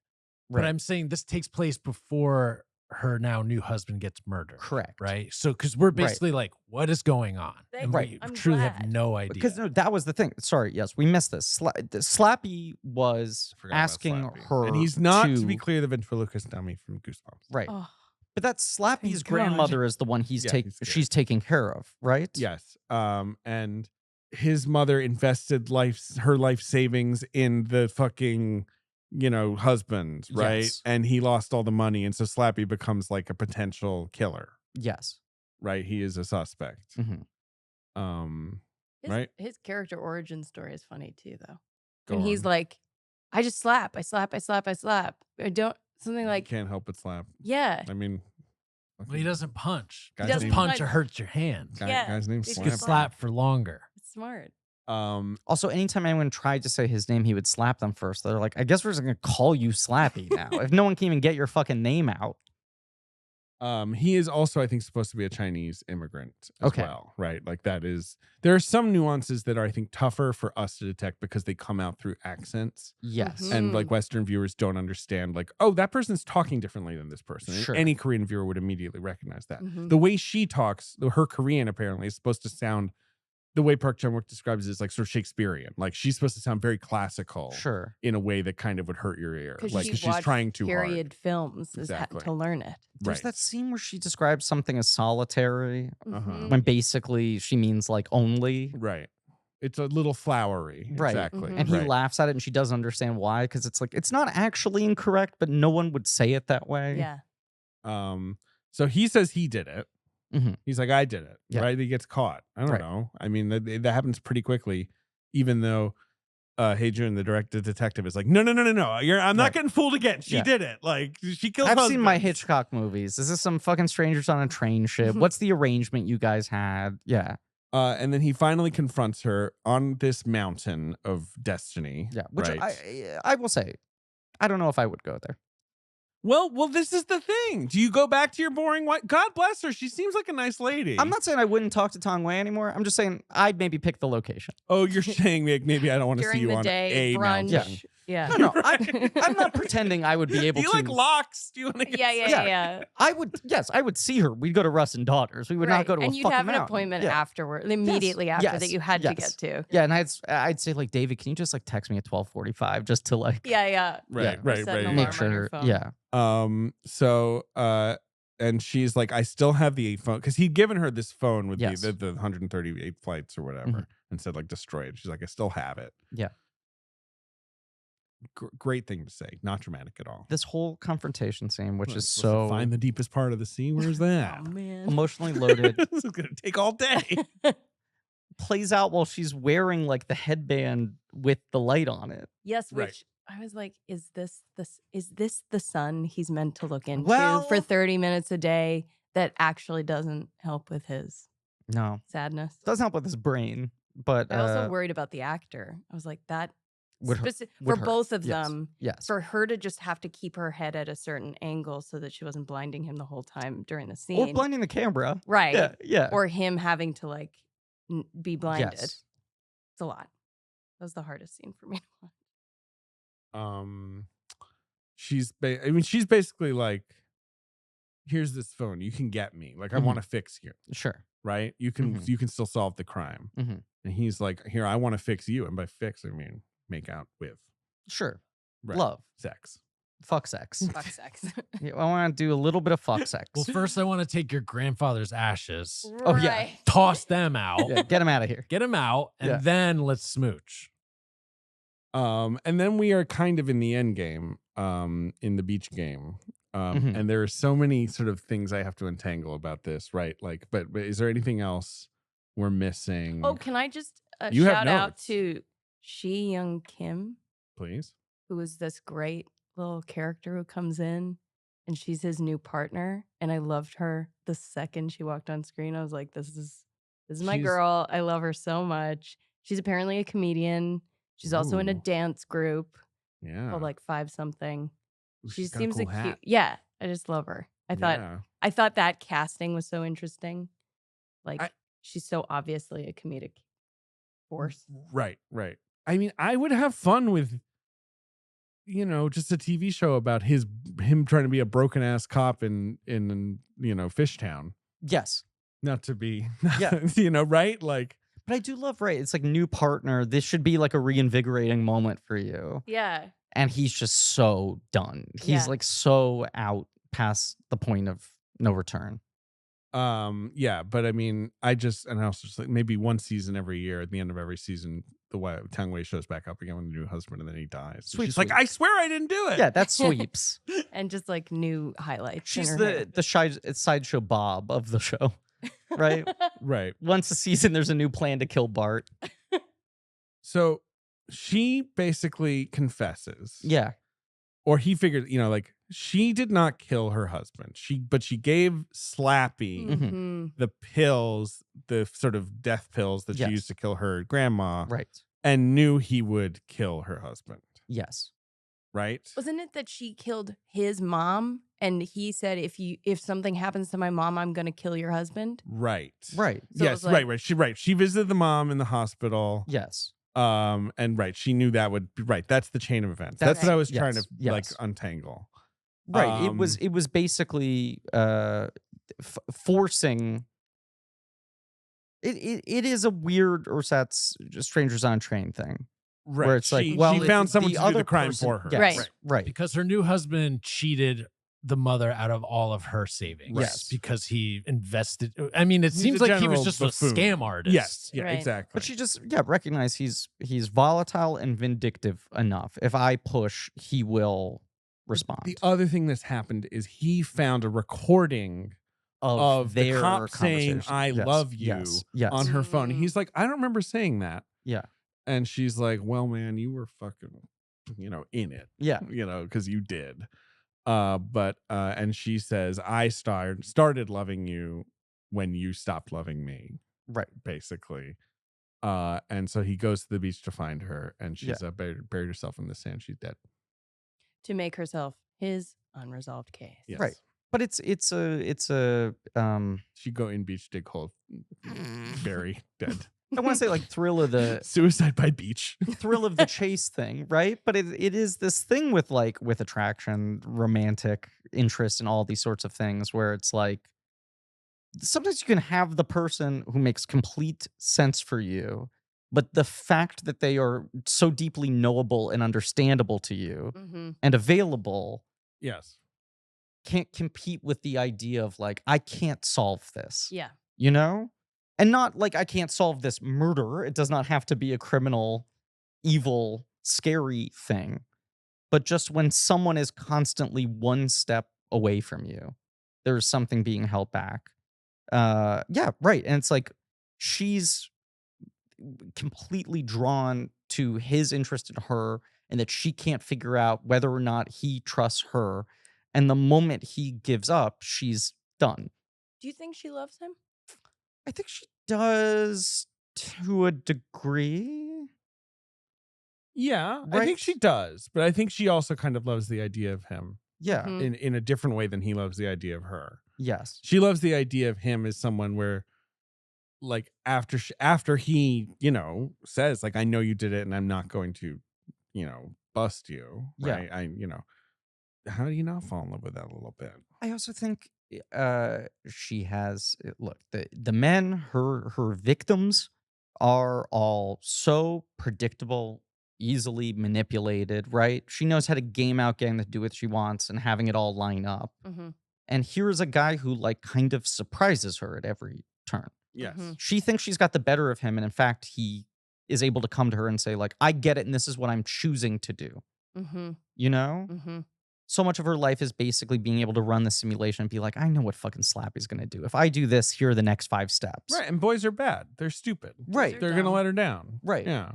Right. But I'm saying this takes place before her now new husband gets murdered. Correct. Right. So, because we're basically like, what is going on? They- And Right. we I'm truly have glad. no idea. Because no, that was the thing. Sorry, yes, we missed this. Slappy was Forgot about asking Slappy. her, And he's not, to be clear, the ventriloquist dummy from Goosebumps. right. Oh, But that's Slappy's Thank God. grandmother is the one Yeah, he's scared. she's taking care of, right? Yes. And his mother invested her life savings in the fucking, husband, right? Yes. And he lost all the money. And so Slappy becomes like a potential killer, Yes. right? He is a suspect. Mhm. Right? His character origin story is funny too, though. Go And he's on. like, I just slap. I slap. I slap. I slap. I don't, something You like, can't help but slap. yeah. I mean, Well, he doesn't punch. Guy's He doesn't name- punch or hurts your hand. Guy's name's It's You can just Slap. slap for longer. It's smart. Also, anytime anyone tried to say his name, he would slap them first. They're like, I guess we're just gonna call you Slappy now. If no one can even get your fucking name out. He is also, I think, supposed to be a Chinese immigrant as Okay. well, right? Like there are some nuances that are, I think, tougher for us to detect because they come out through accents. Yes. Mhm. And like Western viewers don't understand, like, oh, that person's talking differently than this person. And Sure. any Korean viewer would immediately recognize that. Mhm. The way she talks, her Korean apparently is supposed to sound, the way Park Chan-wook describes it is like sort of Shakespearean. Like she's supposed to sound very classical Sure. in a way that kind of would hurt your ear. Because Like she 'cause she's watched trying too period films Exactly. to learn it. There's Right. that scene where she describes something as solitary Uh-huh. Mhm. when basically she means like only. hard. Right. It's a little flowery. Right. Exactly. Mhm. And he Right. laughs at it and she doesn't understand why because it's like, it's not actually incorrect, but no one would say it that way. Yeah. So he says he did it. Mhm. He's like, I did it. Yeah. Right. He gets caught. I don't Right. know. I mean, that happens pretty quickly, even though Hey Jun, the director detective, is like, no. I'm not Right. getting fooled again. She Yeah. did it. Like she killed. I've seen my husbands. Hitchcock movies. Is this some fucking strangers on a train ship? What's the arrangement you guys had? Yeah. And then he finally confronts her on this mountain of destiny. Yeah, which right? I will say, I don't know if I would go there. Well, this is the thing. Do you go back to your boring wife? God bless her. She seems like a nice lady. I'm not saying I wouldn't talk to Tang Wei anymore. I'm just saying I'd maybe pick the location. Oh, you're saying maybe I don't want to see During you the on day, a brunch. mountain. Yeah. No, I'm not pretending I would be able Do you to. like locks? Do you want to get Yeah. I would see her. We'd go to Russ and Daughters. We would not go to and a you'd fucking have an mountain. appointment Yeah. afterward, immediately after that Yes. you had to Yes. get to. Yeah, and I'd say like, David, can you just like text me at 12:45 just to like Yeah. Right. Set an make alarm on your sure. phone. Yeah. So and she's like, I still have the phone because he'd given her this phone with Yes. the 138 flights or whatever and said like destroy it. She's like, I still have it. Yeah. Great thing to say. Not dramatic at all. This whole confrontation scene, which Well, is supposed to so find the deepest part of the sea. Where's that? Oh man. emotionally loaded, This is gonna take all day. plays out while she's wearing like the headband with the light on it. Yes, Right. which I was like, is this the sun he's meant to look into Well- for 30 minutes a day that actually doesn't help with his No, sadness? doesn't help with his brain, but I also worried about the actor. I was like, that would hurt- for would hurt. both of Yes. them, yes, for her to just have to keep her head at a certain angle so that she wasn't blinding him the whole time during the scene. or blinding the camera. Right. Yeah. Or him having to like be blinded. Yes. It's a lot. That was the hardest scene for me to watch. She's basically like, here's this phone. You can get me. Like, I want to fix you. Sure. Right? You can still solve the crime. Mhm. And he's like, here, I want to fix you. And by fix, I mean make out with. Sure. Right. Love. Sex. Fuck sex. Fuck sex. Yeah, I want to do a little bit of fuck sex. Well, first I want to take your grandfather's ashes, Oh, yeah. Right. toss them out, Yeah, get him out of here. get them out, and Yeah. then let's smooch. And then we are kind of in the end game, in the beach game. And there are so many sort of things I have to entangle about this, right? Like, but is there anything else we're missing? Oh, can I just You have shout out notes. to Shi Young Kim, Please. who is this great little character who comes in and she's his new partner. And I loved her the second she walked on screen. I was like, this is my She's- girl. I love her so much. She's apparently a comedian. She's also in a Ooh. dance group Yeah. called like 5 something. She She's got a seems cool like cute. hat. Yeah, I just love her. I thought that casting was so interesting. Like she's so obviously a comedic force. Right. I mean, I would have fun with, just a TV show about him trying to be a broken ass cop in Fishtown. Yes. Not to be, Yeah. right? Like, But I do love, right? It's like new partner. This should be like a reinvigorating moment for you. Yeah. And he's just so done. He's Yeah. like so out past the point of no return. yeah, but I mean, I also just like maybe one season every year at the end of every season, Tang Wei shows back up again with a new husband and then he dies. Sweet, She's like, sweet. I swear I didn't do it. Yeah, that's sweeps. And just like new highlights. in She's her hair. the sideshow Bob of the show, right? Right. Once a season, there's a new plan to kill Bart. So she basically confesses. Yeah. Or he figured, like she did not kill her husband. But she gave Slappy Mhm. the pills, the sort of death pills that Yes. she used to kill her grandma, Right. and knew he would kill her husband. Yes. Right? Wasn't it that she killed his mom and he said if something happens to my mom, I'm gonna kill your husband? Right. Right. So it Yes. was like- Right. She visited the mom in the hospital. Yes. And she knew that would be right. That's the chain of events. That's That's- what I was trying to yes, like yes. untangle. Right. It was basically forcing. It is a weird Orsat's strangers on train thing. Right. Where it's like, she well, found the someone to do other the crime person- for her. Yes, right. Because her new husband cheated the mother out of all of her savings. Yes. Because he invested. I mean, it He's seems a like he was general just buffoon. a scam artist. Yes. Yeah. Right. Exactly. But she just recognized he's volatile and vindictive enough. If I push, he will respond. The other thing that's happened is he found a recording of the their cop saying, conversation. "I Yes, love you" yes. on her phone. Mm. He's like, I don't remember saying that. Yeah. And she's like, well, man, you were fucking, in it. Yeah. Because you did. And she says, I started loving you when you stopped loving me. Right. basically. And so he goes to the beach to find her, and she's buried herself in the sand. She's dead. To make herself his unresolved case. Yes. Right. But it's a She go in beach, dig hole, bury, dead. I want to say like thrill of the Suicide by beach. thrill of the chase thing, right? But it is this thing with like with attraction, romantic interest, and all these sorts of things where it's like sometimes you can have the person who makes complete sense for you, but the fact that they are so deeply knowable and understandable to you Mm-hmm. and available Yes. can't compete with the idea of like, I can't solve this. Yeah. You know? And not like I can't solve this murder. It does not have to be a criminal, evil, scary thing. But just when someone is constantly one step away from you, there's something being held back. Yeah, right. And it's like she's completely drawn to his interest in her and that she can't figure out whether or not he trusts her. And the moment he gives up, she's done. Do you think she loves him? I think she does to a degree. Yeah, I think Right. she does, but I think she also kind of loves the idea of him Yeah. Mhm. in a different way than he loves the idea of her. Yes. She loves the idea of him as someone where, like, after he, says, like, I know you did it and I'm not going to, bust you. Yeah. Right. How do you not fall in love with that a little bit? I also think she has look, the men, her victims are all so predictable, easily manipulated, right? She knows how to game out getting to do what she wants and having it all line up. Mm-hmm. And here's a guy who like kind of surprises her at every turn. Yes. Mhm. She thinks she's got the better of him, and in fact, he is able to come to her and say, like, I get it, and this is what I'm choosing to do. Mm-hmm. You know? Mm-hmm. So much of her life is basically being able to run the simulation and be like, I know what fucking Slappy's gonna do. If I do this, here are the next 5 steps. Right. And boys are bad. They're stupid. Right. They're going to dumb. let her down. Right. Yeah.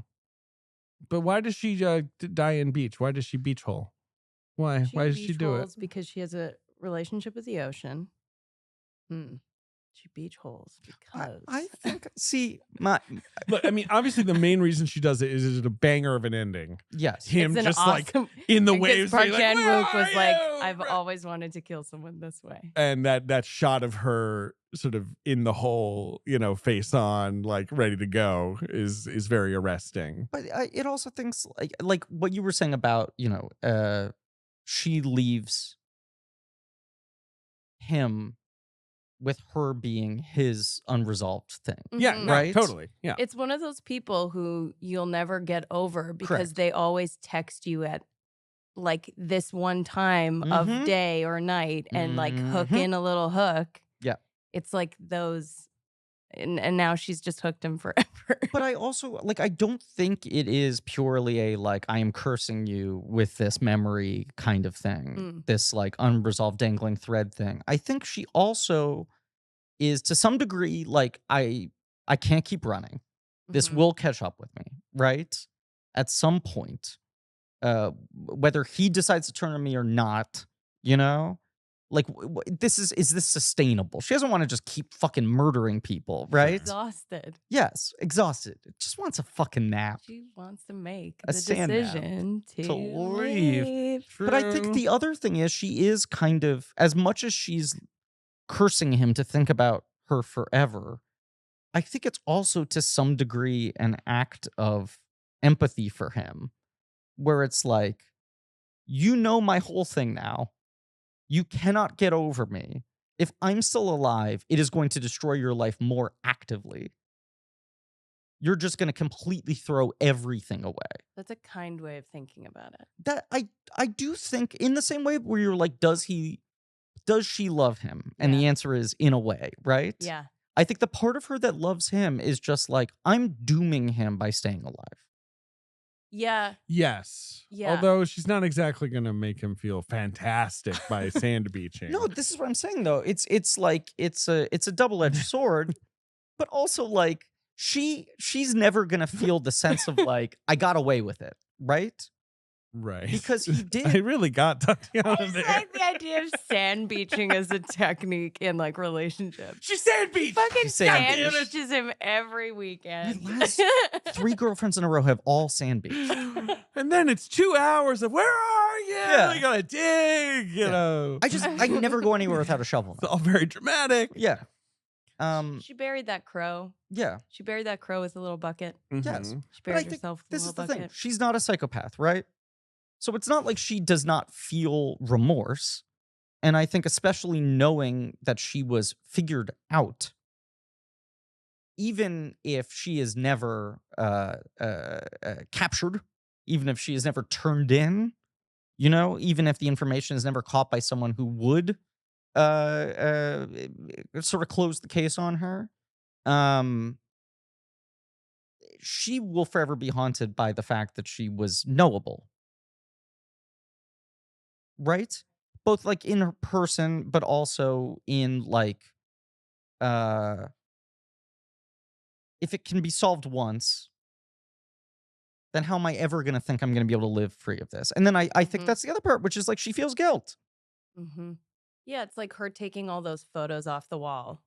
But why does she die in beach? Why does she beach hole? Why? Why does she do it? holes because she has a relationship with the ocean. She beach holes because I think, see, my, Look, I mean, obviously the main reason she does it is it's a banger of an ending. yes. Him it's an just like awesome, in the and 'cause waves. Park being like, Chan "Where Wook was are like, you?" I've Right. always wanted to kill someone this way. And that shot of her sort of in the hole, face on, like ready to go, is very arresting. But it also thinks, like what you were saying about, she leaves him with her being his unresolved thing. Yeah, Mhm. no, Right? totally. Yeah. It's one of those people who you'll never get over because Correct. they always text you at like this one time Mhm. of day or night and like hook Mhm. in a little hook. Yeah. It's like those, and now she's just hooked him forever. But I also, like, I don't think it is purely a, like, I am cursing you with this memory kind of thing. This, like, unresolved dangling thread thing. I think she also is, to some degree, like, I can't keep running. This Mhm. will catch up with me, right? At some point. Whether he decides to turn on me or not, like is this sustainable? She doesn't want to just keep fucking murdering people, right? Exhausted. Yes, exhausted. Just wants a fucking nap. She wants to make A the sand nap decision to leave. leave. But I think True. the other thing is she is kind of, as much as she's cursing him to think about her forever, I think it's also to some degree an act of empathy for him, where it's like, you know my whole thing now. You cannot get over me. If I'm still alive, it is going to destroy your life more actively. You're just going to completely throw everything away. That's a kind way of thinking about it. That I do think, in the same way where you're like, does she love him? And the Yeah. answer is in a way, right? Yeah. I think the part of her that loves him is just like, I'm dooming him by staying alive. Yeah. Yes. Yeah. Although she's not exactly going to make him feel fantastic by sand beaching. No, this is what I'm saying though. It's like it's a double-edged sword, but also like she's never gonna feel the sense of like, I got away with it, right? Right. Because he I did. really got Tatiana I just there. like the idea of sand beaching as a technique in like relationships. She sand beach. Fucking She sand sand beached. beaches him every weekend. last 3 girlfriends in a row have all sand beached. And then it's 2 hours of where are you? Yeah. You gotta dig, you know. I never go anywhere without a shovel. It's all very dramatic. Yeah. She buried that crow. Yeah. She buried that crow with a little bucket. Yes. Mhm. She But I buried think herself with this a is little the thing. bucket. She's not a psychopath, right? So it's not like she does not feel remorse. And I think especially knowing that she was figured out, even if she is never captured, even if she is never turned in, you know, even if the information is never caught by someone who would sort of close the case on her, she will forever be haunted by the fact that she was knowable. Right? Both like in her person, but also in like if it can be solved once, then how am I ever gonna think I'm gonna be able to live free of this? And then I think Mhm. that's the other part, which is like she feels guilt. Mm-hmm. Yeah, it's like her taking all those photos off the wall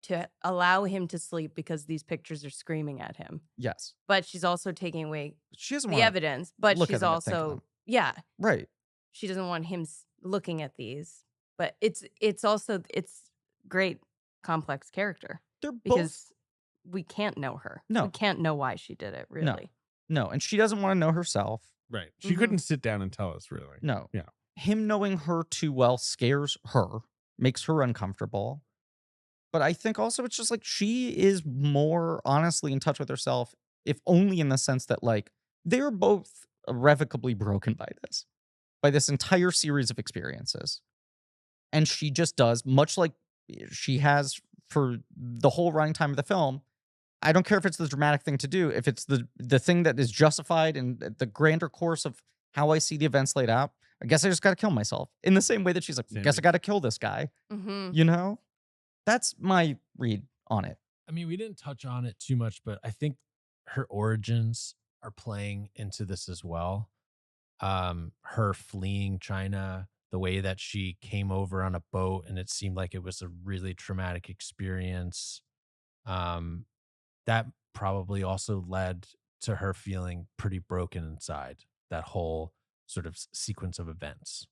to allow him to sleep because these pictures are screaming at him. Yes. But she's also taking away She doesn't the want evidence. But look at she's them and think of also, them. yeah, Right. she doesn't want him looking at these. But it's also it's great complex character They're both because we can't know her. No. We can't know why she did it. Really. no, and she doesn't want to know herself. Right. She Mhm. couldn't sit down and tell us, really. No. Yeah. Him knowing her too well scares her, makes her uncomfortable. But I think also it's just like she is more honestly in touch with herself, if only in the sense that like they're both irrevocably broken by this entire series of experiences. And she just does, much like she has for the whole running time of the film. I don't care if it's the dramatic thing to do, if it's the thing that is justified in the grander course of how I see the events laid out. I guess I just got to kill myself in the same way that she's like, I guess I got to kill this guy. Mm-hmm. You know, that's my read on it. I mean, we didn't touch on it too much, but I think her origins are playing into this as well. Her fleeing China, the way that she came over on a boat and it seemed like it was a really traumatic experience. That probably also led to her feeling pretty broken inside, that whole sort of sequence of events.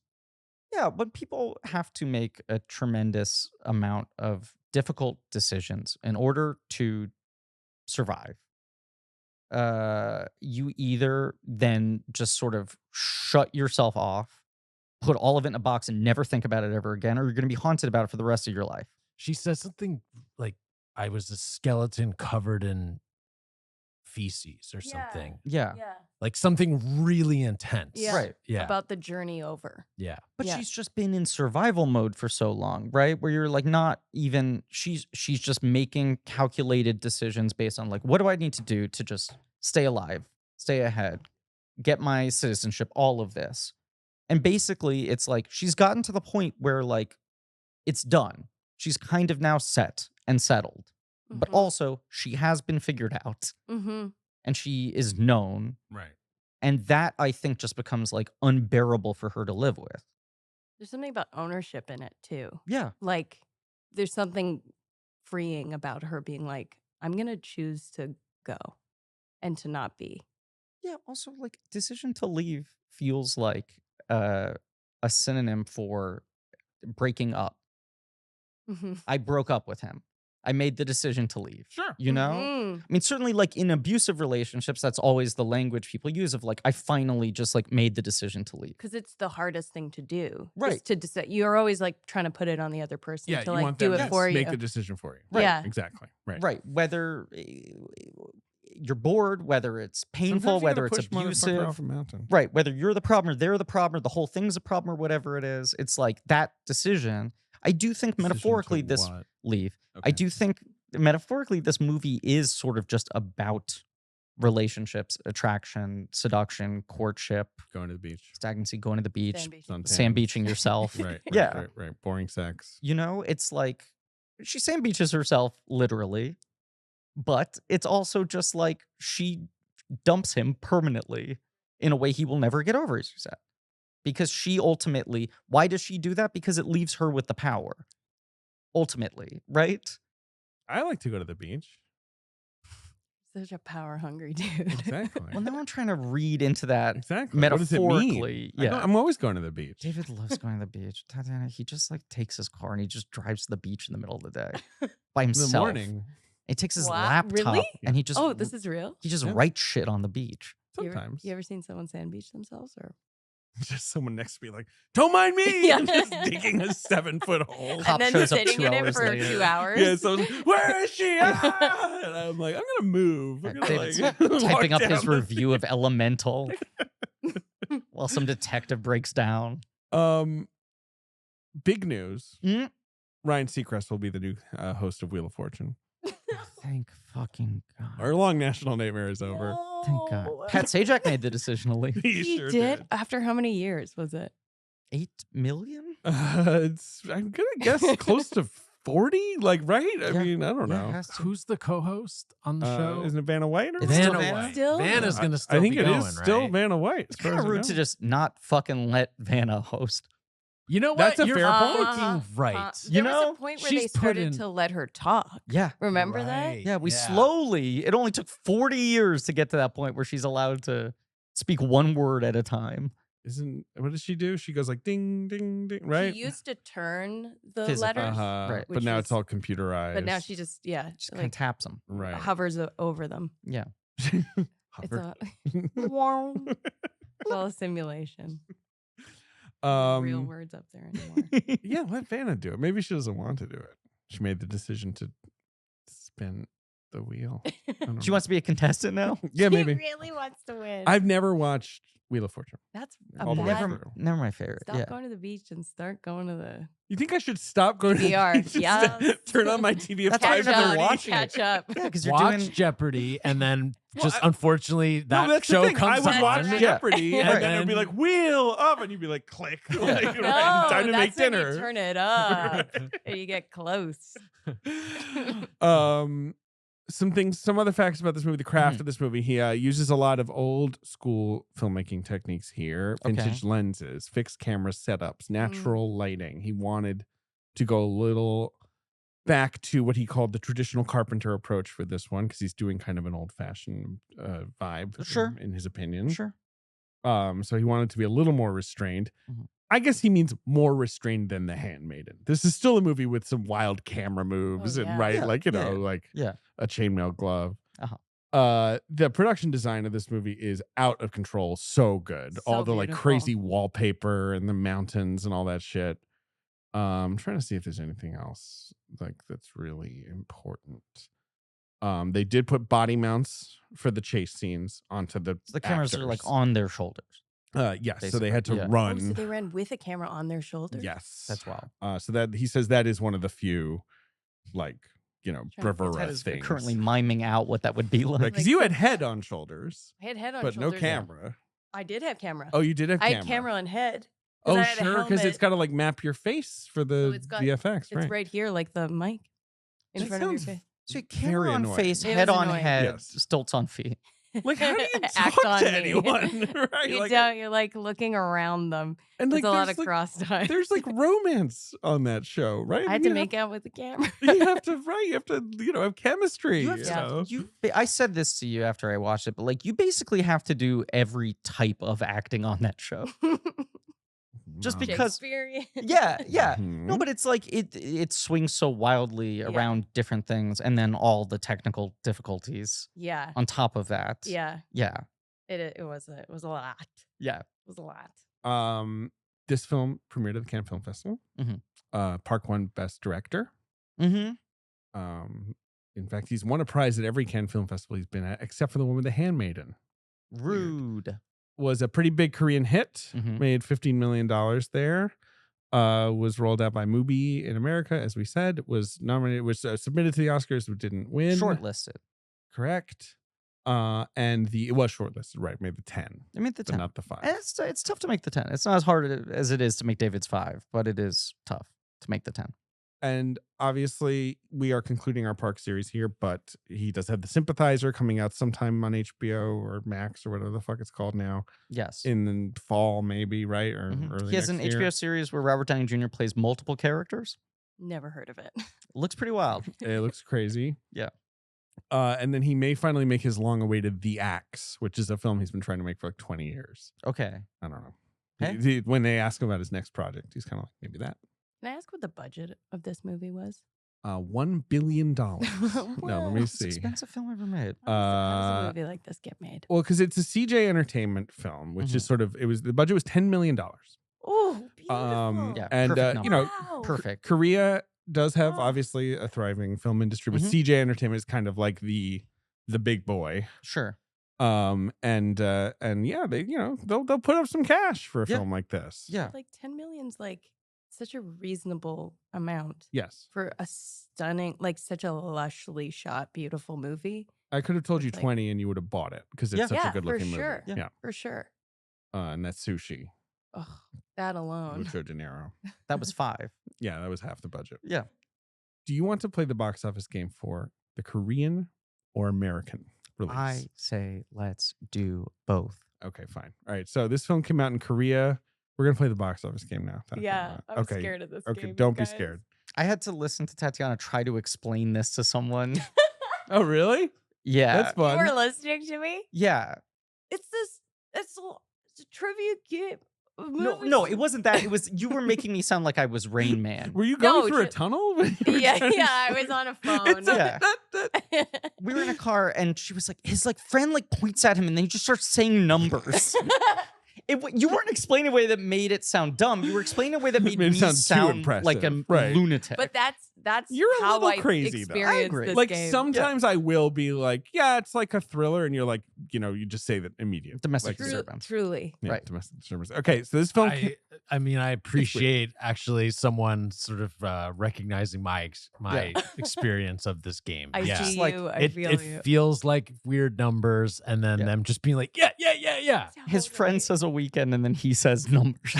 Yeah, but people have to make a tremendous amount of difficult decisions in order to survive. You either then just sort of shut yourself off, put all of it in a box and never think about it ever again, or you're going to be haunted about it for the rest of your life. She says something like, I was a skeleton covered in feces or Yeah. something. Yeah. Yeah. Like something really intense. Yeah. Right. Yeah. About the journey over. Yeah. But Yeah. she's just been in survival mode for so long, right? Where you're like not even she's just making calculated decisions based on like what do I need to do to just stay alive, stay ahead, get my citizenship, all of this. And basically it's like she's gotten to the point where like it's done. She's kind of now set and settled. But Mhm. also she has been figured out Mm-hmm. and she is known. Right. And that I think just becomes like unbearable for her to live with. There's something about ownership in it too. Yeah. Like there's something freeing about her being like, I'm gonna choose to go and to not be. Yeah, also like decision to leave feels like a synonym for breaking up. Mm-hmm. I broke up with him. I made the decision to leave. Sure. You know? Mhm. I mean, certainly like in abusive relationships, that's always the language people use of like, I finally just like made the decision to leave. Because it's the hardest thing to do. is Right. to decide. You're always like trying to put it on the other person Yeah, to you like want do them it to for make you. the decision for you. Right. Yeah. Exactly. Right. Right. Whether you're bored, whether it's painful, Sometimes you whether gotta it's push motherfucker abusive. off a mountain. Right. Whether you're the problem or they're the problem or the whole thing's a problem or whatever it is. It's like that decision. I do think Decision to metaphorically this what? leave. I Okay. do think metaphorically this movie is sort of just about relationships, attraction, seduction, courtship, Going to the beach. stagnancy, going to the beach, Sand beach. Suntans. sand beaching yourself. Right. Yeah. Right. Boring sex. You know, it's like she sand beaches herself literally, but it's also just like she dumps him permanently in a way he will never get over, as you said. Because she ultimately, why does she do that? Because it leaves her with the power. Ultimately, right? I like to go to the beach. Such a power hungry dude. Exactly. Well, now I'm trying to read into that Exactly. What does it mean? metaphorically. Yeah. I'm always going to the beach. David loves going to the beach. Tatiana, he just like takes his car and he just drives to the beach in the middle of the day by In himself. the morning. He takes his Wow, laptop really? and he just Oh, this is real? he just Yeah. writes shit on the beach. Sometimes. You ever seen someone sand beach themselves? Or Just someone next to me like, don't mind me. Yeah. And just digging a 7-foot hole. Cop and then shows up sitting 2 in it hours for later. 2 hours? Yeah, so where is she? Ah! And I'm like, I'm gonna move. I'm gonna, David's like, typing walk up his down the review of Elemental while some detective breaks down. Big news. Mm. Ryan Seacrest will be the new host of Wheel of Fortune. Thank fucking God. Our long national nightmare is over. Thank God. No. Pat Sajak made the decision to leave. He He sure did? After how many years was it? 8 million? I'm gonna guess close to 40. Like, right? I Yeah. mean, I don't Yeah, it know. has to. Who's the co-host on the show? Isn't it Vanna White? Or It's something? still Vanna Vanna? White. Still? Vanna's Yeah, gonna still I think be it going, is still right? Vanna White. as It's far kind as of I rude know. to just not fucking let Vanna host. You know what? That's a You're fair point. fucking right. There was know, a point where she's they put started in- to let her talk. Yeah. Remember that? Right, Yeah, we slowly, it only took 40 years to get to that point where she's allowed to speak one word at a time. What does she do? She goes like ding, ding, ding, right? She used to turn the Physically. letters, Right. But which now was- it's all computerized. but now she just, Just kind of like taps them. right. hovers over them. Yeah. It's Hover. it's all a simulation. No real words up there anymore. Yeah, let Vanna do it. Maybe she doesn't want to do it. She made the decision to spin the wheel. I don't She know. wants to be a contestant now? Yeah, maybe. She really wants to win. I've never watched Wheel of Fortune. That's a all the way bad. through. Never my favorite. Stop Yeah. going to the beach and start going to the You think I should stop going DVR, to the beach and yes. turn on my TV at That's why 5:30? you're never watching catch it. up. Yeah, because you're Watch doing. Jeopardy, and then Well, just unfortunately No, that that's the show thing. comes I would watch on. right. Jeopardy, and Right. then it'd be like wheel up, and you'd be like click. Like, right, No, time to make that's when dinner. you turn it up and you get close. Some other facts about this movie, the craft of this movie. He uses a lot of old school filmmaking techniques here, vintage lenses, fixed camera setups, natural lighting. He wanted to go a little back to what he called the traditional Carpenter approach for this one, because he's doing kind of an old-fashioned vibe, Sure. in his opinion. Sure. So he wanted to be a little more restrained. Mhm. I guess he means more restrained than The Handmaiden. This is still a movie with some wild camera moves Oh, and yeah. right, Yeah, like, you yeah, know, like yeah. a chainmail glove. Uh-huh. The production design of this movie is out of control. So good. So All the like beautiful. crazy wallpaper and the mountains and all that shit. I'm trying to see if there's anything else like that's really important. They did put body mounts for the chase scenes onto the So the cameras are like actors. on their shoulders. Yes, so they had to Basically, yeah. run. Oh, so they ran with a camera on their shoulder? Yes, That's wild. So that he says that is one of the few, like, you know, Trying to get bravura Ted is things. currently miming out what that would be like. Because Like you the- had head on shoulders, I had head on but no shoulders. camera. I did have camera. Oh, you did have I camera. had camera on head. 'cause Oh, I had a sure, because it's helmet. got to like map your face for the So it's got- VFX, It's right? right here, like the mic in That front of your sounds face. So very camera on annoying. face, It head was on annoying. head, Yes. stilts on feet. Like, how do you Act talk on to me. anyone? Right? You Like, don't. You're like looking around them. and There's like a lot there's, of like, cross time. there's like romance on that show, right? I had You to have- make out with the camera. You have to, right? You have to, you know, have chemistry. You have You to, know? I said this to you after I watched it, but like you basically have to do every type of acting on that show. Just Wow. because Shakespearean. yeah. No, Mhm. but it's like it swings so wildly around different things, and then all the technical difficulties Yeah. on top of that. Yeah. Yeah. It was a lot. Yeah. It was a lot. This film premiered at the Cannes Film Festival. Park won Best Director. Mm-hmm. In fact, he's won a prize at every Cannes Film Festival he's been at, except for the one with The Handmaiden. Rude. Was a pretty big Korean hit. Mhm. Made $15 million there. Was rolled out by Mubi in America, as we said. Was nominated, was submitted to the Oscars, but didn't win. Shortlisted. Correct. And it was shortlisted, right? Made the 10, I made the but 10. not the 5. And it's tough to make the 10. It's not as hard as it is to make David's 5, but it is tough to make the 10. And obviously, we are concluding our Park series here, but he does have The Sympathizer coming out sometime on HBO or Max or whatever the fuck it's called now. Yes. In the fall, maybe, right? Or early He has next an year. HBO series where Robert Downey Jr. plays multiple characters. Never heard of it. Looks pretty wild. It looks crazy. Yeah. And then he may finally make his long-awaited The Axe, which is a film he's been trying to make for like 20 years. Okay. I don't know. Hey. When they ask him about his next project, he's kind of like, maybe that. Can I ask what the budget of this movie was? $1 billion. No, let me It's an see. expensive film ever made. How does a movie like this get made? Well, because it's a CJ Entertainment film, which is Mhm. sort of, the budget was $10 million. Oh, beautiful. Yeah, And, perfect you know, number. Wow. Perfect. Korea does have Oh. obviously a thriving film industry, but Mhm. CJ Entertainment is kind of like the big boy. Sure. And yeah, they, you know, they'll put up some cash for a Yeah. film like this. Yeah. Like 10 million's like such a reasonable amount Yes. for a stunning, like such a lushly shot, beautiful movie. I could have told you It's like- 20 and you would have bought it because it's Yeah. such a Yeah, good for looking sure. movie. Yeah. For sure. And that's Sushi. Oh, that alone. Mucho dinero. That was 5. Yeah, that was half the budget. Yeah. Do you want to play the box office game for the Korean or American release? I say let's do both. Okay, fine. All right. So this film came out in Korea. We're gonna play the box office game now. Yeah, I'm okay. scared of this Okay, game, don't you be guys. scared. I had to listen to Tatiana try to explain this to someone. Oh, really? Yeah. That's You fun. were listening to me? Yeah. It's a trivia game. No, it wasn't that. It was you were making me sound like I was Rain Man. Were you going No, through a just- tunnel? when you were Yeah, trying to yeah, I say- was on a phone. It's Yeah. that- We were in a car and she was like, his like friend like points at him and then he just starts saying numbers. You weren't explaining a way that made it sound dumb. You were explaining a way that made Made it me sound too sound like a impressive, right. lunatic. But that's You're a how little I crazy, though. I experienced agree. this like game. sometimes I will be like, yeah, it's like a thriller, and you're like, you know, you just say that immediately. Domestic Like, disturbance. Truly. yeah, Right. domestic disturbance. Okay, so this film. I mean, I appreciate actually someone sort of recognizing my experience of this game. I yeah. see like, you. I It, feel it you. feels like weird numbers, and then Yeah. them just being like, yeah. His friend says a weekend and then he says numbers.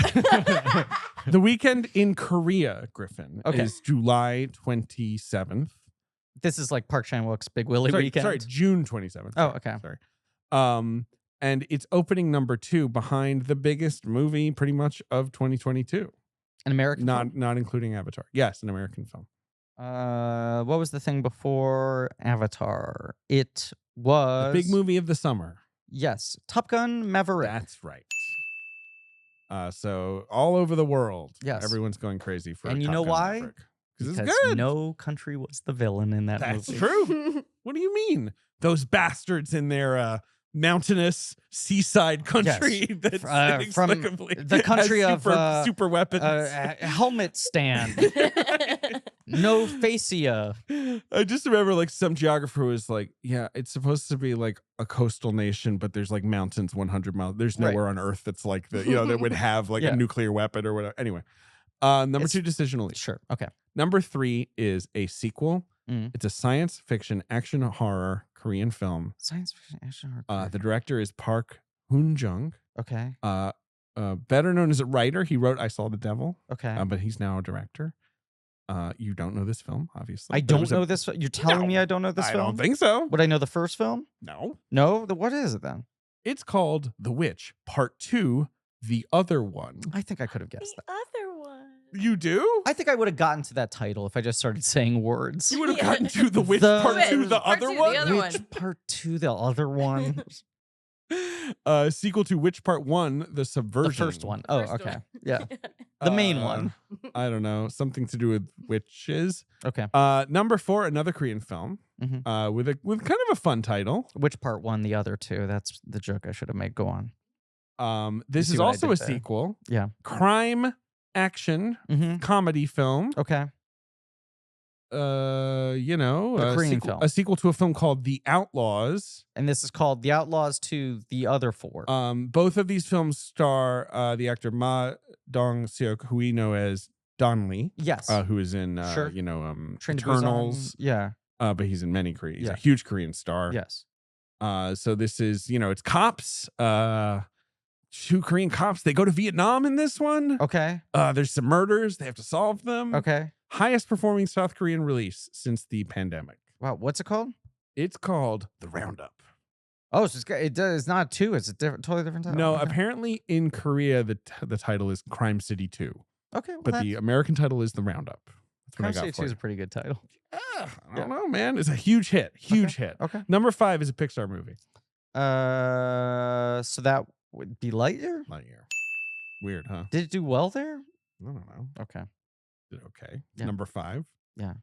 The weekend in Korea, Griffin, Okay. is July 27th. This is like Park Chan-wook's Big Willie weekend. Sorry, June 27th. Oh, okay. Sorry. And it's opening number 2 behind the biggest movie pretty much of 2022. An American film? Not including Avatar. Yes, an American film. What was the thing before Avatar? It was The big movie of the summer. Yes, Top Gun Maverick. That's right. So all over the world, Yes. everyone's going crazy for. And you Top know Gun why? Maverick. Because Because it's good. no country was the villain in that That's movie. true. What do you mean? Those bastards in their mountainous seaside country that's from inexplicably the country has of, super weapons. A helmet stand. No fascia. I just remember like some geographer was like, yeah, it's supposed to be like a coastal nation, but there's like mountains 100 miles. There's Right. nowhere on earth that's like the, you know, that would have like Yeah. a nuclear weapon or whatever. Anyway, number It's- 2, Decisional Leap. Sure. Okay. Number 3 is a sequel. Mm. It's a science fiction action horror Korean film. Science fiction action horror. The director is Park Hoon-jung. Okay. Better known as a writer. He wrote I Saw the Devil, Okay. but he's now a director. You don't know this film, obviously. I but it don't was a- know this. You're telling me I don't know this I film? don't think so. Would I know the first film? No. No. What is it then? It's called The Witch, Part 2, The Other One. I think I could have guessed The that. other one. You do? I think I would have gotten to that title if I just started saying words. You would have Yeah. gotten to The Witch, The Part 2, Witch, The Part Other 2, the One? other Which one. part 2? The other one? Sequel to Witch Part 1, The Subversion. The first one. Oh, First okay. one. Yeah. The main Uh, one. I don't know. Something to do with witches. Okay. Number 4, another Korean film Mhm. with kind of a fun title. Which part 1? The other 2? That's the joke I should have made. Go on. This see is what I also did a there. sequel. Yeah. Crime action Mm-hmm. comedy film. Okay. You know, A Korean sequel, film. a sequel to a film called The Outlaws. And this is called The Outlaws to the Other 4. Both of these films star the actor Ma Dong-seok, who we know as Donley, yes. who is in Sure. Train to Busan. Eternals. Yeah. But he's in many Korean. He's Yeah. a huge Korean star. Yes. So this is, you know, it's cops. 2 Korean cops. They go to Vietnam in this one. Okay. There's some murders. They have to solve them. Okay. highest performing South Korean release since the pandemic. Wow, what's it called? It's called The Roundup. Oh, so it's not 2. It's a totally different title. No, Okay. apparently in Korea the title is Crime City 2, Okay, well, but the American title is The Roundup. That's what Crime I got City for 2 is you. a pretty good title. I don't know, man. It's a huge hit. Huge hit. Okay. Number 5 is a Pixar movie. So that would be Lightyear? Lightyear. Weird, huh? Did it do well there? I don't know. Okay. Did okay. Yeah. Number 5. Yeah.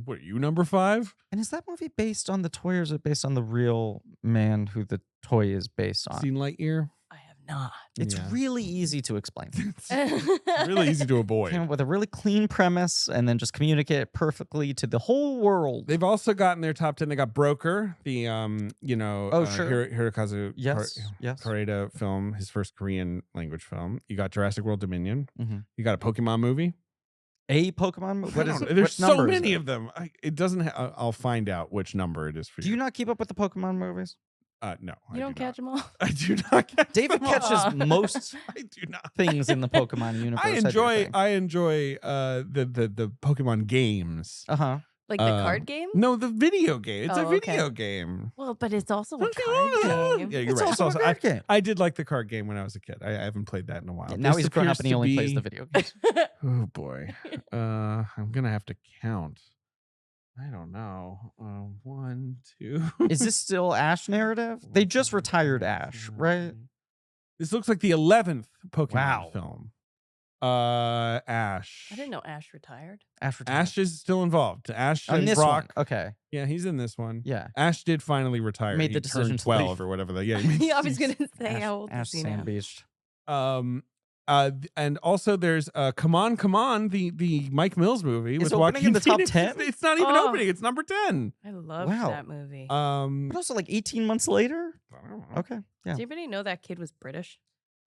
What are you, number 5? And is that movie based on the toy or is it based on the real man who the toy is based on? Seen Lightyear? I have not. It's Yeah. really easy to explain. It's really easy to avoid. Came up with a really clean premise and then just communicate it perfectly to the whole world. They've also got in their top 10. They got Broker, the Sure. Hirokazu Yes. Koreeda film, his first Korean language film. You got Jurassic World Dominion. Mhm. You got a Pokemon movie. A Pokemon movie? What I is don't it? know. There's What so number is many it? of them. It doesn't. I'll find out which number it is for you. Do you not keep up with the Pokemon movies? No, You don't catch them all? I do not catch David them all. catches most I do not. things in the Pokemon universe. I enjoy the Pokemon games. Uh-huh. Like the card game? No, the video game. It's a Oh, okay. video game. Well, but it's also a Okay, card game. Yeah, you're It's right. also a card game. I did like the card game when I was a kid. I haven't played that in a while. Now This he's grown up appears and he to only plays be- the video games. Oh boy. I'm gonna have to count. I don't know. 1, 2. Is this still Ash narrative? They just retired Ash, right? This looks like the 11th Pokemon Wow. film. Ash. I didn't know Ash retired. Ash retired. Ash is still involved. Ash On and this Brock. one. Okay. Yeah, he's in this one. Yeah. Ash did finally retire. Made the He decision turned to 12 leave. or whatever. Yeah, he made Yeah, I was the- gonna say how old Ash is he now? Sand Beast. And also there's Come On, the Mike Mills movie Is with opening in Joaquin the top Phoenix. 10? It's not even Oh. opening. It's number 10. I loved Wow. that movie. But also like 18 months later? I don't know. Okay. Yeah. Did anybody know that kid was British?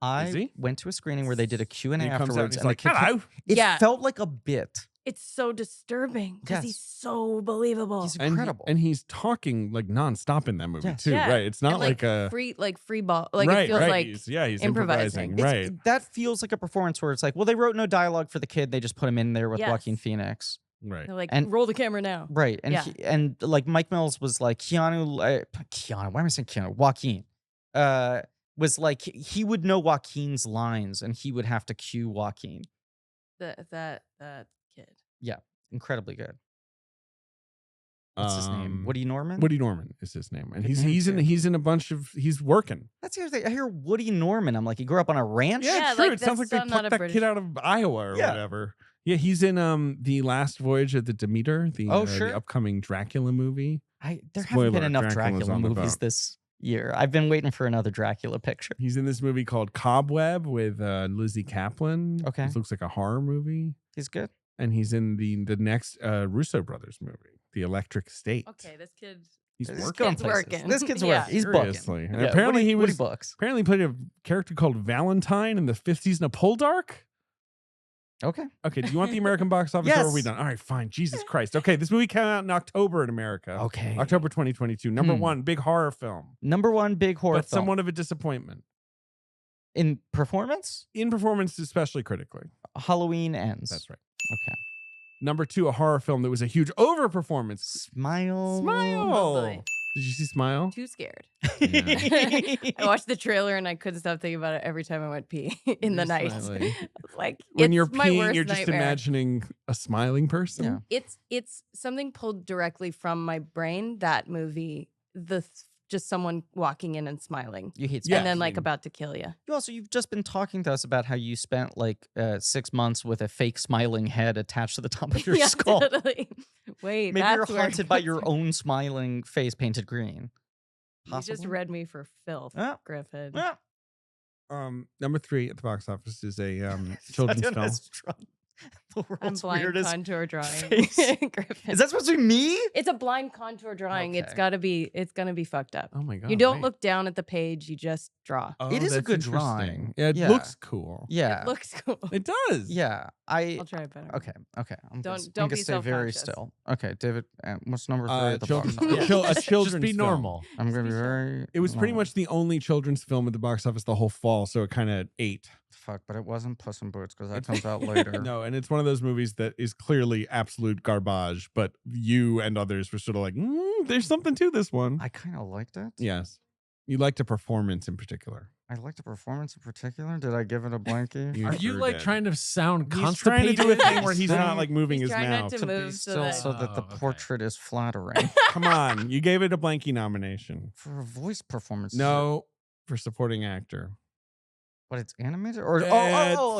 Is I he? went to a screening where they did a Q&A And he comes out and afterwards. he's And like, the kid hello. It Yeah. felt like a bit. It's so disturbing because Yes. he's so believable. He's And incredible. and he's talking like nonstop in that movie Yes. too, Yeah. right? It's not And, like a free ball. Like right, it feels right. like he's improvising. improvising, It's- right? That feels like a performance where it's like, well, they wrote no dialogue for the kid. They just put him in there with Yes. Joaquin Phoenix. Right. they're like And- roll the camera now. Right. And Yeah. and like Mike Mills was like Keanu, why am I saying Keanu? Joaquin. Was like he would know Joaquin's lines and he would have to cue Joaquin. That kid. Incredibly good. What's his name? Woody Norman? Woody Norman is his name, and Good he's name, in too. he's in a bunch of he's working. That's the other thing. I hear Woody Norman. I'm like, he grew up on a ranch? Yeah, Yeah, it's true. like, It sounds like that's they not plucked a that British- kid out of Iowa or Yeah. whatever. Yeah, he's in the last voyage of the Demeter, Oh, sure. the upcoming Dracula movie. There haven't Spoiler, been enough Dracula's Dracula on the movies boat. this year. I've been waiting for another Dracula picture. He's in this movie called Cobweb with Lizzie Kaplan. Okay. This looks like a horror movie. He's good. And he's in the next Russo brothers movie, The Electric State. Okay, this kid. He's This working. kid's Kid's working. This kid's Yeah. working. He's booking. Seriously. And Yeah, apparently Woody- he Woody was books. apparently played a character called Valentine in the 5th season of Poldark. Okay. Okay, do you want the American box office or are we Yes. done? All right, fine. Jesus Christ. Okay, this movie came out in October in America. Okay. October 2022. Number 1, big horror film. Number one big horror But film. somewhat of a disappointment. In performance, In performance, especially critically. Halloween Ends. That's right. Okay. Number 2, a horror film that was a huge overperformance. Smile. Smile. Lovely. Did you see Smile? Too scared. I I watched the trailer and I couldn't stop thinking about it every time I went pee in the night. Smiling. Like When it's you're my peeing, worst you're just nightmare. imagining a smiling person. Yeah. It's something pulled directly from my brain. That movie, just someone walking in and smiling, You hate Yeah. and then I like mean- about to kill you. you've just been talking to us about how you spent like 6 months with a fake smiling head attached to the top of your yeah, skull. totally. Wait, Maybe that's you're where it haunted by comes your from. own smiling face painted green. You just Possible? read me for filth, Yeah. Griffin. Yeah. Number 3 at the box office is a children's Tatiana film. has drawn the I'm world's blind weirdest contour drawing. face. Griffin. Is that supposed to be me? It's a blind contour drawing. It's Okay. gotta be. It's gonna be fucked up. Oh my god! you don't wait. look down at the page. You just draw. Oh, It is a that's good interesting. drawing. Yeah, it Yeah. looks cool. Yeah. It looks cool. It does. Yeah. I'll try it better. Okay. I'm Don't- I'm don't gonna be stay very self-conscious. still. Okay, David. What's number 3 at the children's, box office? a Just children's be film. normal. I'm gonna be Just be very. It was pretty normal. much the only children's film at the box office the whole fall, so it kind of ate. Fuck, but it wasn't Puss in Boots because that comes out later. No, and it's one of those movies that is clearly absolute garbage, but you and others were sort of like, there's something to this one. I kind of liked it. Yes. You liked a performance in particular. I liked the performance in particular. Did I give it a blankie? Are you sure like did. trying to sound He's trying to constipated? do a thing where he's not like moving He's his trying not mouth. to To be move so still that- so that the Oh, okay. portrait is flattering. Come on. You gave it a blankie nomination. For a voice performance. No, for supporting actor. But it's animated? Or it's Lyle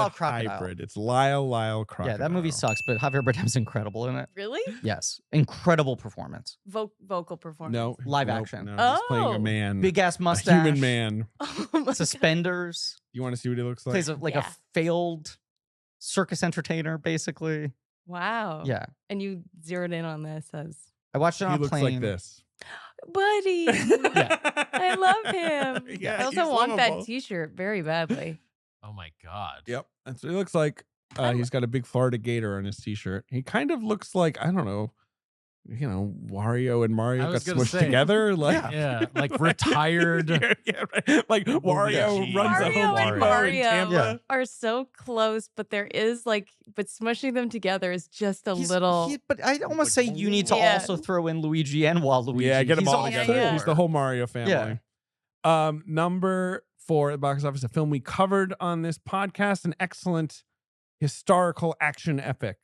a Crocodile. hybrid. It's Lyle Crocodile. Yeah, that movie sucks, but Javier Bardem's incredible in it. Really? Yes. Incredible performance. Vocal performance. No. Live nope, action. No, he's playing Oh. a man. Big ass a mustache. human man. Oh my God. Suspenders. You want to see what he looks like? Plays a Yeah. failed circus entertainer, basically. Wow. Yeah. And you zeroed in on this as I watched it he on a looks plane. like this. buddy. I love him. Yeah, I also he's want lovable. that T-shirt very badly. Oh my god. Yep, that's what he looks like. He's got a big Florida gator on his T-shirt. He kind of looks like, I don't know, Wario and I Mario got was gonna smushed say, together. Like, Yeah, like retired. yeah, right. Like Wario Gee. runs a Mario Home and Depot in Mario Tampa. Yeah. are so close, but there is but smushing them together is just a little. But I'd almost say you need to Yeah. also throw in Luigi and Waluigi. Yeah, get them He's all together. four. He's the whole Mario family. Number 4 at the box office, a film we covered on this podcast, an excellent historical action epic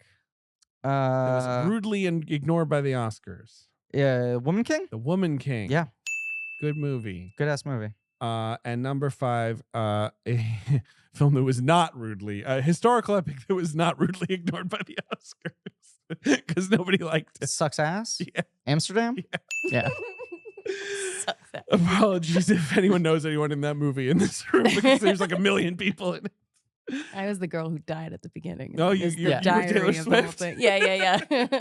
that was rudely ignored by the Oscars. Woman King? The Woman King. Yeah. Good movie. Good ass movie. And number 5, a film that was not rudely, a historical epic that was not rudely ignored by the Oscars because nobody liked it. Sucks ass? Yeah. Amsterdam? Yeah. Sucks ass. Apologies if anyone knows anyone in that movie in this room because there's like a million people in it. I was the girl who died at the beginning. Oh, It you was the were diary Taylor of the whole Swift? thing. Yeah.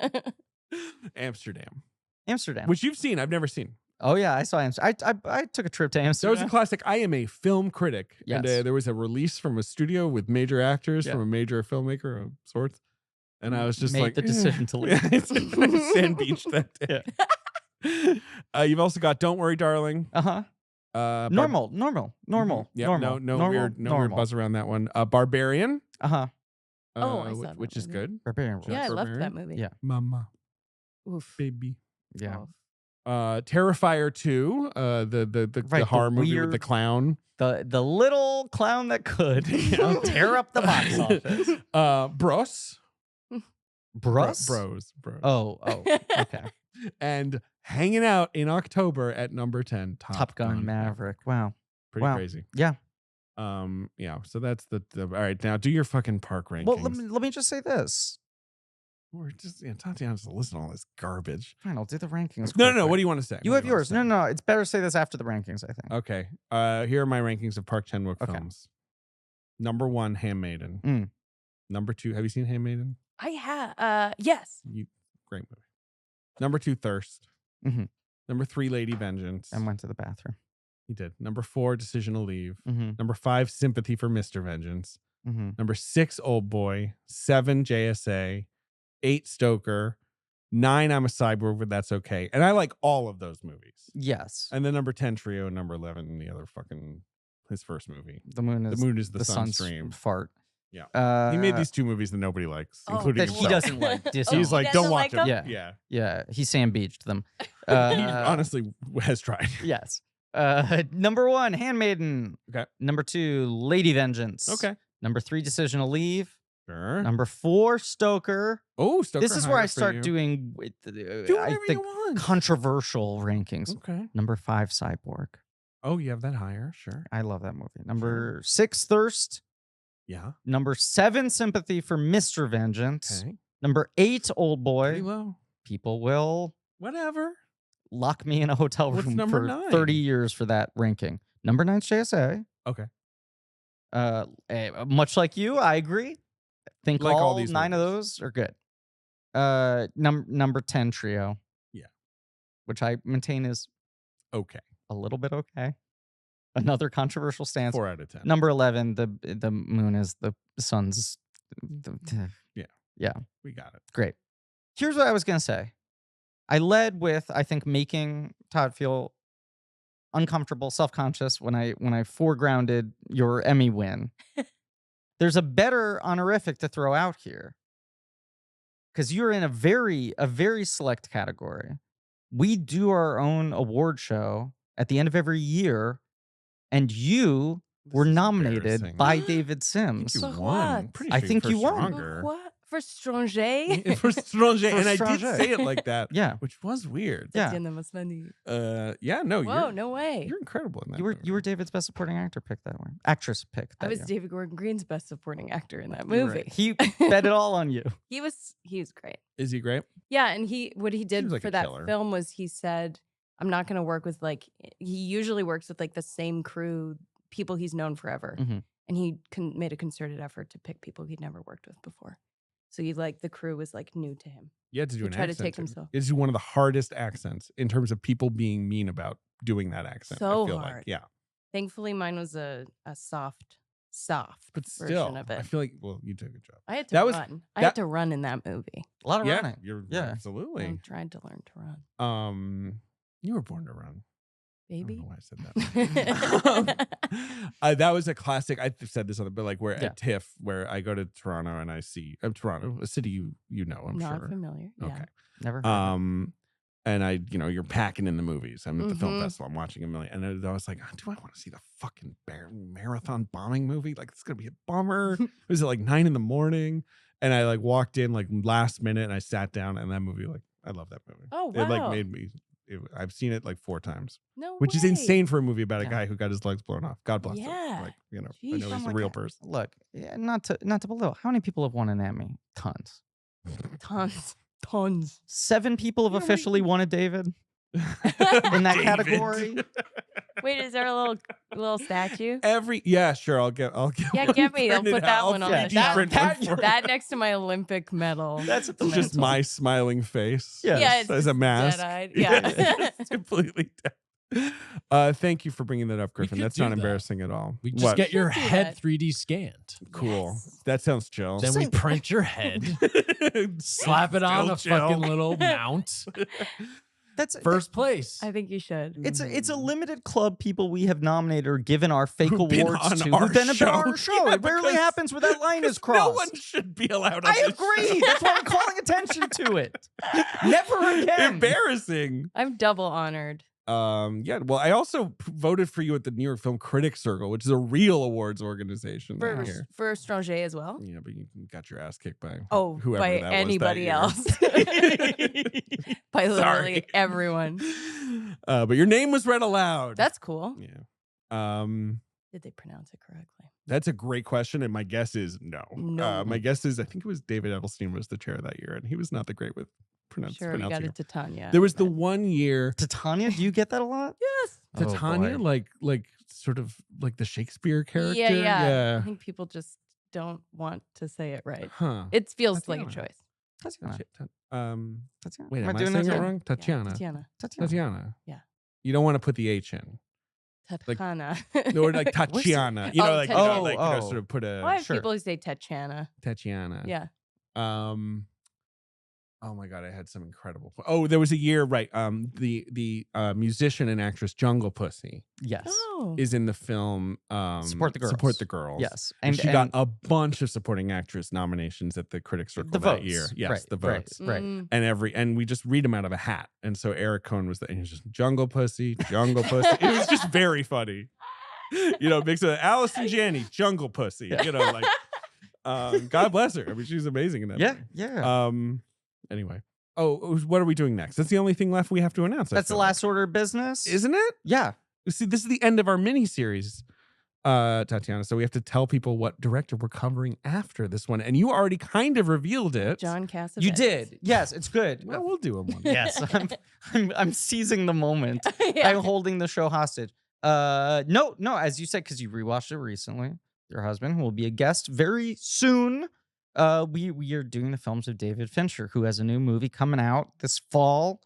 Amsterdam, Amsterdam. which you've seen. I've never seen. Oh yeah, I saw Amsterdam. I took a trip to So it's a Amsterdam. classic. I am a film critic. And Yes. there was a release from a studio with major actors Yeah. from a major filmmaker of sorts. And I was just Made like, the decision to leave. Yeah, I sand beached that day. You've also got Don't Worry, Darling. Uh-huh. Normal. Yeah, no weird buzz around that one. Barbarian. Uh-huh. Oh, I saw that which is movie. good. Barbarian. Yeah, Yeah, I loved Barbarian? that movie. Yeah. Mama, Oof. baby. Yeah. Oh. Terrifier 2, the Right, the horror movie with the weird- clown. The little clown that could tear up the box office. Bros. Bros? Bros. Oh, okay. And hanging out in October at number 10, Top Gun Maverick. Wow. Pretty Wow. crazy. Yeah. Yeah. So that's the all right. Now do your fucking park rankings. Well, let me just say this. We're just Tatiana has to listen to all this garbage. Fine, I'll do the rankings. No. quickly. What do you want to say? You What have do wanna yours. say? No. It's better to say this after the rankings, I think. Okay. Here are my rankings of Park Chan-wook Okay. films. Number 1, Handmaiden. Mm. Number 2, have you seen Handmaiden? I have. Yes. Great movie. Number 2, Thirst. Mhm. Number 3, Lady Vengeance. And went to the bathroom. He did. Number 4, Decision to Leave. Mm-hmm. Number 5, Sympathy for Mr. Vengeance. Mm-hmm. Number 6, Old Boy. 7, JSA. 8, Stoker. 9, I'm a Cyborg, but that's okay. And I like all of those movies. Yes. And then number 10, Trio. And number 11, the other his first movie. The moon is the sun's sun's dream. fart. Yeah. He made these 2 movies that nobody likes, Oh, including that himself. he doesn't like. Disney. He's he like, doesn't don't watch like them. them? Yeah. Yeah, he Sam beached them. He honestly has tried. Yes. Number 1, Handmaiden. Okay. Number 2, Lady Vengeance. Okay. Number 3, Decision to Leave. Sure. Number 4, Stoker. Oh, Stoker. This is where higher I for start you. doing, Do I whatever think, you want. controversial rankings. Okay. Number 5, Cyborg. Oh, you have that higher. Sure. I love that movie. Number 6, Thirst. Yeah. Number 7, Sympathy for Mr. Vengeance. Okay. Number 8, Old Pretty Boy. low. People will Whatever. lock me in a hotel What's room number for 9? 30 years for that ranking. Number 9 is JSA. Okay. Much like you, I agree. Think Like all all these 9 of movies. those are good. Number 10, Trio. Yeah. Which I maintain is Okay. a little bit okay. Another controversial stance. 4 out of 10. Number 11, the moon is the sun's. We got it. Great. Here's what I was going to say. I led with, I think, making Todd feel uncomfortable, self-conscious when I foregrounded your Emmy win. there's a better honorific to throw out here. Because you're in a very select category. We do our own award show at the end of every year, and you were is nominated embarrassing. by David Sims. You For won. what? Pretty I sure think for you won. Stronger. What? For Stranger? For Stranger. For And I Stranger. did say it like that. Yeah. Which was weird. Yeah. Tatiana Maslany. Yeah, no, Whoa, no way. you're incredible in that. You were movie. David's best supporting actor pick that one. Actress pick. I that was year. David Gordon Green's best supporting actor in that You were movie. right. He bet it all on you. He was great. Is he great? Yeah, and what he did Seems like for a that killer. film was he said, I'm not going to work with he usually works with the same crew, people he's known forever. Mhm. And he made a concerted effort to pick people he'd never worked with before. So the crew was new to him. You had to do He an tried to accent. take too. himself. It's one of the hardest accents in terms of people being mean about doing that accent. So I feel hard. like, yeah. Thankfully, mine was a soft But version still, of it. I feel like, well, you did a good job. I had to that was- run. I that- had to run in that movie. A lot of Yeah, running. you're Yeah. absolutely. I tried to learn to run. You were born to run. I don't Baby. know why I said that. That was a classic. I've said this on the but where Yeah. at TIFF, where I go to Toronto and I see Toronto, a city you know, I'm Not sure. familiar. Yeah. Okay. Never heard of it. And I, you're packing in the movies. I'm at the film Mhm. festival. I'm watching a million, and I was like, do I want to see the fucking marathon bombing movie? Like, it's gonna be a bummer. It was at 9 a.m, and I walked in last minute, and I sat down, and that movie, I love that movie. Oh, It wow. made me. I've seen it 4 times, No which is way. insane for a movie about a Yeah. guy who got his legs blown off. God bless Yeah. him. I know Jeez. he's I'm a like, real person. Look, not to belittle. How many people have won an Emmy? Tons. Tons. 7 people have Yeah, officially won a David in that David. category. Wait, is there a little statue? Sure, I'll get Yeah, one get me. I'll printed put that out. one on I'll the 3D shelf. print one for you. That next to my Olympic medal. That's at the It's just mantle. my smiling face. Yeah. Yeah, it's as a just mask. dead-eyed. Yeah. It's completely dead. Thank you for bringing that up, Griffin. could That's do not that. embarrassing at all. We just What? get your Should do head that. 3D scanned. Cool. Yes. That sounds chill. Then we print your head, slap it on a Still chill. fucking little mount. That's First place. I think you should. It's a limited club people we have nominated or given our fake Who've been awards on to our who've been show. about our show. Yeah, It rarely because- happens where that line is crossed. No one should be allowed on I this agree. show. That's why I'm calling attention to it. Never again. Embarrassing. I'm double honored. Yeah. Well, I also voted for you at the New York Film Critics Circle, which is a real awards organization For down here. for Stranger as well. Yeah, but you got your ass kicked by By whoever that was that anybody year. else. By literally Sorry. everyone. But your name was read aloud. That's cool. Yeah. Did they pronounce it correctly? That's a great question, and my guess is no. No. My guess is I think it was David Edelstein was the chair that year, and he was not the great with Sure, we pronouncing got it. it to Tanya. There was the one year Tatiana, do you get that a lot? Yes. Oh, Tatiana, boy. like sort of like the Shakespeare character. Yeah. I think people just don't want to say it right. Huh. It feels like a Tatiana. choice. Tatiana. Shit, Tatiana. wait, am I doing saying that it right? wrong? Tatiana. Tatiana. Tatiana. Tatiana. Yeah. You don't want to put the H in. Tatiana. Or like Tatiana. You know, Oh, like, Tatiana. sort of put a Well, I have Sure. people who say Tatiana. Tatiana. Yeah. Oh my god, I had some incredible. Oh, there was a year, right? The musician and actress Jungle Pussy Yes. Oh. is in the film. Support the Girls. Support the Girls. Yes. And she got a bunch of supporting actress nominations at the Critics Circle the that votes. year. Yes, Right, the right, votes. Right. Mm. And we just read them out of a hat. And so Eric Cohn was and he was just Jungle Pussy, Jungle Pussy. It was just very funny. Mix of Allison Janney, Jungle Pussy. God bless her. I mean, she's amazing in that. Yeah. movie. Yeah. Anyway. Oh, what are we doing next? That's the only thing left we have to announce. I That's the feel like. last order of business. Isn't it? Yeah. See, this is the end of our mini series, Tatiana. So we have to tell people what director we're covering after this one. And you already kind of revealed it. John Cassavetes. You did. Yes, it's good. Well, we'll do it one. Yes. I'm seizing the moment. Yeah. I'm holding the show hostage. No, as you said, because you rewatched it recently. Your husband will be a guest very soon. We are doing the films of David Fincher, who has a new movie coming out this fall.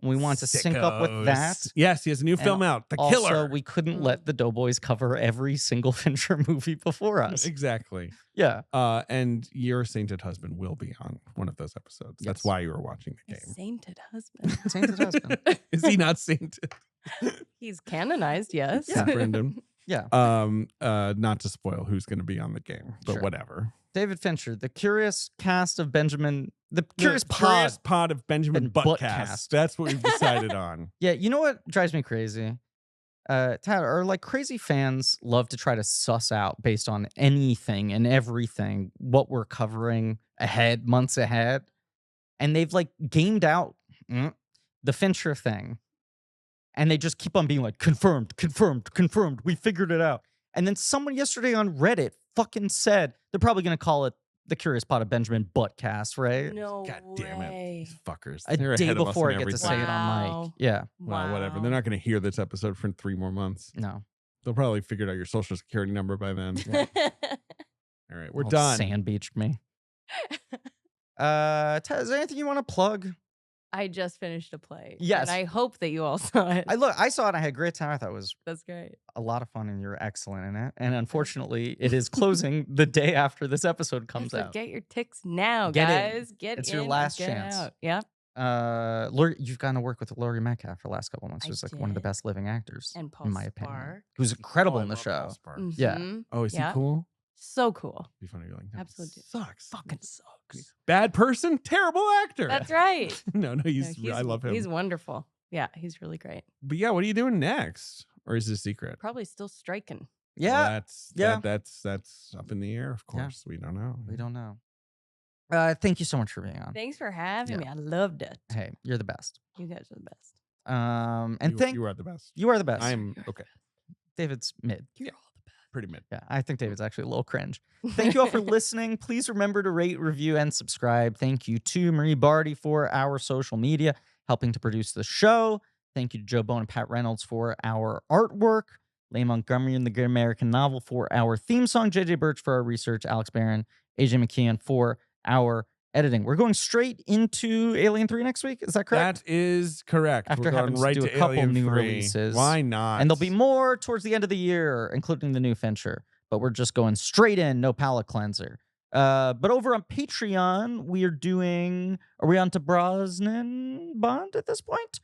And we want to sync up with that. Sickos. Yes, he has a new film out, The Also, Killer. we couldn't let the Doughboys cover every single Fincher movie before us. Exactly. Yeah. And your sainted husband will be on one of those episodes. That's Yes. why you were watching the His game. sainted husband. Sainted husband. Is he not sainted? He's canonized, yes. Yeah. Brendan. Yeah. Not to spoil who's going to be on the game, but Sure. whatever. David Fincher, the curious cast of Benjamin, the Curious curious pod of Benjamin and Buttcast. Buttcast. That's what we've decided on. Yeah, you know what drives me crazy? Tyler, like crazy fans love to try to suss out based on anything and everything what we're covering ahead, months ahead. And they've like gamed out the Fincher thing. And they just keep on being like, confirmed, confirmed, confirmed. We figured it out. And then someone yesterday on Reddit fucking said they're probably going to call it the Curious Pod of Benjamin Buttcast, right? No God damn it. way. These fuckers. A They're day ahead of us before in I get to everything. say it on mic. Wow. Yeah. Well, whatever. They're not going to hear this episode for 3 more months. No. They'll probably figure out your social security number by then. All right, we're Oh, done. Sand beached me. Is there anything you want to plug? I just finished a play. Yes. And I hope that you all saw it. I saw it and I had a great time. I thought it was That's great. a lot of fun and you're excellent in it. And unfortunately, it is closing the day after this episode comes So out. get your ticks now, Get in. guys. Get It's in. your and last get chance. Out. Yeah. You've gotten to work with Laurie Metcalf for the last couple of months. I Who's like one of the did. best living actors, And Paul in my opinion. Spark. Who's incredible Oh, I in the love show. Paul Spark. Yeah. Mhm. Oh, is Yeah. he cool? So cool. Be funny to be like, that Absolutely. sucks. Fucking sucks. Bad person, terrible actor. That's right. no, No, I love him. He's wonderful. Yeah, he's really great. But yeah, what are you doing next? Or is it a secret? Probably still striking. Yeah. Well, that's up in the air, of Yeah. course. We don't know. We don't know. Thank you so much for being on. Thanks for having Yeah. me. I loved it. Hey, you're the best. You guys are the best. And you are the best. you are the best. I'm okay. David's mid. You're all the Pretty mid. Yeah, I think David's actually a little cringe. Thank you all for listening. Please remember to rate, review, and subscribe. Thank you to Marie Barty for our social media, helping to produce the show. Thank you to Joe Bone and Pat Reynolds for our artwork. Leigh Montgomery and the Good American Novel for our theme song. JJ Birch for our research. Alex Barron, AJ McKeon for our editing. We're going straight into Alien 3 next week. Is that correct? That is correct. After We're having going to right do to a couple Alien new 3. releases. Why not? And there'll be more towards the end of the year, including the new Fincher. But we're just going straight in, no palate cleanser. But over on Patreon, are we on to Brosnan Bond at this point?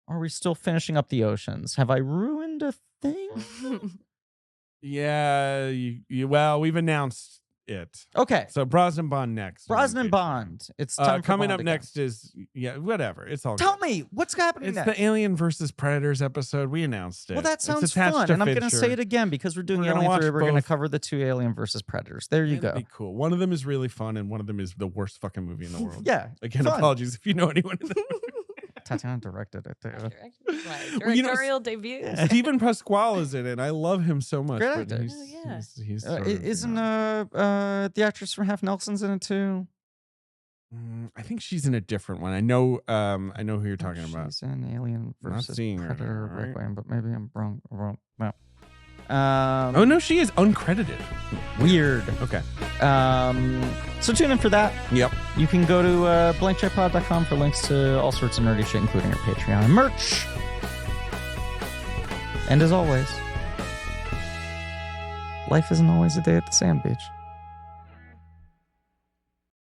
Or are we still finishing up the Oceans? Have I ruined a thing? Yeah, well, we've announced it. Okay. So Brosnan Bond next. Brosnan on Patreon. Bond. It's time for coming Bond up again. next is whatever. It's all Tell good. me, what's happening It's next? the Alien versus Predators episode. We announced it. Well, that It's sounds attached fun. to And I'm going to say Fincher. it again because we're doing We're gonna Alien 3. watch We're going to both. cover the 2 Alien versus Predators. There you It'll go. be cool. One of them is really fun, and one of them is the worst fucking movie in the world. Yeah. Again, fun. apologies if you know anyone. In the Tatiana directed it too. My Well, you know, directorial debut. Stephen Pasquale is in it. I love him so much. Great but actor. he's, Oh, yeah. he's sort of, Isn't the actress from Half Nelson's in it too? I think she's in a different one. I know who you're talking about. She's in Alien I'm not versus seeing her Predator now, right? Requiem, but maybe I'm wrong. No. Oh no, she is uncredited. Weird. Okay. So tune in for that. Yep. You can go to blankcheckpod.com for links to all sorts of nerdy shit, including our Patreon and merch. And as always, life isn't always a day at the sand beach.